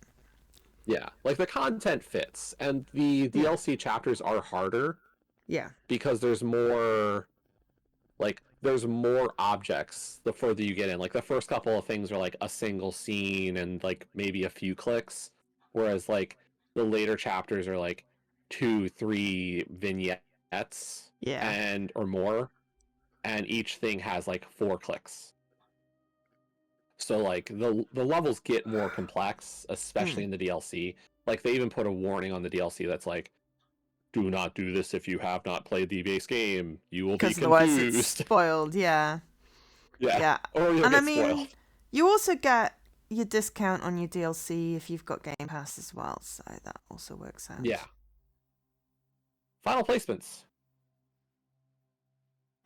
Yeah, like, the content fits. And the DLC chapters are harder. Yeah. Because there's more... Like, there's more objects the further you get in. Like, the first couple of things are, like, a single scene and, like, maybe a few clicks. Whereas, like, the later chapters are, like, 2-3 vignettes or more, and each thing has like 4 clicks. So like the levels get more complex, especially in the DLC. Like they even put a warning on the DLC that's like, "Do not do this if you have not played the base game. You will be Because otherwise it's confused." spoiled, yeah. Yeah, Yeah. or you'll And I get spoiled. mean, you also get your discount on your DLC if you've got Game Pass as well, so that also works out. Yeah. Final placements.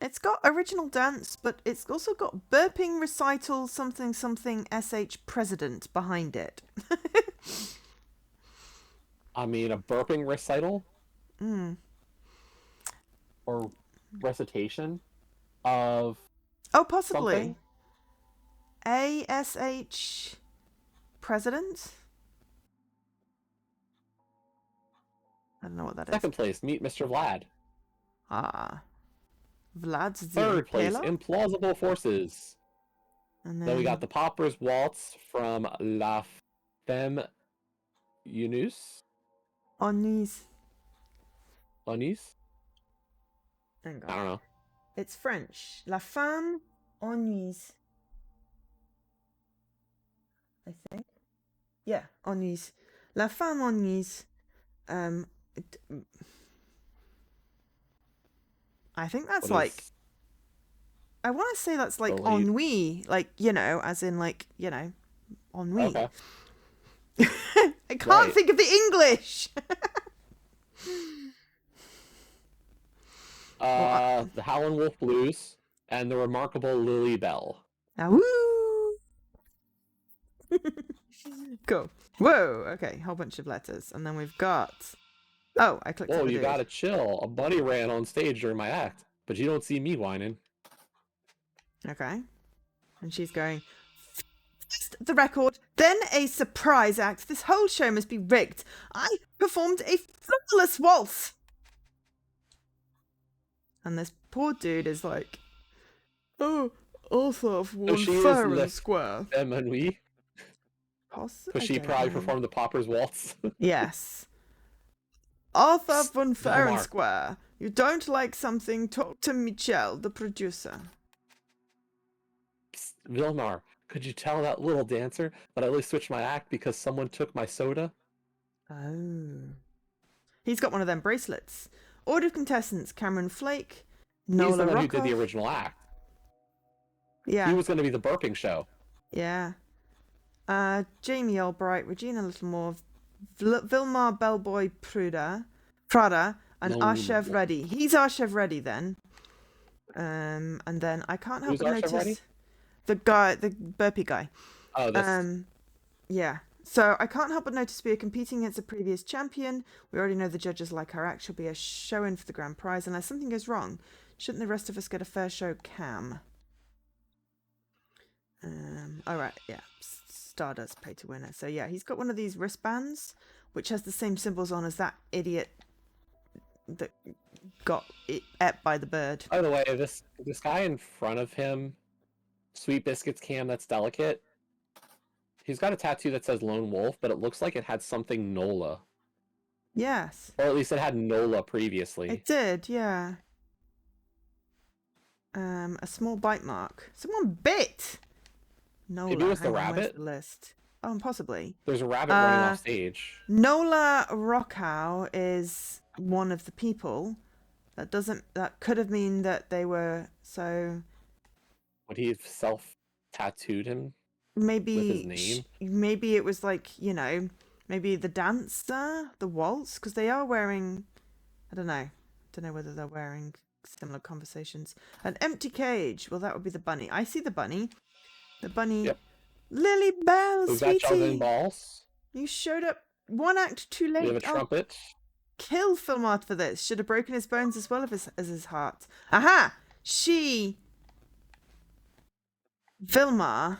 It's got original dance, but it's also got burping recital something something SH president behind it. I mean, a burping recital Mm. or recitation of Oh, possibly. something. ASH president? I don't know what that is. Second place, meet Mr. Vlad. Ah. Vlad's the Third place, Impaler? implausible forces. And Then we got then the Popper's Waltz from La Femme Yunus. Onis. Onis? Hang I on. don't know. It's French. La femme ennuise. I think. Yeah, ennuise. La femme ennuise. It, I think that's What like. is I want to say that's like the lead? ennui, like as in like ennui. Okay. I can't Right. think of the English. The Howlin' Wolf Blues and the Remarkable Lily Bell. Woo! Cool. Whoa. Okay, whole bunch of letters, and then we've got. Oh, I clicked. Whoa, on the you dude. gotta chill. A bunny ran on stage during my act, but you don't see me whining. Okay. And she's going, first the record, then a surprise act. This whole show must be rigged. I performed a flawless waltz. And this poor dude is like, oh, Arthur won she is fair Le and square. Emmanuel. Because she probably know. performed the Popper's Waltz. Yes. Arthur won fair and Vilmar. square. You don't like something, talk to Michelle, the producer. Psst, Vilmar, could you tell that little dancer that I only switched my act because someone took my soda? Oh. He's got one of them bracelets. Order of contestants, Cameron Flake, He's Nola the one who did the Rockoff. original act. Yeah. He was going to be the burping show. Yeah. Jamie Albright, Regina Littlemore, Vilmar Bellboy Prada, and No. Arshev Reddy. He's Arshev Reddy then. And then I can't help Who's but Arshev notice Reddy? the guy, the burpee guy. Oh, this. Yeah. So I can't help but notice we are competing against a previous champion. We already know the judges like her act. She'll be a show-in for the grand prize. Unless something goes wrong, shouldn't the rest of us get a fair show cam? All right, yeah. Stardust pay to winner. So yeah, he's got one of these wristbands, which has the same symbols on as that idiot that got ate by the bird. By the way, this guy in front of him, Sweet Biscuits Cam, that's delicate. He's got a tattoo that says Lone Wolf, but it looks like it had something NOLA. Yes. Or at least it had NOLA previously. It did, yeah. A small bite mark. Someone bit! Nola, Maybe it was the hang on, where's rabbit? the list? Oh, possibly. There's a rabbit running off stage. Nola Rockow is one of the people. That could have mean that they were so. Would he have self-tattooed him Maybe with his name? Maybe it was like, maybe the dancer, the waltz, because they are wearing. I don't know whether they're wearing similar conversations. An empty cage. Well, that would be the bunny. I see the bunny. The bunny. Yep. Lily Bell, We've got Charlene sweetie. Balls. You showed up one act too late. We have a trumpet. Kill Filmart for this. Should have broken his bones as well as his heart. Aha! Vilmar.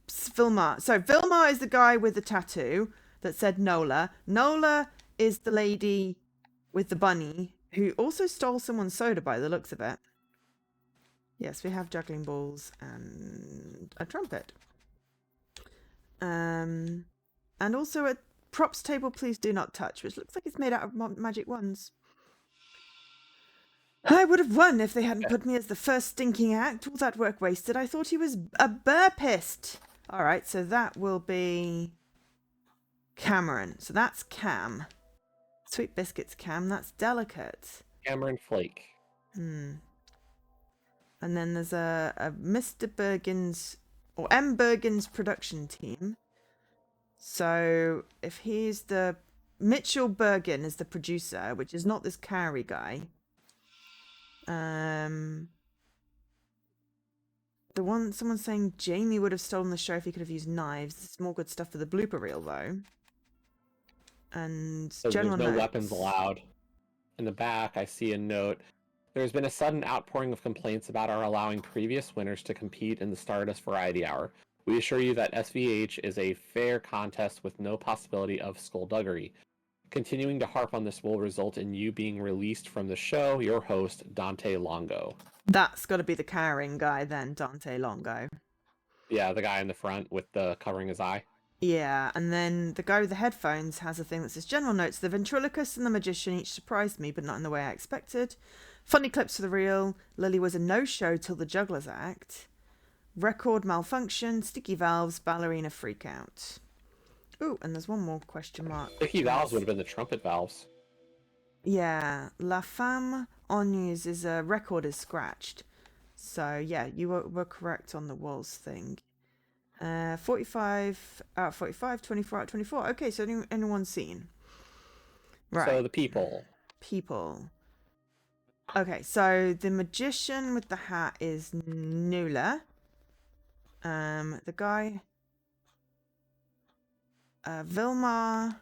So Vilmar is the guy with the tattoo that said Nola. Nola is the lady with the bunny who also stole someone's soda by the looks of it. Yes, we have juggling balls and a trumpet. And also a props table, please do not touch, which looks like it's made out of magic wands. I would have won if they hadn't put me as the first stinking act. All that work wasted. I thought he was a burpist. All right, so that will be Cameron. So that's Cam. Sweet Biscuits Cam, that's Delicate. Cameron Flake. And then there's a Mr. Bergen's, or M. Bergen's production team. So if he's the... Mitchell Bergen is the producer, which is not this Carey guy. The one, someone's saying Jamie would have stolen the show if he could have used knives. It's more good stuff for the blooper reel, though. And So general there's no notes. weapons allowed. In the back, I see a note. There's been a sudden outpouring of complaints about our allowing previous winners to compete in the Stardust Variety Hour. We assure you that SVH is a fair contest with no possibility of skullduggery. Continuing to harp on this will result in you being released from the show. Your host, Dante Longo. That's got to be the carrying guy then, Dante Longo. Yeah, the guy in the front with the covering his eye. Yeah, and then the guy with the headphones has a thing that says general notes. The ventriloquist and the magician each surprised me, but not in the way I expected. Funny clips for the reel. Lily was a no-show till the jugglers act. Record malfunction. Sticky valves. Ballerina freakout. Ooh, and there's one more question mark. Sticky valves would have been the trumpet valves. Yeah, La Femme on news is a record is scratched. So yeah, you were correct on the walls thing. 45 out of 45, 24 out of 24. Okay, so anyone's seen. Right. So the people. People. Okay, so the magician with the hat is Nula. The guy... Vilmar...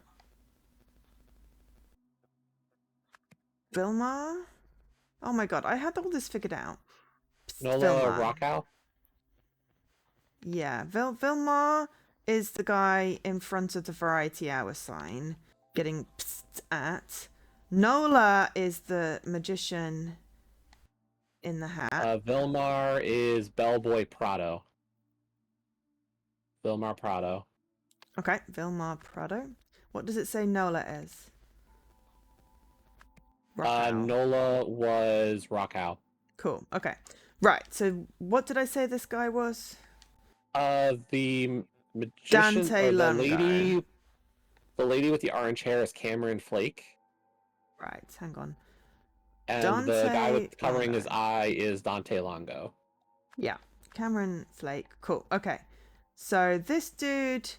Vilmar? Oh my god, I had all this figured out. Nola Rockow? Yeah, Vilmar is the guy in front of the Variety Hour sign, getting psst at. Nola is the magician in the hat. Vilmar is Bellboy Prado. Vilmar Prado. Okay, Vilmar Prado. What does it say Nola is? Nola was Rockow. Cool, okay. Right, so what did I say this guy was? The magician, Dante or the Longo. lady with the orange hair is Cameron Flake. Right, hang on. And Dante the guy with covering Longo. his eye is Dante Longo. Yeah, Cameron Flake. Cool, okay. So this dude,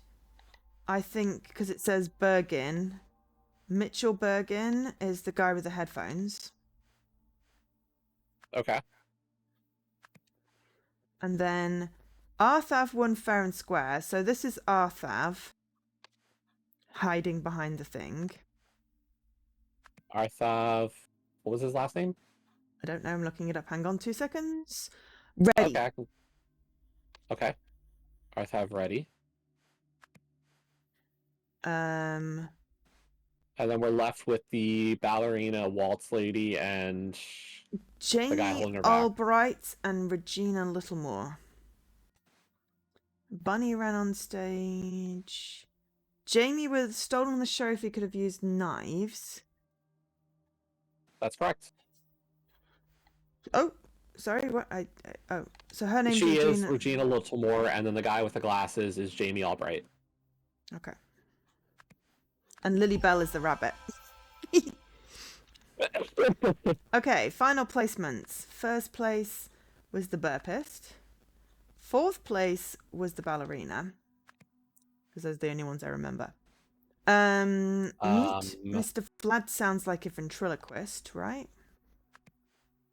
I think, because it says Bergen, Mitchell Bergen is the guy with the headphones. Okay. And then Arthav won fair and square. So this is Arthav hiding behind the thing. Arthav, what was his last name? I don't know. I'm looking it up. Hang on 2 seconds. Ready. Okay. Arthav ready. And then we're left with the ballerina, waltz lady, and Jamie the guy holding her back. Albright and Regina Littlemore. Bunny ran on stage. Jamie would have stolen the show if he could have used knives. That's correct. Oh, sorry. What? Oh, so her name's She Regina. is Regina Littlemore, and then the guy with the glasses is Jamie Albright. Okay. And Lily Bell is the rabbit. Okay, final placements. First place was the burpist. Fourth place was the ballerina. Because those are the only ones I remember. Mr. Flad sounds like a ventriloquist, right?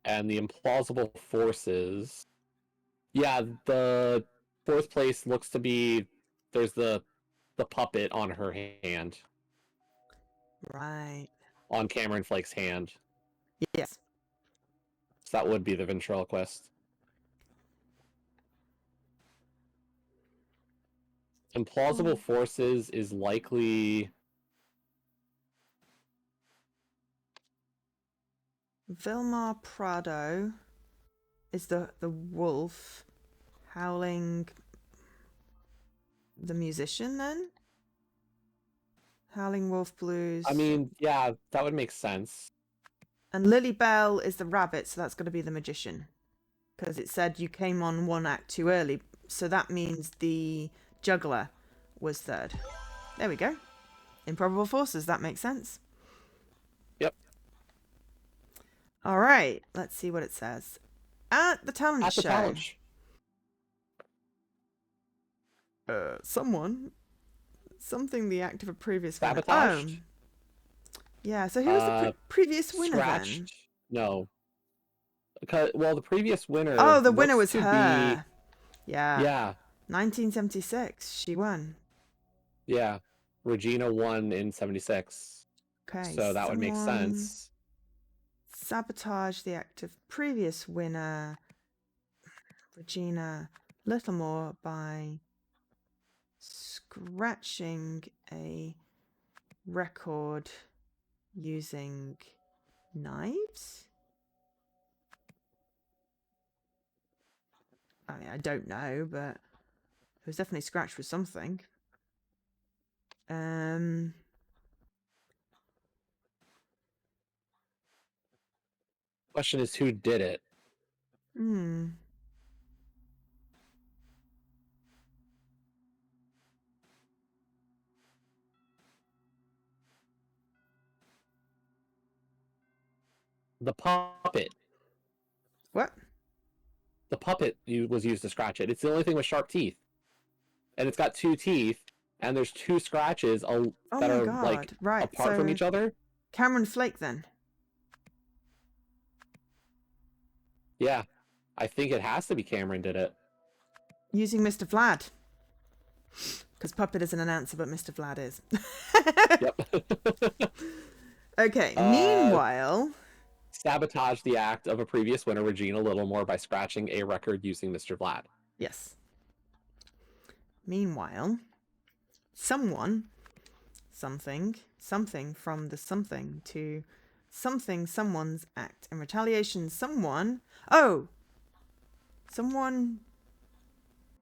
And the implausible forces. Yeah, the fourth place looks to be there's the puppet on her hand. Right. On Cameron Flake's hand. Yes. So that would be the ventriloquist. Implausible forces is likely Vilmar Prado is the wolf. Howling the musician then? Howling Wolf Blues. I mean, yeah, that would make sense. And Lily Bell is the rabbit, so that's got to be the magician. Because it said you came on one act too early. So that means the juggler was third. There we go. Improbable forces, that makes sense. Yep. All right, let's see what it says. At the talent At the show, talent something the act of a previous winner. sabotaged. Yeah, so who was the previous winner Scratched. then? No. Well, the previous winner. Oh, the winner looks was to be. her. Yeah. Yeah. 1976, she won. Yeah. Regina won in 76. Okay, So that would make sense. Sabotage the act of previous winner, Regina Littlemore, by scratching a record using knives? I mean, I don't know, but it was definitely scratched with something. Question is, who did it? The puppet. What? The puppet was used to scratch it. It's the only thing with sharp teeth. And it's got 2 teeth, and there's 2 scratches that are like right, apart from each other. Cameron Flake then. Yeah. I think it has to be Cameron did it. Using Mr. Vlad. Because Puppet isn't an answer, but Mr. Vlad is. Yep. Okay, meanwhile... Sabotage the act of a previous winner, Regina Littlemore, by scratching a record using Mr. Vlad. Yes. Meanwhile, something from the something to someone's act. In retaliation, someone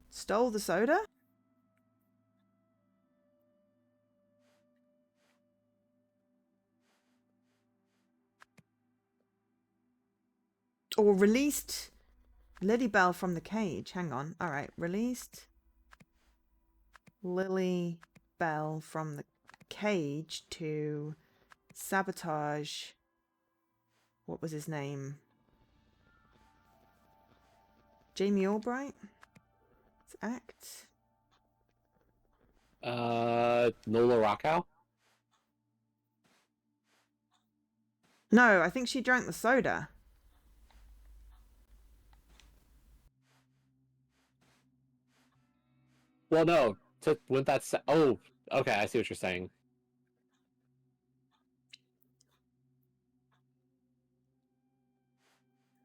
stole the soda? Or released Lily Bell from the cage. Hang on. All right. Released Lily Bell from the cage to sabotage. What was his name? Jamie Albright? His act? Nola Rockow? No, I think she drank the soda. Well, no. Wouldn't that... Oh, okay, I see what you're saying.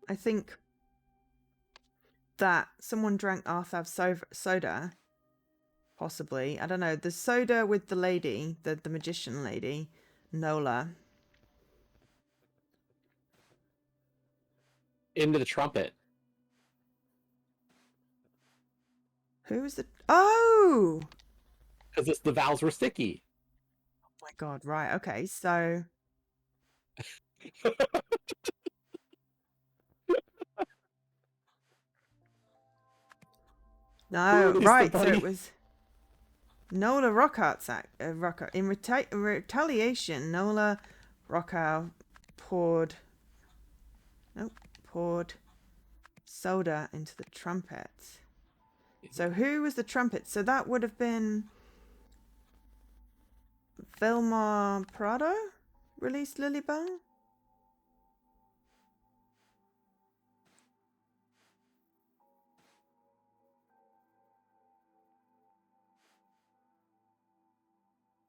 I think that someone drank Arthav's soda. Possibly. I don't know. The soda with the lady, the magician lady, Nola. Into the trumpet. Who was the... Oh! Because the valves were sticky. Oh my god, right. Okay, so... No, right. So it was Nola Rockhart's act. In retaliation, Nola Rockart poured soda into the trumpet. So who was the trumpet? So that would have been Vilma Prado released Lily Bell?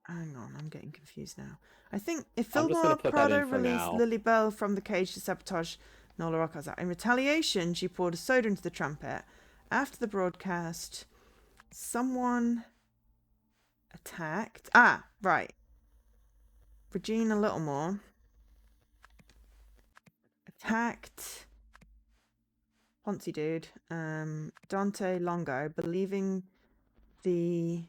Hang on, I'm getting confused now. I think if Vilma Prado released Lily Bell from the cage to sabotage Nola Rockhart's act, in retaliation, she poured a soda into the trumpet. After the broadcast, someone attacked... Ah, right. Regina Littlemore attacked Ponzi Dude, Dante Longo, believing the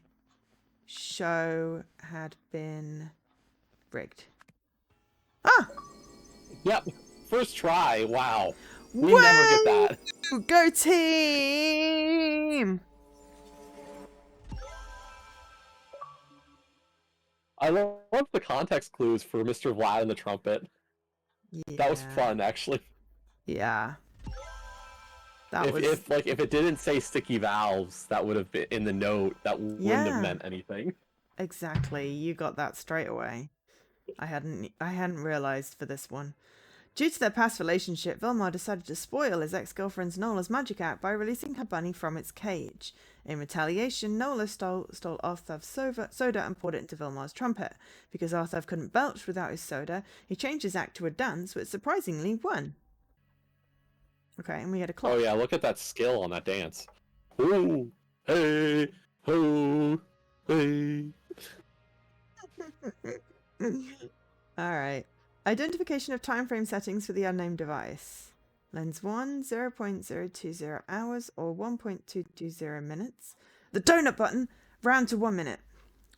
show had been rigged. Ah! Yep. First try. Wow. We never get that. Go team! I love the context clues for Mr. Vlad and the trumpet. That was Yeah. fun, actually. Yeah. That If was... if it didn't say sticky valves, that would have been in the note. That wouldn't have Yeah, meant anything. exactly. You got that straight away. I hadn't realized for this one. Due to their past relationship, Vilmar decided to spoil his ex-girlfriend's Nola's magic act by releasing her bunny from its cage. In retaliation, Nola stole Arthur's soda and poured it into Vilmar's trumpet. Because Arthur couldn't belch without his soda, he changed his act to a dance, which surprisingly won. Okay, and we had a clock. Oh yeah, look at that skill on that dance. Ooh, hey, ho, hey. Alright. Identification of time frame settings for the unnamed device. Lens 1, 0.020 hours or 1.220 minutes. The donut button, round to 1 minute.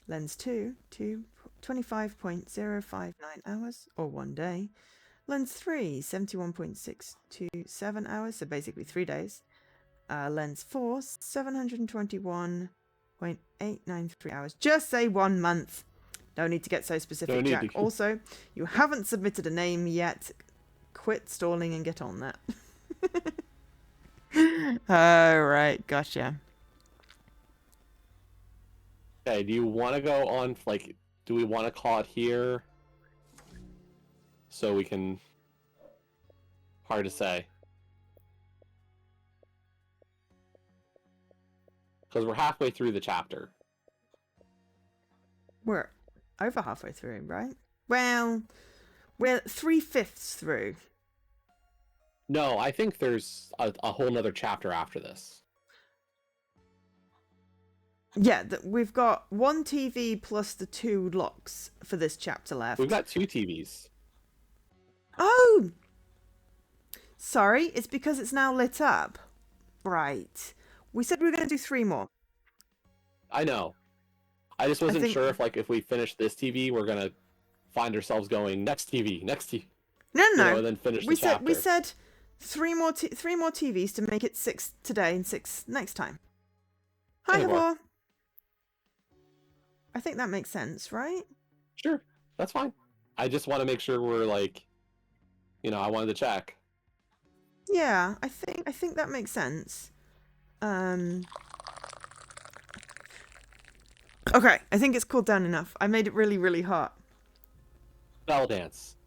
Lens 2, 25.059 hours or 1 day. Lens 3, 71.627 hours, so basically 3 days. Lens 4, 721.893 hours. Just say 1 month. No need to get so specific, Jack. To... Also, you haven't submitted a name yet. Quit stalling and get on that. Alright, gotcha. Okay, do you want to go on, do we want to call it here? So we can... Hard to say. Because we're halfway through the chapter. We're over halfway through, right? Well, we're 3/5 through. No, I think there's a whole nother chapter after this. Yeah, we've got 1 TV plus the 2 locks for this chapter left. We've got 2 TVs. Oh! Sorry, it's because it's now lit up. Right. We said we were going to do 3 more. I know. I just wasn't sure if we finish this TV, we're going to find ourselves going, next TV, next TV. No. And then finish the chapter. We said 3 more TVs to make it 6 today and 6 next time. Hi, Havor. I think that makes sense, right? Sure, that's fine. I just want to make sure we're I wanted to check. Yeah, I think that makes sense. Okay, I think it's cooled down enough. I made it really, really hot. Spell dance.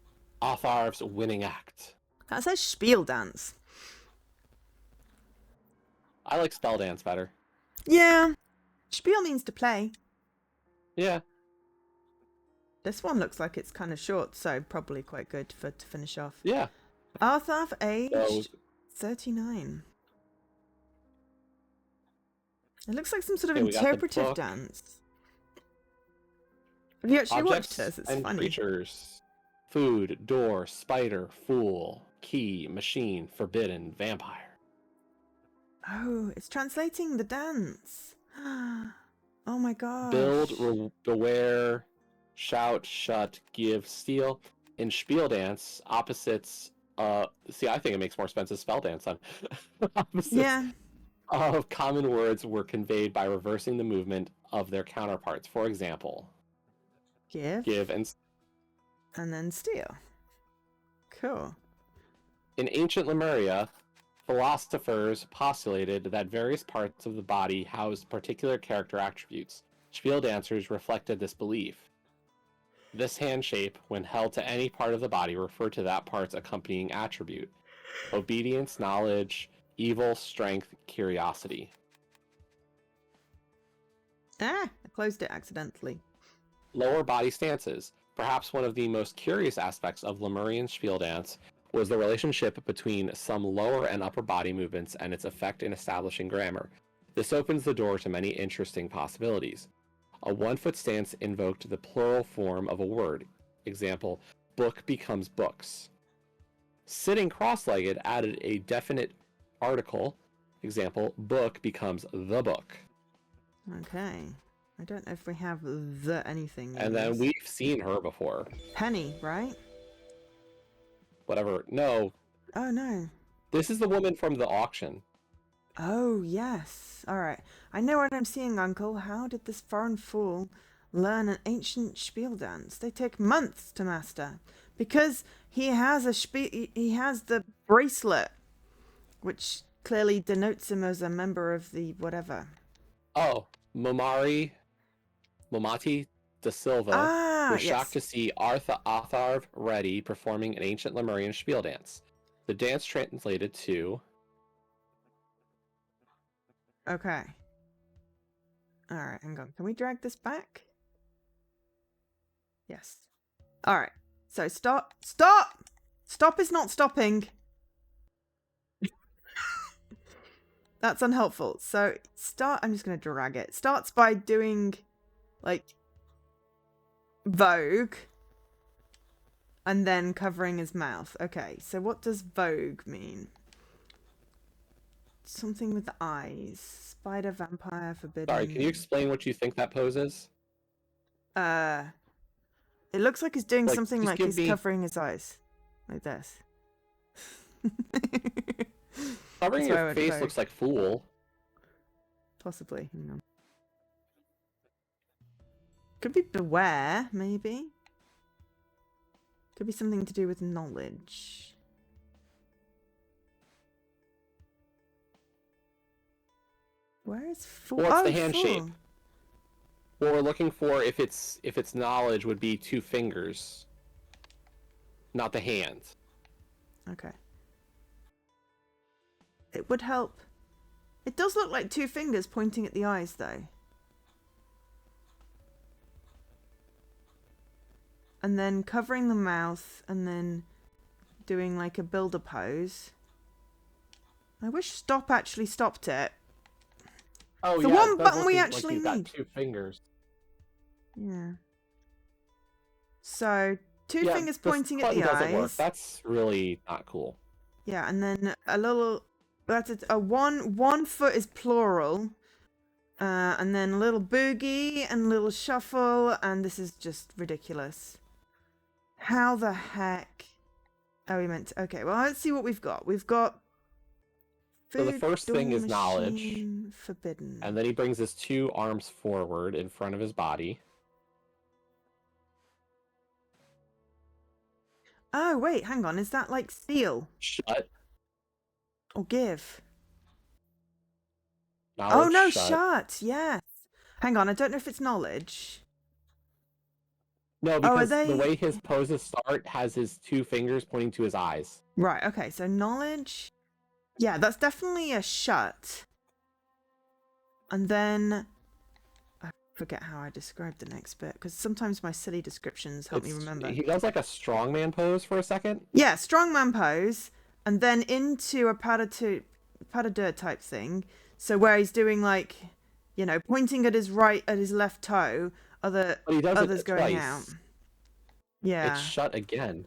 Othar's winning act. That says spiel dance. I like spell dance better. Yeah. Spiel means to play. Yeah. This one looks like it's kind of short, so probably quite good to finish off. Yeah. Arthur, aged 39. It looks like some sort of interpretive dance. Have you actually watched this? It's and funny. Creatures. Food, door, spider, fool, key, machine, forbidden, vampire. Oh, it's translating the dance. Oh my god. Build, beware, shout, shut, give, steal. In spiel dance, opposites. See, I think it makes more sense as spell dance. Opposites of common words were conveyed by reversing the movement of their counterparts. For example, give, and then steal. Cool. In ancient Lemuria, philosophers postulated that various parts of the body housed particular character attributes. Spiel dancers reflected this belief. This hand shape, when held to any part of the body, referred to that part's accompanying attribute. Obedience, knowledge, evil, strength, curiosity. I closed it accidentally. Lower body stances. Perhaps one of the most curious aspects of Lemurian spiel dance was the relationship between some lower and upper body movements and its effect in establishing grammar. This opens the door to many interesting possibilities. A 1-foot stance invoked the plural form of a word. Example, book becomes books. Sitting cross-legged added a definite article. Example, book becomes the book. Okay. I don't know if we have the anything. And then we've seen her before. Penny, right? Whatever. No. Oh, no. This is the woman from the auction. Oh, yes. All right. I know what I'm seeing, Uncle. How did this foreign fool learn an ancient spiel dance. They take months to master because he has he has the bracelet, which clearly denotes him as a member of the whatever. Oh, Momati da Silva was shocked Yes. to see Atharv Reddy performing an ancient Lemurian spiel dance. The dance translated to... Okay. All right, hang on. Can we drag this back? Yes. All right. So stop. Stop! Stop is not stopping. That's unhelpful. So I'm just going to drag it. Starts by doing like Vogue and then covering his mouth. Okay, so what does Vogue mean? Something with the eyes. Spider, vampire, forbidden. Sorry, can you explain what you think that pose is? It looks like he's doing Like, something just like give he's me- covering his eyes. Like this. Covering That's why I your went face Vogue. looks like fool. Possibly. Hang on. Could be beware, maybe. Could be something to do with knowledge. Where is fool? Well, it's the Oh, hand fool. shape. What we're looking for, if it's knowledge, would be 2 fingers, not the hand. Okay. It would help. It does look like 2 fingers pointing at the eyes, though. And then covering the mouth, and then doing like a builder pose. I wish stop actually stopped it. Oh, The yeah, one it does button look we like actually he's got need. 2 fingers. Yeah. So 2 Yeah, fingers this pointing at button the doesn't work. eyes. That's really not cool. Yeah, and then a little. That's a one foot is plural. And then a little boogie and a little shuffle, and this is just ridiculous. How the heck? Oh, we meant to, okay, well, let's see what we've got. We've got So the food, first thing is knowledge. machine, forbidden. And then he brings his 2 arms forward in front of his body. Oh, wait, hang on. Is that like steal Shut. or give? Knowledge, Oh, no, shut. shut. Yes. Hang on, I don't know if it's knowledge. No, are because they- the way his poses start has his 2 fingers pointing to his eyes. Right, okay, so knowledge. Yeah, that's definitely a shut. And then I forget how I described the next bit, because sometimes my silly descriptions help me remember. He does like a strongman pose for a second. Yeah, strongman pose, and then into a pas de deux type thing. So where he's doing like, you know, pointing at his left toe, But he does others it going twice. out. Yeah. It's shut again.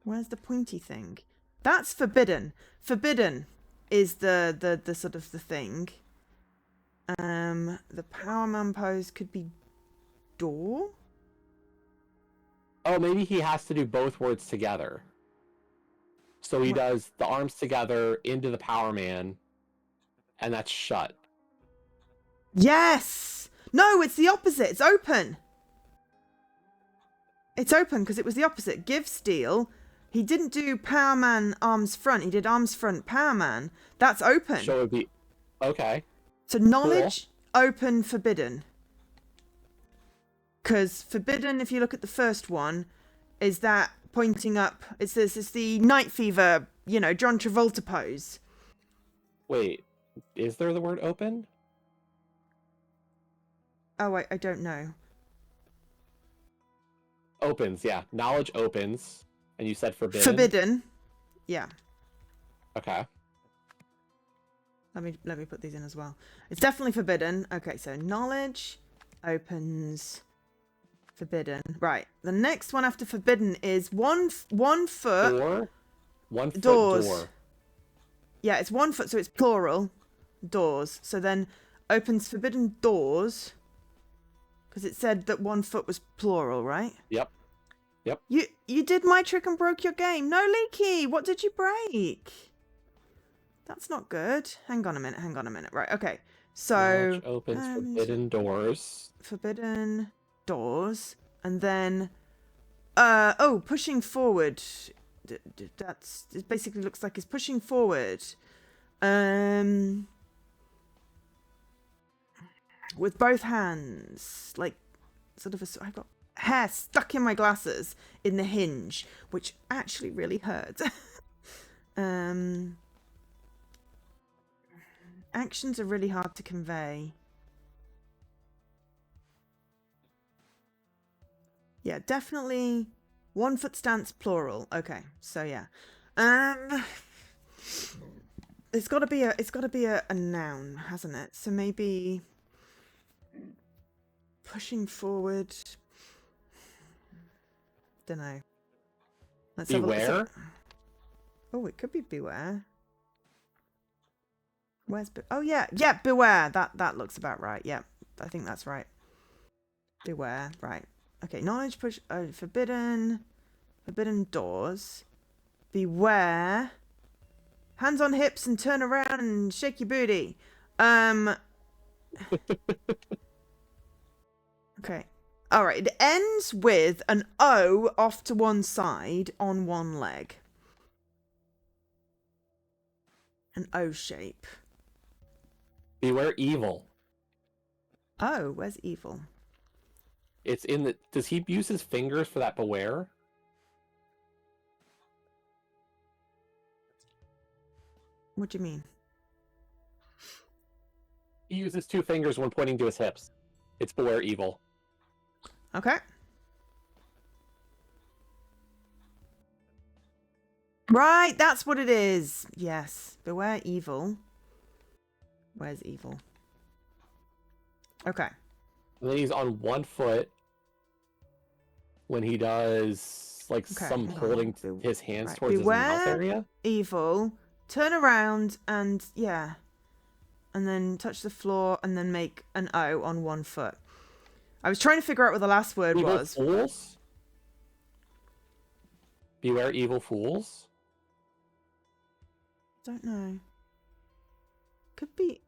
Where's the pointy thing? That's forbidden. Forbidden is the sort of the thing. The power man pose could be door. Oh, maybe he has to do both words together. So he does the arms together into the power man, and that's shut. Yes! No, it's the opposite. It's open. It's open because it was the opposite. Give steal. He didn't do power man arms front. He did arms front power man. That's open. So it would be okay. So knowledge, open, forbidden. Because forbidden, if you look at the first one, is that pointing up. It's the night fever, you know, John Travolta pose. Wait, is there the word open? Oh, I don't know. Opens, yeah. Knowledge opens, and you said forbidden. Forbidden. Yeah. Okay. Let me put these in as well. It's definitely forbidden. Okay, so knowledge opens. Forbidden. Right. The next one after forbidden is one foot. Door. 1 foot Doors. door. Yeah, it's 1 foot, so it's plural. Doors. So then opens forbidden doors. Because it said that 1 foot was plural, right? Yep. Yep. You did my trick and broke your game. No, Leaky. What did you break? That's not good. Hang on a minute. Right, okay. Knowledge So, opens forbidden doors. forbidden doors. And then, pushing forward. That's, it basically looks like it's pushing forward. With both hands. Like, sort of I've got hair stuck in my glasses in the hinge, which actually really hurts. Actions are really hard to convey. Yeah, definitely 1 foot stance plural. Okay, so yeah. It's got to be a noun, hasn't it? So maybe pushing forward. Don't know. Let's Beware. Oh, it could be beware. Where's oh yeah, beware. That looks about right. Yeah, I think that's right. Beware, right? Okay, knowledge push. Forbidden doors. Beware. Hands on hips and turn around and shake your booty. Okay. All right. It ends with an O off to one side on one leg. An O shape. Beware evil. Oh, where's evil? It's in the. Does he use his fingers for that beware? What do you mean? He uses 2 fingers when pointing to his hips. It's beware evil. Okay. Right, that's what it is. Yes. Beware evil. Where's evil? Okay. And then he's on 1 foot when he does like some holding his hands towards his mouth area. Evil. Turn around and yeah. And then touch the floor and then make an O on 1 foot. I was trying to figure out what the last word Evil was. Fools? Beware evil fools? Don't know. Could be.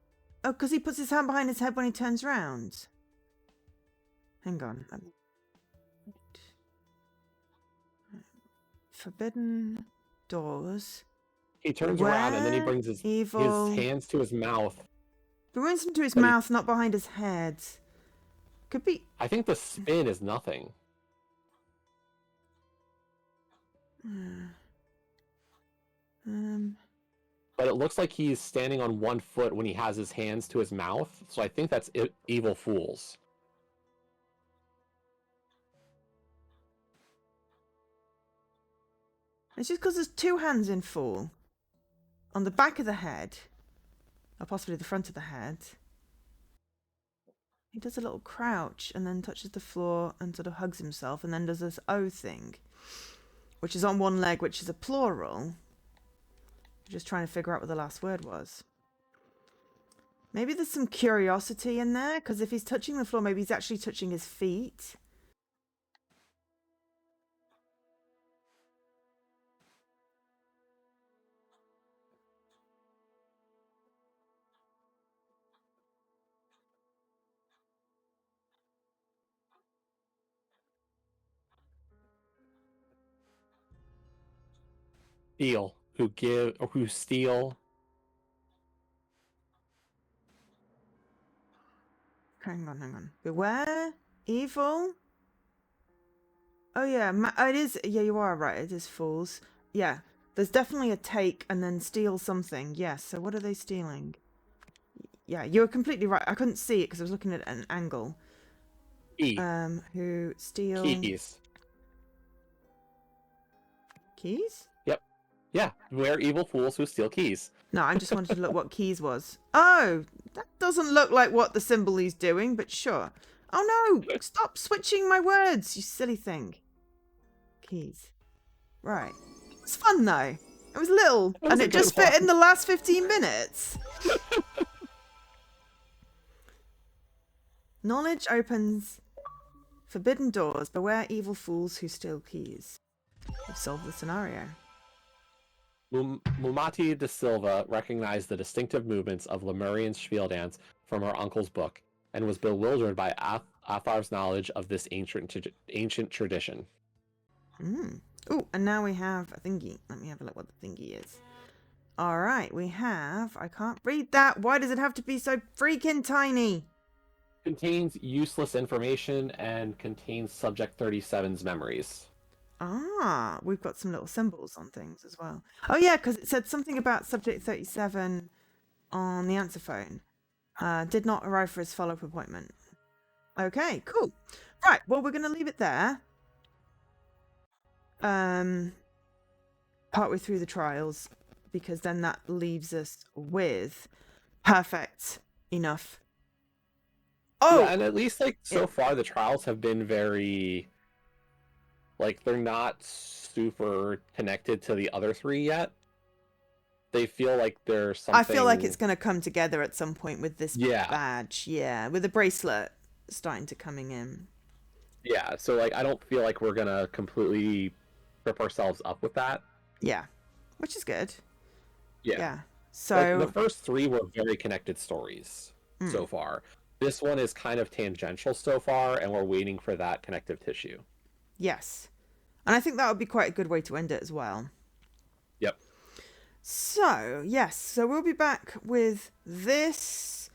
Oh, because he puts his hand behind his head when he turns round. Hang on. Forbidden doors. He turns around and then he brings his hands to his mouth. He brings them to his mouth, not behind his head. Could be. I think the spin is nothing. But it looks like he's standing on 1 foot when he has his hands to his mouth. So I think that's evil fools. It's just because there's 2 hands in fool. On the back of the head. Or possibly the front of the head. He does a little crouch and then touches the floor and sort of hugs himself and then does this O thing. Which is on 1 leg, which is a plural. Just trying to figure out what the last word was. Maybe there's some curiosity in there, because if he's touching the floor, maybe he's actually touching his feet. Steal. Who steal. Hang on. Beware. Evil. Oh yeah, it is. Yeah, you are right. It is fools. Yeah, there's definitely a take and then steal something. Yes. So what are they stealing? Yeah, you're completely right. I couldn't see it because I was looking at an angle. Who steal keys? Keys? Yep. Yeah. Beware evil fools who steal keys. No, I just wanted to look what keys was. Oh, that doesn't look like what the symbol is doing, but sure. Oh no! Stop switching my words, you silly thing. Keys. Right. It's fun though. It was little, and it just fit in the last 15 minutes. Knowledge opens forbidden doors. Beware evil fools who steal keys. We've solved the scenario. Mumati da Silva recognized the distinctive movements of Lemurian spiel dance from her uncle's book and was bewildered by Athar's knowledge of this ancient tradition. Oh, and now we have a thingy. Let me have a look what the thingy is. All right, we have... I can't read that. Why does it have to be so freaking tiny? Contains useless information and contains Subject 37's memories. Ah, we've got some little symbols on things as well. Oh, yeah, because it said something about Subject 37 on the answer phone. Did not arrive for his follow-up appointment. Okay, cool. Right, well, we're going to leave it there. Partway through the trials, because then that leaves us with perfect enough. Oh, yeah, and at least like so far the trials have been very, like, they're not super connected to the other three yet. They feel like there's something. I feel like it's going to come together at some point with this badge. Yeah, with the bracelet starting to coming in. Yeah, so like I don't feel like we're gonna completely trip ourselves up with that. Yeah, which is good. Yeah. So like, the first three were very connected stories so far. This one is kind of tangential so far, and we're waiting for that connective tissue. Yes, and I think that would be quite a good way to end it as well. Yep. So yes, so we'll be back with this,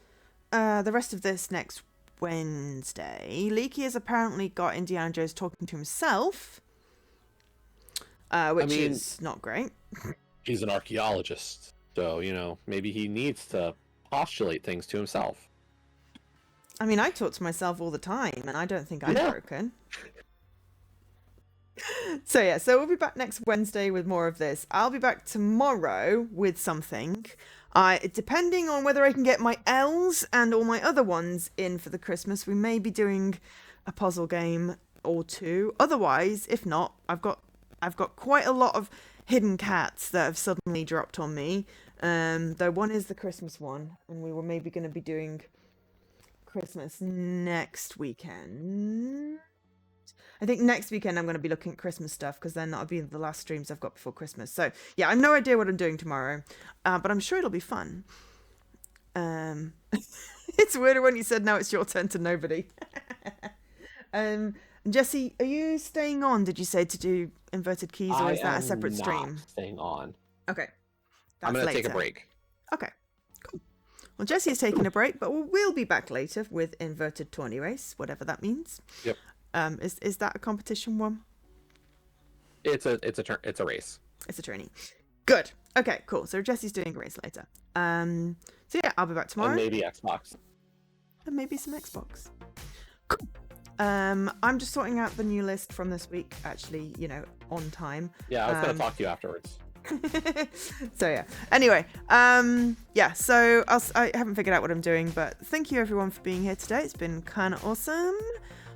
the rest of this next Wednesday. Leaky has apparently got Indiana Jones talking to himself, which is not great. He's an archaeologist, so, you know, maybe he needs to postulate things to himself. I mean, I talk to myself all the time, and I don't think I'm broken. So yeah, so we'll be back next Wednesday with more of this. I'll be back tomorrow with something. Depending on whether I can get my L's and all my other ones in for the Christmas, we may be doing a puzzle game or two. Otherwise, if not, I've got quite a lot of hidden cats that have suddenly dropped on me. Though one is the Christmas one, and we were maybe going to be doing Christmas next weekend. I think next weekend I'm going to be looking at Christmas stuff, because then that'll be the last streams I've got before Christmas. So yeah, I have no idea what I'm doing tomorrow, but I'm sure it'll be fun. It's weirder when you said now it's your turn to nobody. Jesse, are you staying on? Did you say to do inverted keys, or is that a separate stream? Staying on. Okay, I'm going to take a break. Okay, cool. Well, Jesse is taking a break, but we'll be back later with inverted tourney race, whatever that means. Yep. Is that a competition one? It's a race. It's a tourney. Good. Okay, cool. So Jesse's doing a race later. So yeah, I'll be back tomorrow. And maybe Xbox. And maybe some Xbox. Cool. I'm just sorting out the new list from this week, actually, you know, on time. Yeah, I was going to talk to you afterwards. So yeah. Anyway, yeah, so I haven't figured out what I'm doing, but thank you everyone for being here today. It's been kind of awesome.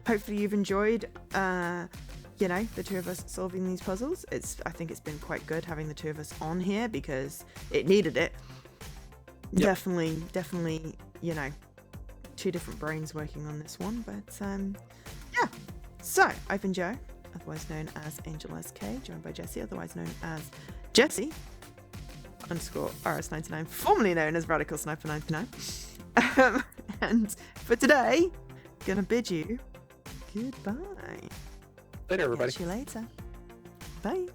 Hopefully you've enjoyed, you know, the two of us solving these puzzles. I think it's been quite good having the two of us on here, because it needed it. Yep. Definitely, you know, two different brains working on this one. But yeah. So I've been Joe, otherwise known as Angel SK, joined by Jesse, otherwise known as Jesse _RS99, formerly known as Radical Sniper 99. And for today, gonna bid you goodbye. Later, everybody. Catch you later. Bye.